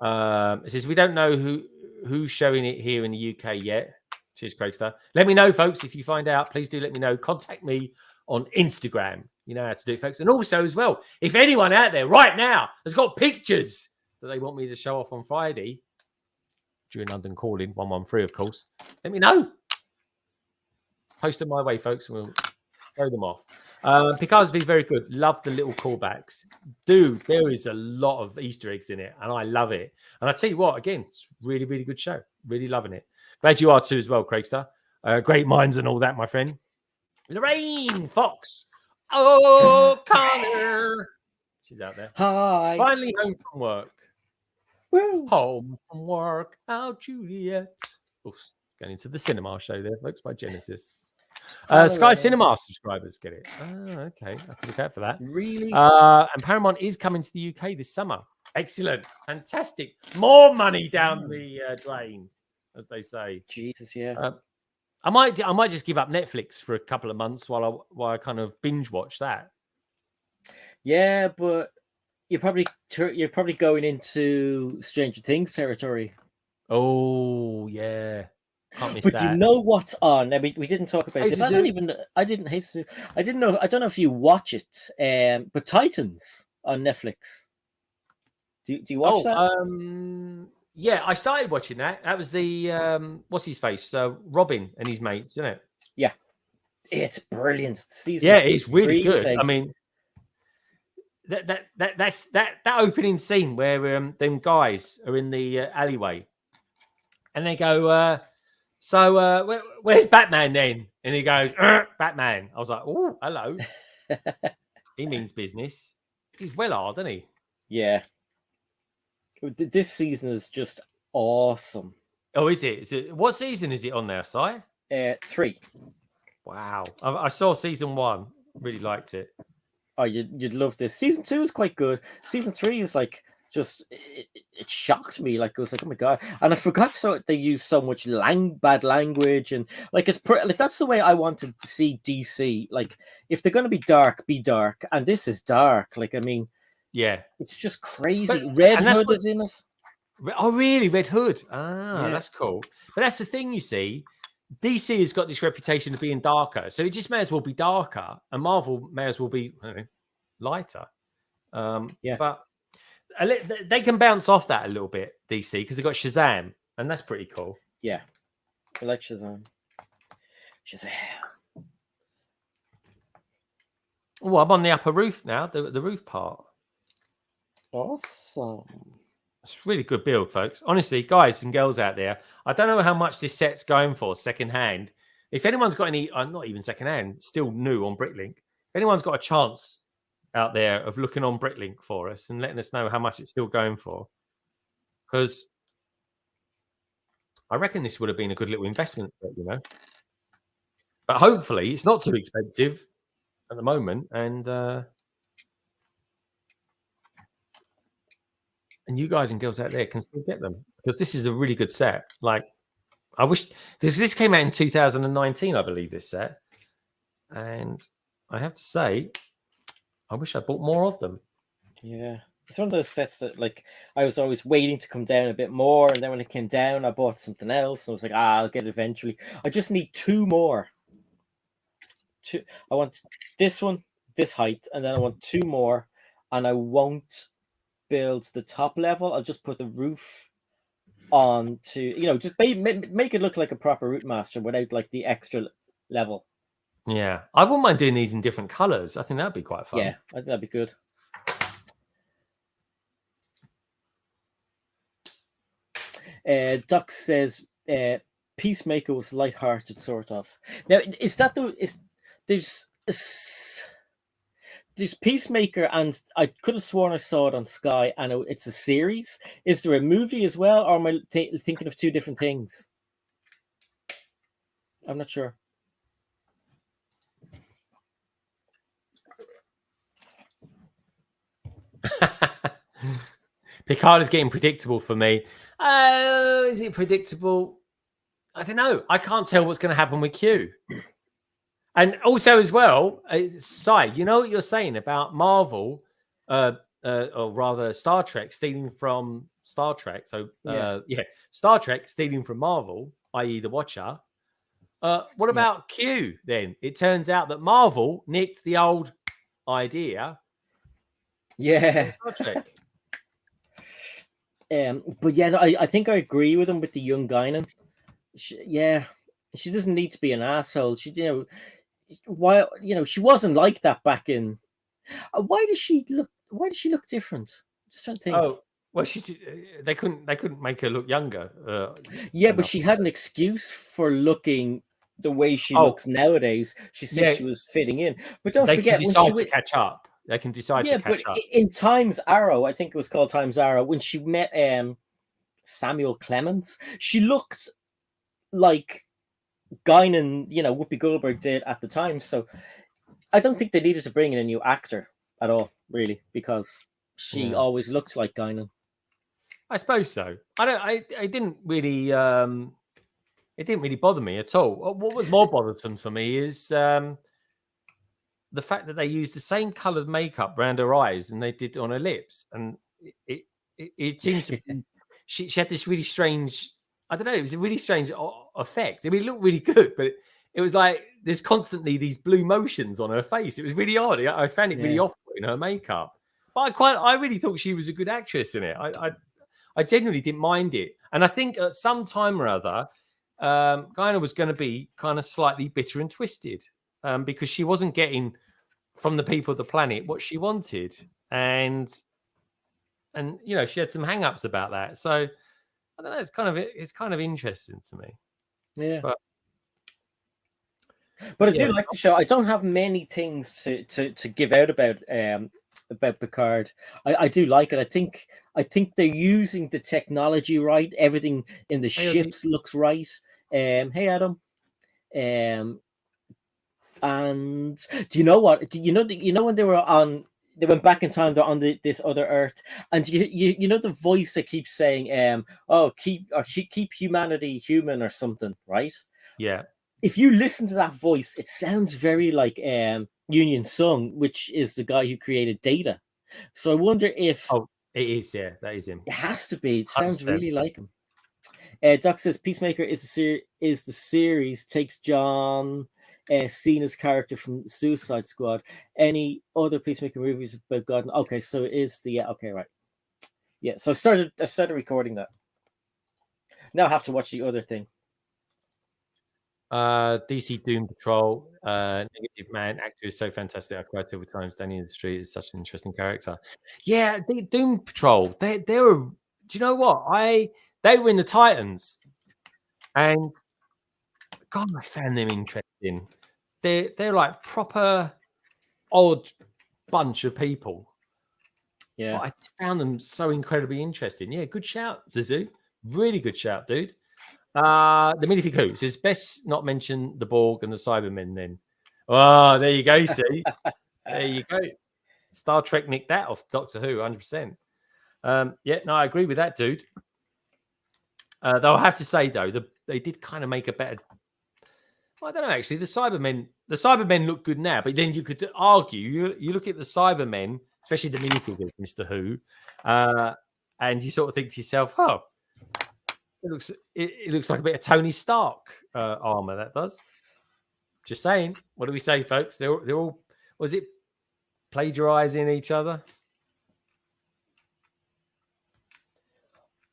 It says we don't know who's showing it here in the UK yet. Cheers, Craigster. Let me know, folks, if you find out. Please do let me know. Contact me on Instagram. You know how to do it, folks. And also, as well, if anyone out there right now has got pictures that they want me to show off on Friday during London Calling 113, of course, let me know. Post them my way, folks, and we'll throw them off. Picard's been very good. Love the little callbacks. Dude, there is a lot of Easter eggs in it, and I love it. And I tell you what, again, it's really, really good show. Really loving it. Glad you are too as well, Craigster. Great minds and all that, my friend. Lorraine Fox. Oh, Connor. She's out there. Hi. Finally home from work. Woo. Home from work. Oh, Juliet. Oops, going into the cinema show there, folks, by Genesis. Sky Cinema subscribers get it. Oh, okay. I have to look out for that. Really? And Paramount is coming to the UK this summer. Excellent. Fantastic. More money down the drain, as they say. Jesus, yeah. I might just give up Netflix for a couple of months while I kind of binge watch that. Yeah, but you're probably going into Stranger Things territory. Oh yeah, can't miss but that. You know what's on? I mean, we didn't talk about this. I don't know if you watch it. But Titans on Netflix. Do you watch that? Yeah, I started watching that. That was the what's his face? Robin and his mates, isn't it? Yeah, it's brilliant. Season it's really good. I mean, that opening scene where them guys are in the alleyway, and they go, where's Batman then? And he goes, Batman. I was like, oh, hello. He means business. He's well hard, isn't he? Yeah. This season is just awesome. Oh, is it? What season is it on there, Si? 3. Wow. I saw season 1. Really liked it. Oh, you'd love this. Season 2 is quite good. Season 3 is like just it shocked me. Like it was like, oh my god! And I forgot they use so much bad language and like it's like that's the way I wanted to see DC. Like if they're gonna be dark, and this is dark. Like I mean. Yeah, it's just crazy. But, Red Hood is in it. Oh, really? Red Hood? Ah, that's cool. But that's the thing, you see. DC has got this reputation of being darker, so it just may as well be darker, and Marvel may as well be lighter. But they can bounce off that a little bit, DC, because they've got Shazam, and that's pretty cool. Yeah, I like Shazam. Oh, I'm on the upper roof now, the roof part. Awesome. It's really good build, folks. Honestly, guys and girls out there, I don't know how much this set's going for second hand. If anyone's got any, not even second hand, still new on Bricklink, if anyone's got a chance out there of looking on Bricklink for us and letting us know how much it's still going for, because I reckon this would have been a good little investment, But hopefully it's not too expensive at the moment, and you guys and girls out there can still get them, because this is a really good set. Like, I wish this came out in 2019, I believe, this set, and I have to say, I wish I bought more of them. Yeah, it's one of those sets that like I was always waiting to come down a bit more, and then when it came down, I bought something else. And I was like, I'll get it eventually. I just need 2 more. I want this one, this height, and then I want 2 more, and I won't build the top level. I'll just put the roof on to, you know, just make it look like a proper Root Master without like the extra level. Yeah, I wouldn't mind doing these in different colors. I think that'd be quite fun. Yeah, I think that'd be good. Duck says Peacemaker was light-hearted, sort of. Now, is that there's Peacemaker, and I could have sworn I saw it on Sky, and it's a series. Is there a movie as well, or am I thinking of two different things? I'm not sure. Picard is getting predictable for me. Is it predictable? I don't know. I can't tell what's going to happen with Q. And also, as well, Sai, you know what you're saying about Marvel, or rather Star Trek stealing from Star Trek. So, Star Trek stealing from Marvel, i.e. the Watcher. What about Q then? It turns out that Marvel nicked the old idea. Yeah. Star Trek. But yeah, no, I think I agree with him with the young Guinan. She doesn't need to be an asshole. She, you know, why, you know, she wasn't like that back in. Why does she look different? Just trying to think. Oh, well, they couldn't make her look younger. But she had an excuse for looking the way she looks nowadays. She said she was fitting in, but don't forget when she to catch up. They can decide to catch up. In Time's Arrow, I think it was called Time's Arrow, when she met Samuel Clemens, she looked like Guinan, you know, Whoopi Goldberg did at the time. So I don't think they needed to bring in a new actor at all, really, because she always looked like Guinan. I suppose so. I didn't really. It didn't really bother me at all. What was more bothersome for me is the fact that they used the same coloured makeup around her eyes and they did on her lips, and it seemed to be, she had this really strange. I don't know. It was a really strange effect. I mean, it looked really good, but it was like there's constantly these blue motions on her face. It was really odd. I found it really off-putting, her makeup. But I really thought she was a good actress in it. I genuinely didn't mind it, and I think at some time or other, Guinan was going to be kind of slightly bitter and twisted. Because she wasn't getting from the people of the planet what she wanted, and you know, she had some hang-ups about that. So I don't know. It's kind of interesting to me. Yeah, but I do like the show. I don't have many things to give out about Picard. I do like it. I think they're using the technology right. Everything in the ships looks right. Hey Adam. And do you know what? Do you know when they went back in time, they're on this other Earth, and you know the voice that keeps saying, keep humanity human or something, right? Yeah. If you listen to that voice, it sounds very like Union Sung, which is the guy who created Data. So I wonder if it is. Yeah, that is him. It has to be. It sounds 100%. Really like him. Doc says Peacemaker is the series takes John Cena's character from Suicide Squad. Any other Peacemaker movies about God? Okay, so it is the okay, right. Yeah, so I started recording that. Now I have to watch the other thing. DC Doom Patrol, Negative Man, actor is so fantastic. I cried several times. Danny in the Street is such an interesting character. Yeah, Doom Patrol. They were. Do you know what? They were in the Titans, and God, I found them interesting. They're like proper odd bunch of people. Yeah, but I just found them so incredibly interesting. Yeah, good shout, Zizu. Really good shout, dude. The Minifig Who says best not mention the Borg and the Cybermen. Then, oh, there you go. See, there you go. Star Trek nicked that off Doctor Who, 100%. Yeah, no, I agree with that, dude. Though I have to say though, they did kind of make a better. I don't know. Actually, the Cybermen look good now, but then you could argue you look at the Cybermen, especially the minifigures, Mr. Who, and you sort of think to yourself, oh, it looks like a bit of Tony Stark armor. That does. Just saying. What do we say, folks? They're all. Was it plagiarizing each other?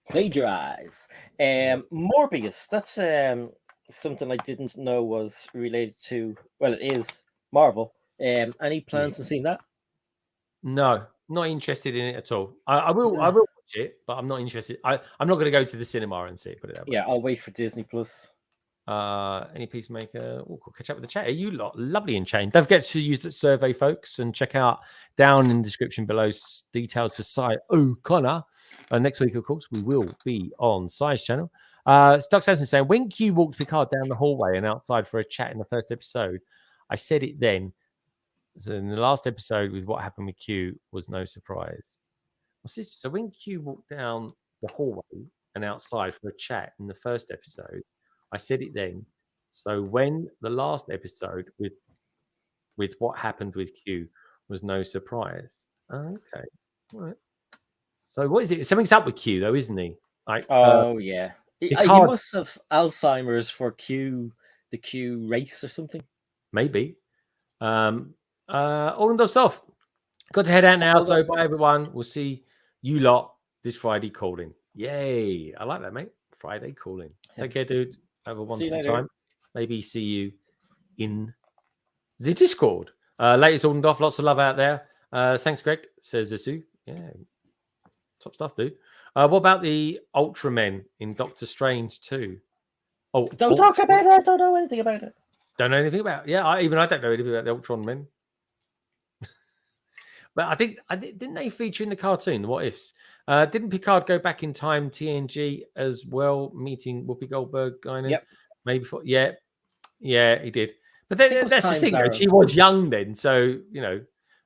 Plagiarize. Morbius. That's something I didn't know was related to. Well, it is Marvel. Any plans to see that? No, not interested in it at all. I will watch it, but I'm not interested. I'm not going to go to the cinema and see it. Put it that way. Yeah, I'll wait for Disney Plus. Any Peacemaker? Oh, cool. Catch up with the chat. You lot lovely and chain. Don't forget to use the survey, folks, and check out down in the description below details for Cy O'Connor. Next week, of course, we will be on Cy's channel. Doug Sampson saying, when Q walked Picard down the hallway and outside for a chat in the first episode, I said it then. So in the last episode with what happened with Q was no surprise. What's this? So when Q walked down the hallway and outside for a chat in the first episode, I said it then. So when the last episode with what happened with Q was no surprise. Okay. All right. So what is it? Something's up with Q though, isn't he? Like, Yeah. He Picard- must have Alzheimer's for the Q race or something. maybe. All and off. Got to head out now. So bye everyone. We'll see you lot this Friday calling. Yay. I like that, mate. Friday calling. Take care, dude. Have a wonderful time. Maybe see you in the Discord. Latest all and off. Lots of love out there. Thanks, Greg, says Zisu. Yeah. Top stuff, dude. What about the Ultramen in Doctor Strange 2? Oh, don't talk about it. Don't know anything about it. Don't know anything about it. Yeah, I don't know anything about the Ultron men. But I think didn't they feature in the cartoon, the What Ifs? Didn't Picard go back in time TNG as well, meeting Whoopi Goldberg? Yep. Maybe before. Yeah, he did. But then that's the thing, though. She was young then, so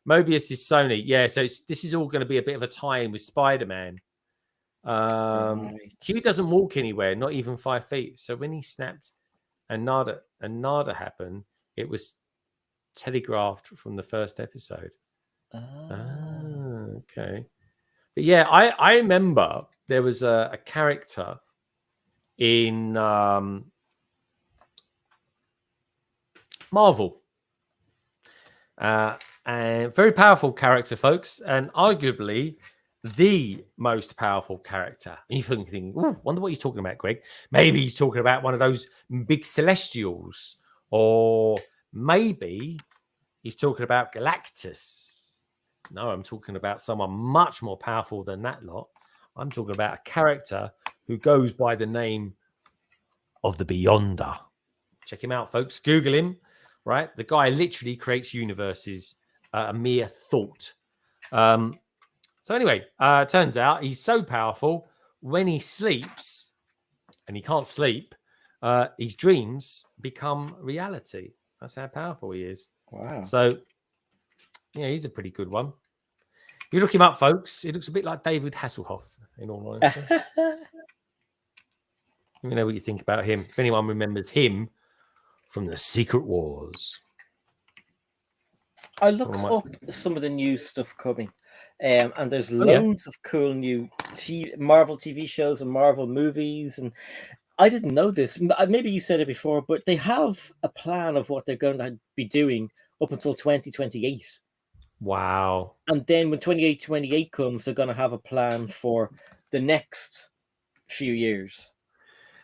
Mobius is Sony. Yeah, so this is all going to be a bit of a tie-in with Spider-Man. Right. Q doesn't walk anywhere, not even 5 feet. So when he snapped and Nada happened, it was telegraphed from the first episode. Okay. But yeah, I remember there was a character in Marvel. And very powerful character, folks, and arguably the most powerful character. And you're thinking, wonder what he's talking about, Greg. Maybe he's talking about one of those big celestials, or maybe he's talking about Galactus. No, I'm talking about someone much more powerful than that lot. I'm talking about a character who goes by the name of the Beyonder. Check him out, folks. Google him, right? The guy literally creates universes, a mere thought. So anyway, turns out he's so powerful, when he sleeps, and he can't sleep, his dreams become reality. That's how powerful he is. Wow. So, yeah, he's a pretty good one. You look him up, folks. He looks a bit like David Hasselhoff, in all honesty. Let me know what you think about him. If anyone remembers him from the Secret Wars. I looked up some of the new stuff coming, and there's loads of cool new Marvel TV shows and Marvel movies. And I didn't know this. Maybe you said it before, but they have a plan of what they're going to be doing up until 2028. Wow. And then when 28 comes, they're going to have a plan for the next few year.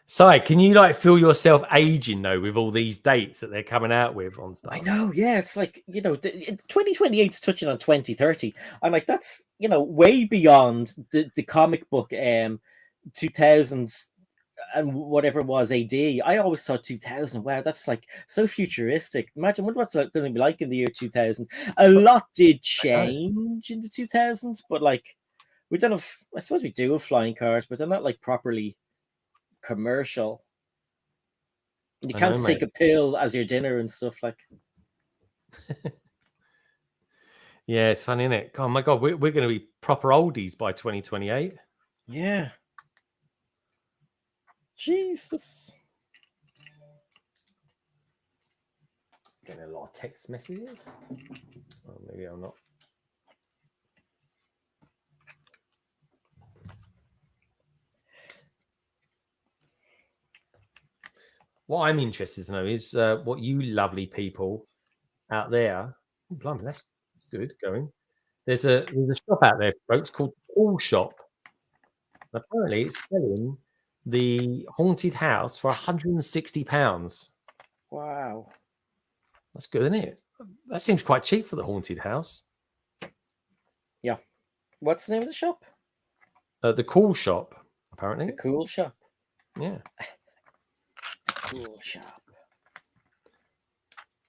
Si, can you feel yourself aging though with all these dates that they're coming out with on stuff? I know, yeah. It's like, 2028 is touching on 2030. I'm like, that's way beyond the comic book 2000s and whatever it was AD. I always thought 2000. Wow, that's like so futuristic. Imagine what's going to be like in the year 2000. A lot did change in the 2000s, but we don't have. I suppose we do have flying cars, but they're not properly commercial. You can't take a pill as your dinner and stuff Yeah, it's funny, isn't it? Oh my god, we're going to be proper oldies by 2028. Yeah. Jesus. Getting a lot of text messages. Oh, maybe I'm not. What I'm interested to know is what you lovely people out there. Oh, blimey, that's good going. There's a shop out there, folks, called Tool Shop. Apparently, it's selling the haunted house for £160. Wow. That's good, isn't it? That seems quite cheap for the haunted house. Yeah. What's the name of the shop? The Cool Shop, apparently. The Cool Shop. Yeah. Cool Shop.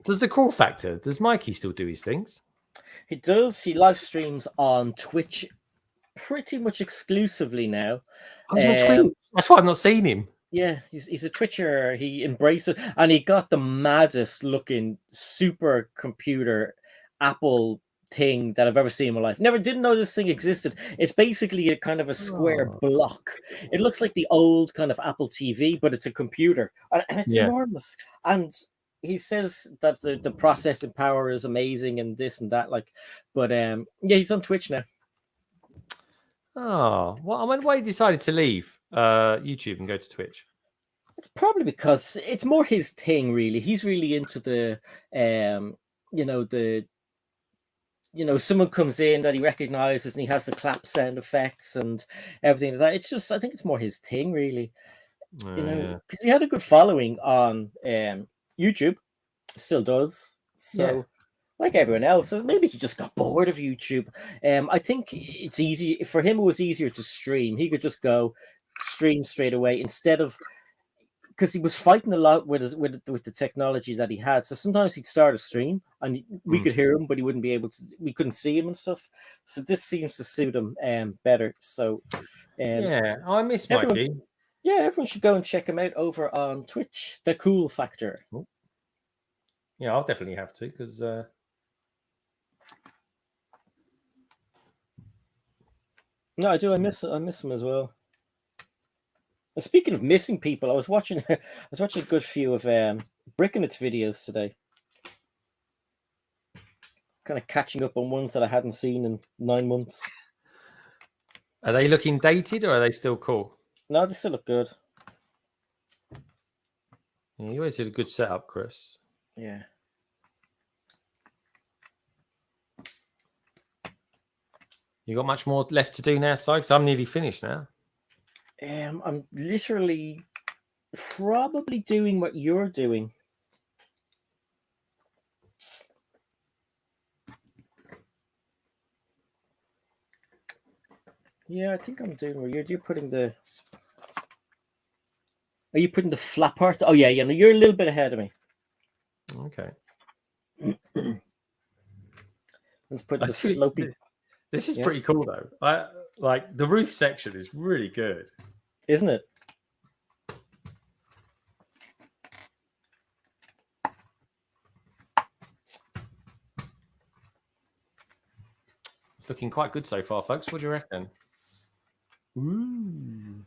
Does the Cool Factor? Does Mikey still do his things? He does. He live streams on Twitch pretty much exclusively now. Oh, he's on Twitch. That's why I've not seen him. Yeah, he's a Twitcher. He embraced it, and he got the maddest looking supercomputer Apple thing that I've ever seen in my life. Didn't know this thing existed. It's basically a kind of a square block. It looks like the old kind of Apple TV, but it's a computer, and it's enormous. And he says that the processing power is amazing and this and that. But yeah, he's on Twitch now. Oh, well, I wonder why he decided to leave YouTube and go to Twitch. It's probably because it's more his thing, really. He's really into the, someone comes in that he recognizes and he has the clap sound effects and everything like that. It's just, I think it's more his thing, really. Because he had a good following on YouTube, still does. So. Like everyone else, maybe he just got bored of YouTube. I think it's easy for him. It was easier to stream. He could just go stream straight away instead of, because he was fighting a lot with the technology that he had. So sometimes he'd start a stream and we could hear him, but he wouldn't be able to. We couldn't see him and stuff. So this seems to suit him better. So I miss Mikey. Yeah, everyone should go and check him out over on Twitch. The Cool Factor. Yeah, I'll definitely have to because. No, I do. I miss him as well. And speaking of missing people, I was watching a good few of Brickinit's videos today. Kind of catching up on ones that I hadn't seen in 9 months. Are they looking dated or are they still cool? No, they still look good. Yeah, you always did a good setup, Chris. Yeah. You got much more left to do now, Sykes? I'm nearly finished now. I'm literally probably doing what you're doing. Yeah, I think I'm doing what you're putting the. Are you putting the flap art? Oh yeah, no, you're a little bit ahead of me. Okay. Let's put the slopey. This is pretty cool though. I like the roof section is really good, isn't it? It's looking quite good so far, folks. What do you reckon? Ooh.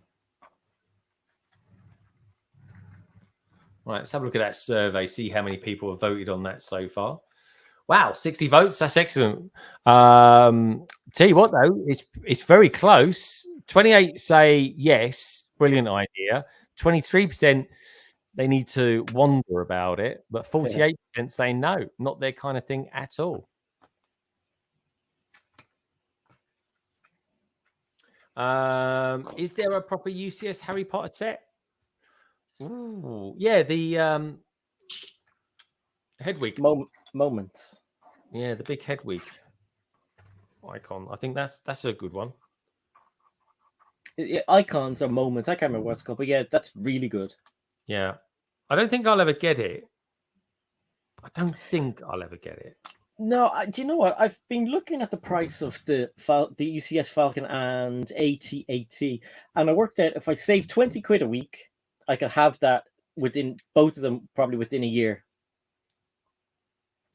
Right, let's have a look at that survey, see how many people have voted on that so far. Wow, 60 votes. That's excellent. Tell you what, though, it's very close. 28 say yes, brilliant idea. 23% they need to wonder about it, but 48% say no, not their kind of thing at all. Is there a proper UCS Harry Potter set? Ooh, yeah, the Hedwig moments. Yeah, the big Hedwig icon. I think that's a good one. Icons or moments. I can't remember what it's called, but yeah, that's really good. Yeah, I don't think I'll ever get it. No, do you know what? I've been looking at the price of the UCS Falcon and AT-AT, and I worked out if I save 20 quid a week, I could have that within both of them probably within a year.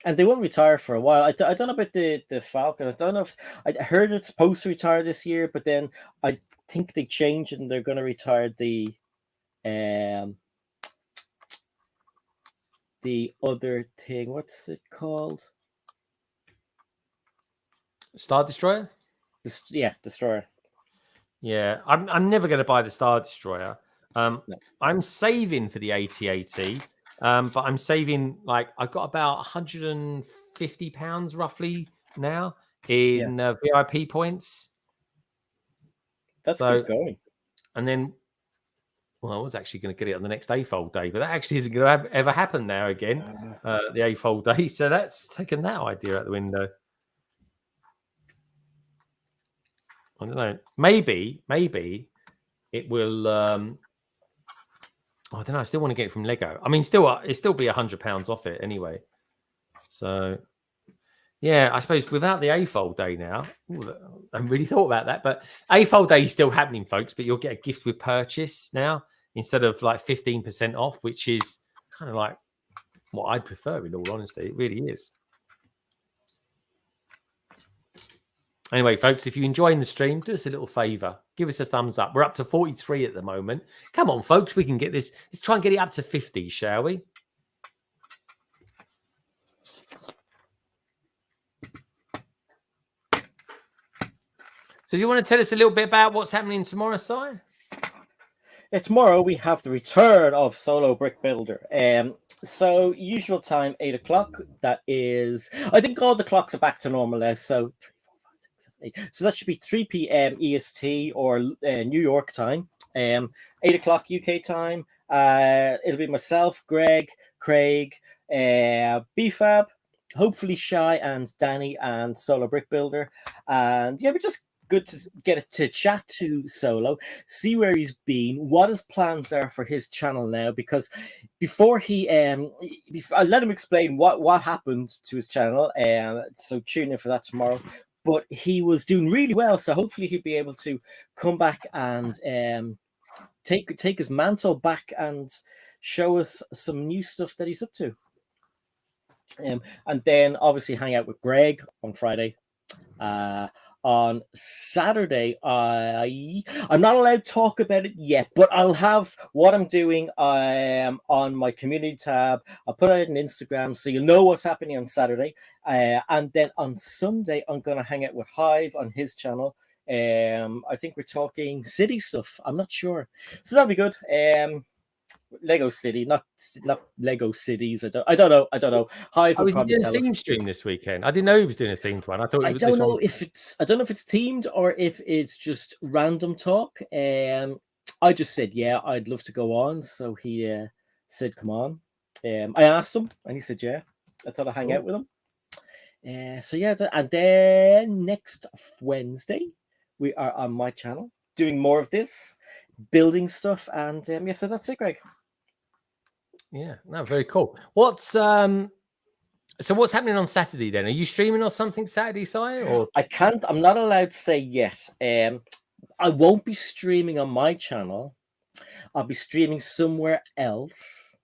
And they won't retire for a while. I don't know about the Falcon. I don't know if I heard it's supposed to retire this year, but then I think they changed and they're going to retire the other thing. What's it called? Star Destroyer? Destroyer. Yeah, I'm never going to buy the Star Destroyer. No. I'm saving for the AT-AT, but I'm saving I've got about £150 roughly now in VIP points. That's good going. and then, well, I was actually going to get it on the next AFOL day, but that actually isn't going to ever happen now again, the AFOL day. So that's taken that idea out the window. I don't know. Maybe it will. I don't know. I still want to get it from Lego. I mean, it'll still be £100 off it anyway. So, yeah, I suppose without the AFOL day now, I haven't really thought about that. But AFOL day is still happening, folks. But you'll get a gift with purchase now instead of like 15% off, which is kind of like what I'd prefer. In all honesty, it really is. Anyway, folks, if you're enjoying the stream, do us a little favor. Give us a thumbs up. We're up to 43 at the moment. Come on, folks. We can get this. Let's try and get it up to 50, shall we? So do you want to tell us a little bit about what's happening tomorrow, Si? Tomorrow we have the return of Solo Brick Builder. So usual time, 8 o'clock. That is, I think all the clocks are back to normal now. So 3, 4, 5, 6, 7, 8. So that should be 3 p.m. EST or New York time. 8 o'clock UK time. It'll be myself, Greg, Craig, BFAB, hopefully Shy and Danny and Solo Brick Builder. And yeah, we're just good to get to chat to Solo, see where he's been, what his plans are for his channel now, because before I'll let him explain what happened to his channel, so tune in for that tomorrow. But he was doing really well, so hopefully he'll be able to come back and take his mantle back and show us some new stuff that he's up to. And then obviously hang out with Greg on Friday. On Saturday, I'm not allowed to talk about it yet, but I'll have what I'm doing on my community tab. I'll put it on Instagram so you'll know what's happening on Saturday. And then on Sunday, I'm going to hang out with Hive on his channel. I think we're talking city stuff. I'm not sure. So that'll be good. Lego City, not Lego Cities. I don't know. Hive will probably doing a theme stream this weekend. I didn't know he was doing a themed one. I don't know if it's themed or if it's just random talk. I just said yeah, I'd love to go on. So he said come on. I asked him and he said yeah. I thought I'd hang out with him. So yeah, and then next Wednesday we are on my channel doing more of this, building stuff, and yeah. So that's it, Greg. Yeah, no, very cool. What's happening on Saturday then? Are you streaming or something Saturday, Si? Or I can't. I'm not allowed to say yet. I won't be streaming on my channel. I'll be streaming somewhere else.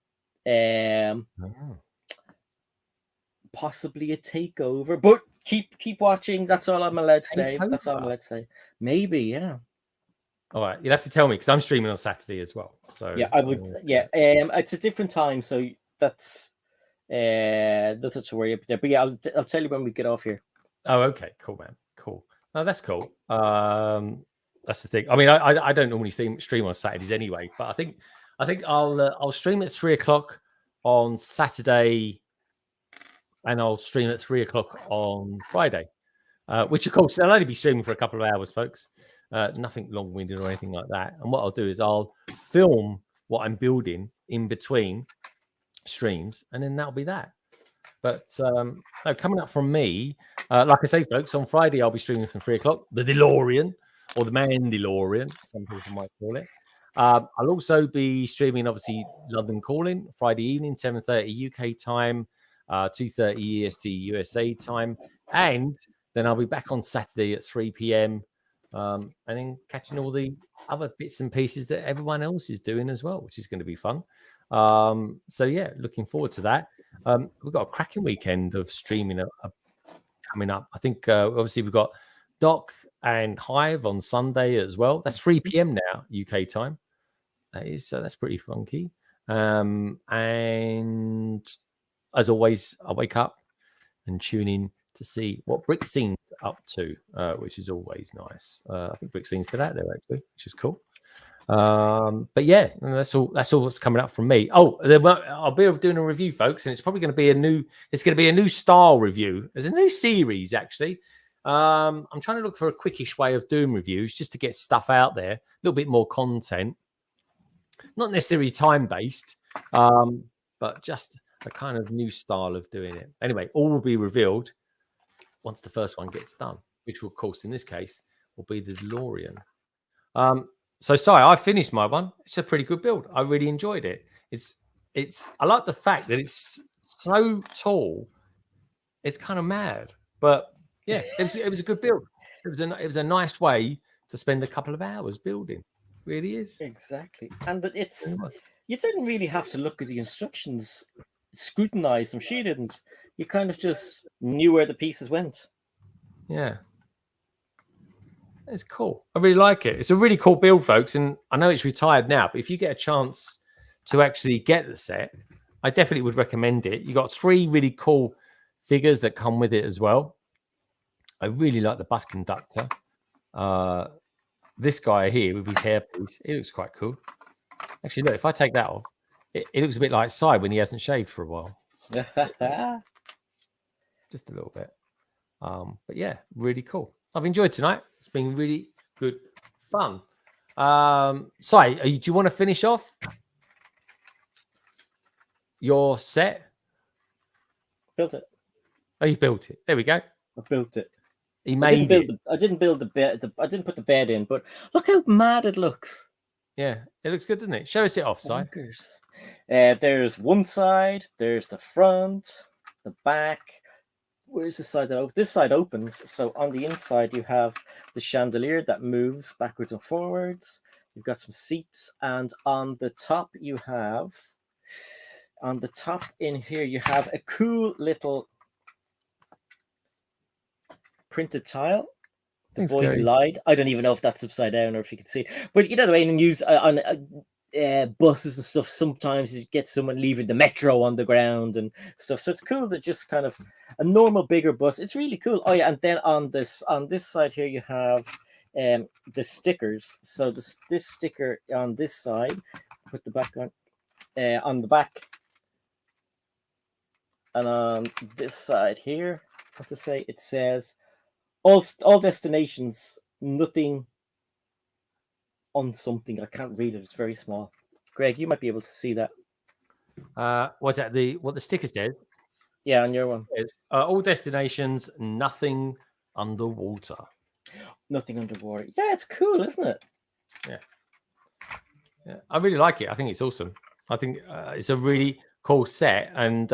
Possibly a takeover, but keep watching. That's all I'm allowed to say. That's all I'm allowed to say. Maybe, yeah. All right, you'll have to tell me because I'm streaming on Saturday as well. So yeah, I would. Yeah, it's a different time, so that's nothing to worry about there. But yeah, I'll tell you when we get off here. Oh, okay, cool, man, cool. No, that's cool. That's the thing. I mean, I don't normally stream on Saturdays anyway, but I think I'll stream at 3 o'clock on Saturday, and I'll stream at 3 o'clock on Friday. Which of course I'll only be streaming for a couple of hours, folks. Nothing long-winded or anything like that. And what I'll do is I'll film what I'm building in between streams, and then that'll be that. But coming up from me, like I say, folks, on Friday I'll be streaming from 3 o'clock, the Delorean, or the Mandalorian, some people might call it. I'll also be streaming, obviously, London Calling, Friday evening, 7:30 UK time, 2:30 EST USA time, and then I'll be back on Saturday at 3 p.m. And then catching all the other bits and pieces that everyone else is doing as well, which is going to be fun. So yeah, looking forward to that. We've got a cracking weekend of streaming coming up. I think obviously we've got Doc and Hive on Sunday as well. That's 3 p.m. now UK time. That is, so that's pretty funky. And as always, I wake up and tune in to see what Brickscene's up to, which is always nice. I think Brickscene's still out there actually, which is cool. But yeah, that's all that's coming up from me. Oh, I'll be doing a review, folks, and it's probably going to be a new style review. There's a new series actually. I'm trying to look for a quickish way of doing reviews just to get stuff out there, a little bit more content, not necessarily time-based, but just a kind of new style of doing it. Anyway, all will be revealed once the first one gets done, which will, of course, in this case, will be the DeLorean. So, sorry, I finished my one. It's a pretty good build. I really enjoyed it. I like the fact that it's so tall. It's kind of mad, but yeah, it was a good build. It was a nice way to spend a couple of hours building. It really is. Exactly. And you didn't really have to look at the instructions, scrutinize them. She didn't. You kind of just knew where the pieces went. Yeah. It's cool. I really like it. It's a really cool build, folks. And I know it's retired now, but if you get a chance to actually get the set, I definitely would recommend it. You got 3 really cool figures that come with it as well. I really like the bus conductor. This guy here with his hairpiece, it looks quite cool. Actually, look, if I take that off, it looks a bit like Cy when he hasn't shaved for a while. Just a little bit. But yeah, really cool. I've enjoyed tonight. It's been really good fun. Cy, do you want to finish off your set? Built it. Oh, you built it. There we go. I built it. He made it. I didn't build the bed. I didn't put the bed in, but look how mad it looks. Yeah, it looks good, doesn't it? Show us it off, Cy. There's one side. There's the front, the back. Where's the side that opens? This side opens. So on the inside, you have the chandelier that moves backwards and forwards. You've got some seats, and on the top, in here, you have a cool little printed tile. The Thanks, boy Gary. who lied. I don't even know if that's upside down or if you can see it. But you know the way and use on buses and stuff. Sometimes you get someone leaving the metro on the ground and stuff. So it's cool that just kind of a normal bigger bus. It's really cool. Oh yeah, and then on this side here you have the stickers. So this sticker on this side, put the back on the back, and on this side here, what to say? It says all destinations, nothing on something. I can't read it. It's very small. Greg, you might be able to see that. Was that what the sticker says? Yeah, on your one. It's all destinations, nothing underwater. Nothing underwater. Yeah, it's cool, isn't it? Yeah, I really like it. I think it's awesome. I think it's a really cool set, and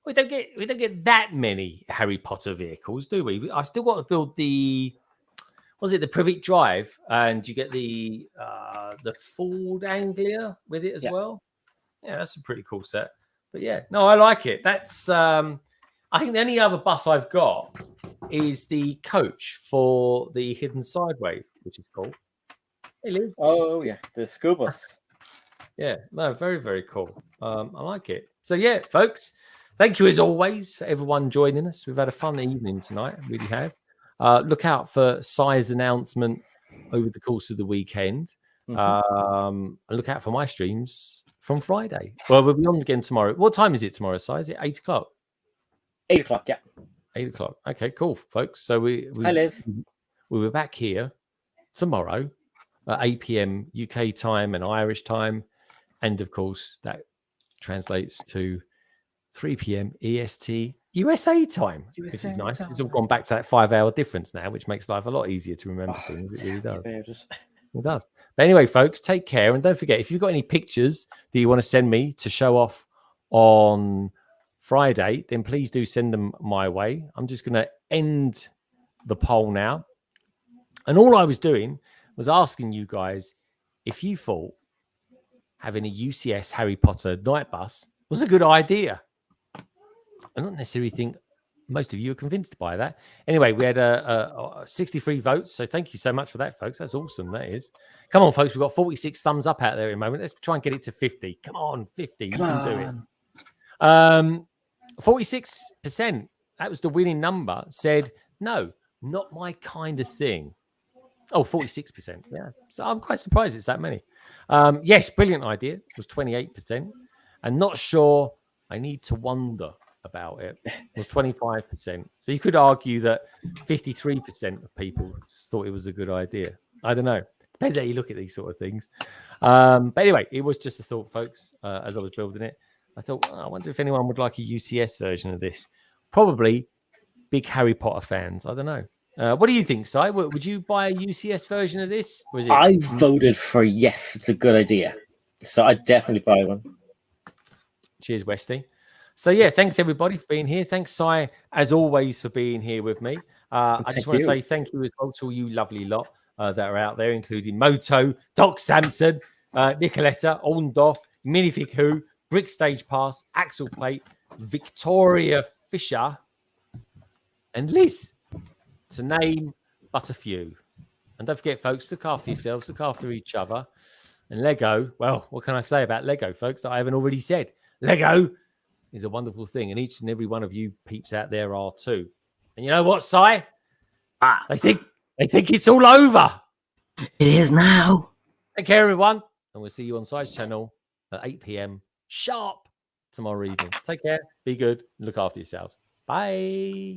we don't get that many Harry Potter vehicles, do we? I've still got to build the Privet Drive, and you get the Ford Anglia with it as well. Yeah, that's a pretty cool set. But yeah, no, I like it. That's I think the only other bus I've got is the coach for the Hidden Sideway, which is cool. Hey, Liz. Oh yeah, the school bus. Yeah, no, very, very cool. I like it. So yeah, folks, thank you as always for everyone joining us. We've had a fun evening tonight, really have. Look out for Cy's announcement over the course of the weekend. And look out for my streams from Friday. Well, we'll be on again tomorrow. What time is it tomorrow, Cy? Is it 8 o'clock? 8 o'clock, yeah. 8 o'clock. Okay, cool, folks. So Hi, Liz. We were back here tomorrow at 8 p.m. UK time and Irish time. And of course, that translates to 3 p.m. EST USA time, which is nice. It's all gone back to that 5-hour difference now, which makes life a lot easier to remember things. It really does. It does. But anyway, folks, take care. And don't forget, if you've got any pictures that you want to send me to show off on Friday, then please do send them my way. I'm just going to end the poll now. And all I was doing was asking you guys if you thought having a UCS Harry Potter night bus was a good idea. I don't necessarily think most of you are convinced by that. Anyway, we had 63 votes. So thank you so much for that, folks. That's awesome. That is. Come on, folks. We've got 46 thumbs up out there at the moment. Let's try and get it to 50. Come on, 50. You can do it. 46%, that was the winning number, said, no, not my kind of thing. Oh, 46%. Yeah. So I'm quite surprised it's that many. Yes, brilliant idea. It was 28%. And not sure, I need to wonder. about it was 25%. So you could argue that 53% of people thought it was a good idea. I don't know. Depends how you look at these sort of things. But anyway, it was just a thought, folks, as I was building it. I thought, I wonder if anyone would like a UCS version of this. Probably big Harry Potter fans. I don't know. What do you think, Si? Would you buy a UCS version of this? Was it? I voted for yes. It's a good idea. So I'd definitely buy one. Cheers, Westy. So, yeah, thanks, everybody, for being here. Thanks, Si, as always, for being here with me. I just want to say thank you as well to all you lovely lot that are out there, including Moto, Doc Samson, Nicoletta, Orndorff, Minifig Who, Brick Stage Pass, Axel Plate, Victoria Fisher, and Liz, to name but a few. And don't forget, folks, look after yourselves, look after each other. And Lego, well, what can I say about Lego, folks, that I haven't already said? Lego is a wonderful thing, and each and every one of you peeps out there are too. And you know what, Si? They think it's all over. It is now. Take care, everyone, and we'll see you on Si's channel at 8 p.m. sharp tomorrow evening. Take care, be good, and look after yourselves. Bye.